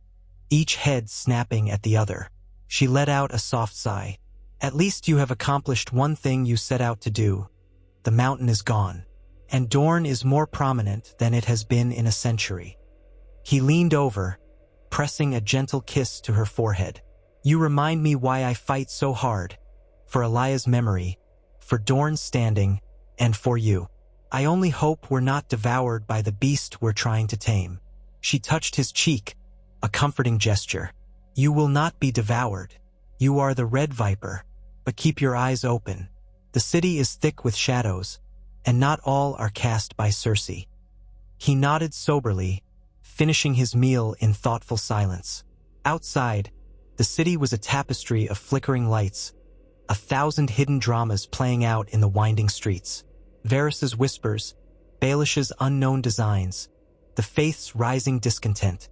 each head snapping at the other." She let out a soft sigh. "At least you have accomplished one thing you set out to do. The mountain is gone, and Dorne is more prominent than it has been in a century." He leaned over, pressing a gentle kiss to her forehead. "You remind me why I fight so hard, for Elia's memory, for Dorne's standing, and for you. I only hope we're not devoured by the beast we're trying to tame." She touched his cheek, a comforting gesture. "You will not be devoured. You are the Red Viper, but keep your eyes open. The city is thick with shadows, and not all are cast by Cersei." He nodded soberly, finishing his meal in thoughtful silence. Outside, the city was a tapestry of flickering lights, 1,000 hidden dramas playing out in the winding streets. Varys's whispers, Baelish's unknown designs, the Faith's rising discontent.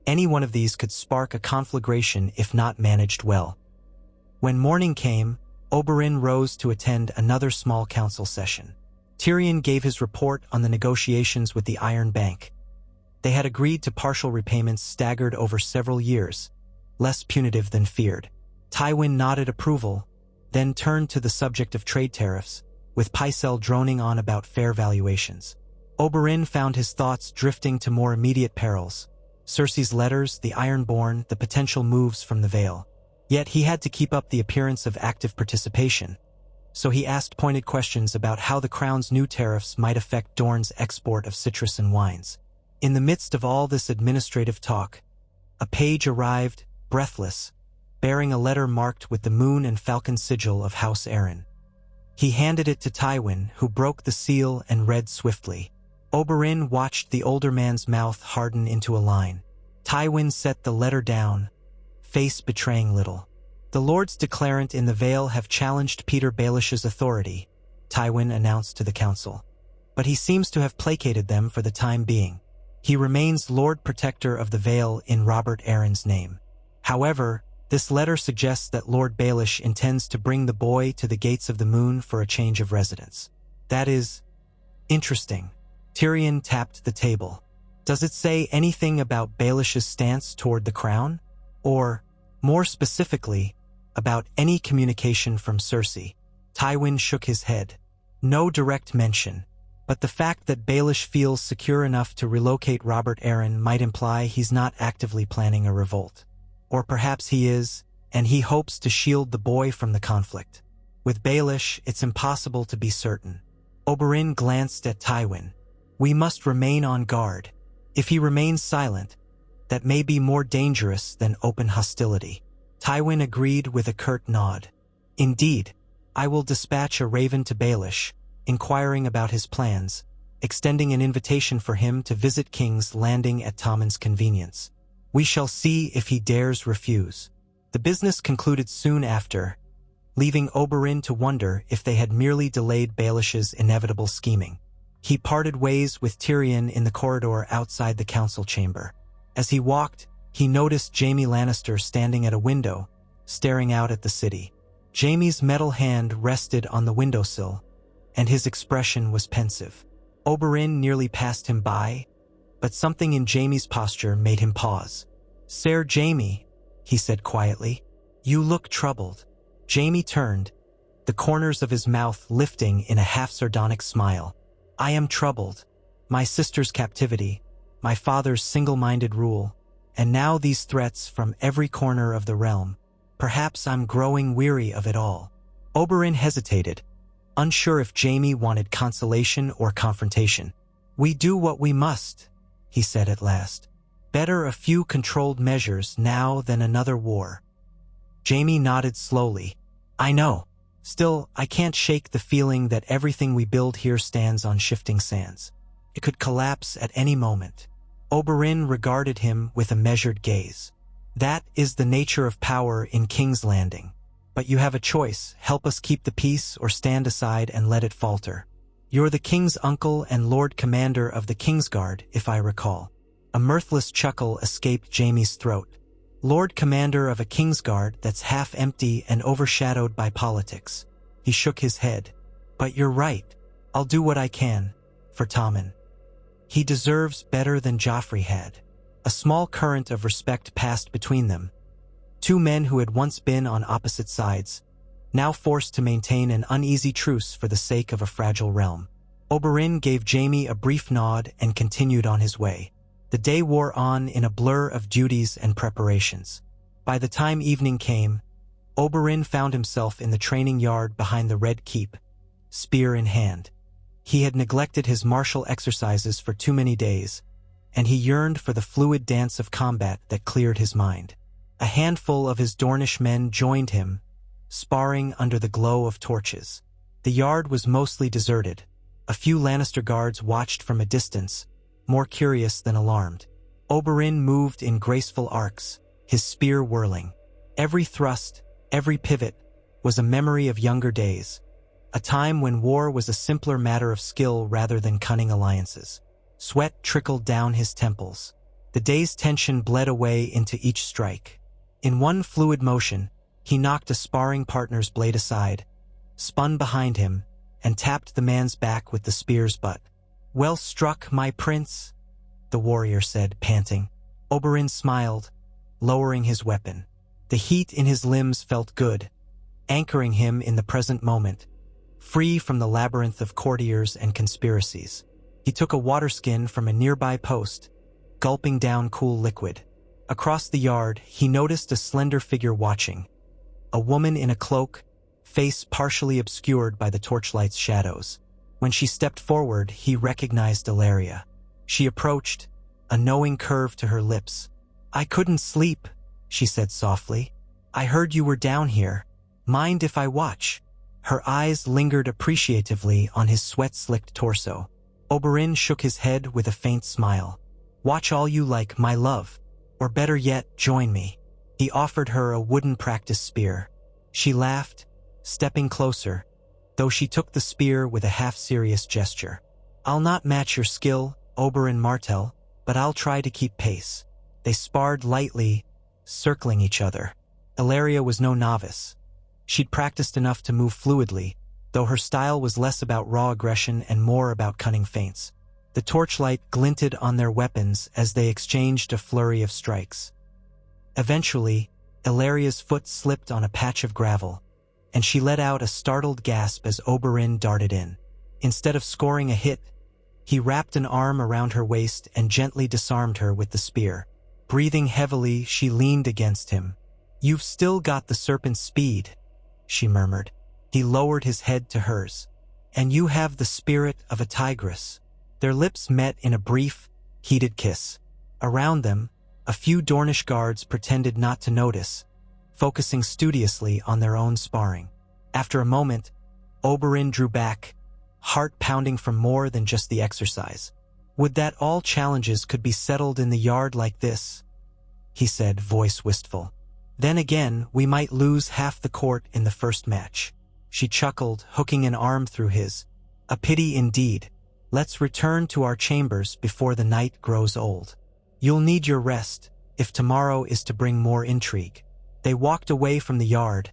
Any one of these could spark a conflagration if not managed well. When morning came, Oberyn rose to attend another small council session. Tyrion gave his report on the negotiations with the Iron Bank. They had agreed to partial repayments staggered over several years, less punitive than feared. Tywin nodded approval, then turned to the subject of trade tariffs, with Pycelle droning on about fair valuations. Oberyn found his thoughts drifting to more immediate perils: Cersei's letters, the Ironborn, the potential moves from the Vale. Yet he had to keep up the appearance of active participation, so he asked pointed questions about how the Crown's new tariffs might affect Dorne's export of citrus and wines. In the midst of all this administrative talk, a page arrived, breathless, bearing a letter marked with the moon and falcon sigil of House Arryn. He handed it to Tywin, who broke the seal and read swiftly. Oberyn watched the older man's mouth harden into a line. Tywin set the letter down, face betraying little. "The Lords Declarant in the Vale have challenged Peter Baelish's authority," Tywin announced to the council. "But he seems to have placated them for the time being. He remains Lord Protector of the Vale in Robert Arryn's name. However, this letter suggests that Lord Baelish intends to bring the boy to the gates of the moon for a change of residence. That is interesting." Tyrion tapped the table. "Does it say anything about Baelish's stance toward the crown? Or, more specifically, about any communication from Cersei?" Tywin shook his head. "No direct mention, but the fact that Baelish feels secure enough to relocate Robert Arryn might imply he's not actively planning a revolt. Or perhaps he is, and he hopes to shield the boy from the conflict. With Baelish, it's impossible to be certain." Oberyn glanced at Tywin. "We must remain on guard. If he remains silent, that may be more dangerous than open hostility." Tywin agreed with a curt nod. "Indeed, I will dispatch a raven to Baelish, inquiring about his plans, extending an invitation for him to visit King's Landing at Tommen's convenience. We shall see if he dares refuse." The business concluded soon after, leaving Oberyn to wonder if they had merely delayed Baelish's inevitable scheming. He parted ways with Tyrion in the corridor outside the council chamber. As he walked, he noticed Jaime Lannister standing at a window, staring out at the city. Jaime's metal hand rested on the windowsill, and his expression was pensive. Oberyn nearly passed him by, but something in Jaime's posture made him pause. "Sir Jaime," he said quietly, "you look troubled." Jaime turned, the corners of his mouth lifting in a half-sardonic smile. "I am troubled. My sister's captivity, my father's single-minded rule, and now these threats from every corner of the realm. Perhaps I'm growing weary of it all." Oberyn hesitated, unsure if Jaime wanted consolation or confrontation. "We do what we must," he said at last. "Better a few controlled measures now than another war." Jaime nodded slowly. "I know. Still, I can't shake the feeling that everything we build here stands on shifting sands. It could collapse at any moment." Oberyn regarded him with a measured gaze. "That is the nature of power in King's Landing. But you have a choice: help us keep the peace or stand aside and let it falter. You're the king's uncle and Lord Commander of the Kingsguard, if I recall." A mirthless chuckle escaped Jaime's throat. "Lord Commander of a Kingsguard that's half empty and overshadowed by politics." He shook his head. "But you're right. I'll do what I can, for Tommen. He deserves better than Joffrey had." A small current of respect passed between them. Two men who had once been on opposite sides, now forced to maintain an uneasy truce for the sake of a fragile realm. Oberyn gave Jaime a brief nod and continued on his way. The day wore on in a blur of duties and preparations. By the time evening came, Oberyn found himself in the training yard behind the Red Keep, spear in hand. He had neglected his martial exercises for too many days, and he yearned for the fluid dance of combat that cleared his mind. A handful of his Dornish men joined him, sparring under the glow of torches. The yard was mostly deserted. A few Lannister guards watched from a distance, more curious than alarmed. Oberyn moved in graceful arcs, his spear whirling. Every thrust, every pivot, was a memory of younger days, a time when war was a simpler matter of skill rather than cunning alliances. Sweat trickled down his temples. The day's tension bled away into each strike. In one fluid motion, he knocked a sparring partner's blade aside, spun behind him, and tapped the man's back with the spear's butt. "Well struck, my prince," the warrior said, panting. Oberyn smiled, lowering his weapon. The heat in his limbs felt good, anchoring him in the present moment, free from the labyrinth of courtiers and conspiracies. He took a water skin from a nearby post, gulping down cool liquid. Across the yard, he noticed a slender figure watching. A woman in a cloak, face partially obscured by the torchlight's shadows. When she stepped forward, he recognized Ellaria. She approached, a knowing curve to her lips. "I couldn't sleep," she said softly. "I heard you were down here. Mind if I watch?" Her eyes lingered appreciatively on his sweat-slicked torso. Oberyn shook his head with a faint smile. "Watch all you like, my love. Or better yet, join me." He offered her a wooden practice spear. She laughed, stepping closer, though she took the spear with a half-serious gesture. "I'll not match your skill, Oberyn Martell, but I'll try to keep pace." They sparred lightly, circling each other. Ellaria was no novice. She'd practiced enough to move fluidly, though her style was less about raw aggression and more about cunning feints. The torchlight glinted on their weapons as they exchanged a flurry of strikes. Eventually, Ellaria's foot slipped on a patch of gravel, and she let out a startled gasp as Oberyn darted in. Instead of scoring a hit, he wrapped an arm around her waist and gently disarmed her with the spear. Breathing heavily, she leaned against him. "You've still got the serpent's speed," she murmured. He lowered his head to hers. "And you have the spirit of a tigress." Their lips met in a brief, heated kiss. Around them, a few Dornish guards pretended not to notice, focusing studiously on their own sparring. After a moment, Oberyn drew back, heart pounding from more than just the exercise. "Would that all challenges could be settled in the yard like this," he said, voice wistful. "Then again, we might lose half the court in the first match." She chuckled, hooking an arm through his. "A pity indeed. Let's return to our chambers before the night grows old. You'll need your rest, if tomorrow is to bring more intrigue." They walked away from the yard,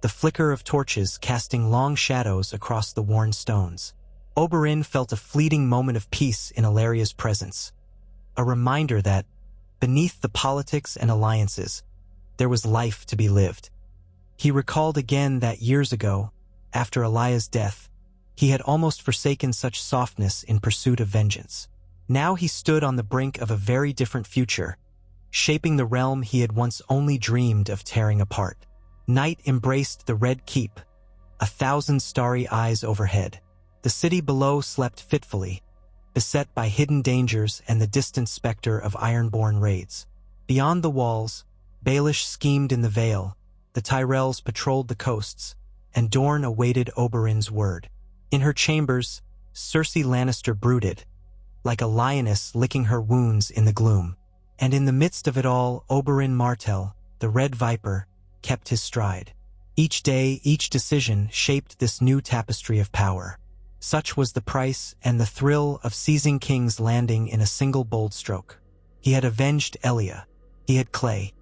the flicker of torches casting long shadows across the worn stones. Oberyn felt a fleeting moment of peace in Ellaria's presence, a reminder that, beneath the politics and alliances, there was life to be lived. He recalled again that years ago, after Elaya's death, he had almost forsaken such softness in pursuit of vengeance. Now he stood on the brink of a very different future, shaping the realm he had once only dreamed of tearing apart. Night embraced the Red Keep, 1,000 starry eyes overhead. The city below slept fitfully, beset by hidden dangers and the distant specter of Ironborn raids. Beyond the walls, Baelish schemed in the Vale, the Tyrells patrolled the coasts, and Dorne awaited Oberyn's word. In her chambers, Cersei Lannister brooded, like a lioness licking her wounds in the gloom. And in the midst of it all, Oberyn Martell, the Red Viper, kept his stride. Each day, each decision shaped this new tapestry of power. Such was the price and the thrill of seizing King's Landing in a single bold stroke. He had avenged Elia. He had Clay,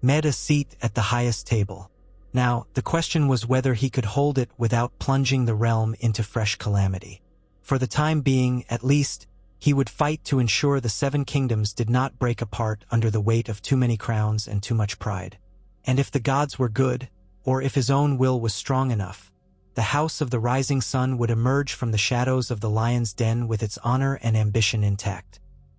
made a seat at the highest table. Now, the question was whether he could hold it without plunging the realm into fresh calamity. For the time being, at least, he would fight to ensure the Seven Kingdoms did not break apart under the weight of too many crowns and too much pride. And if the gods were good, or if his own will was strong enough, the House of the Rising Sun would emerge from the shadows of the Lion's Den with its honor and ambition intact.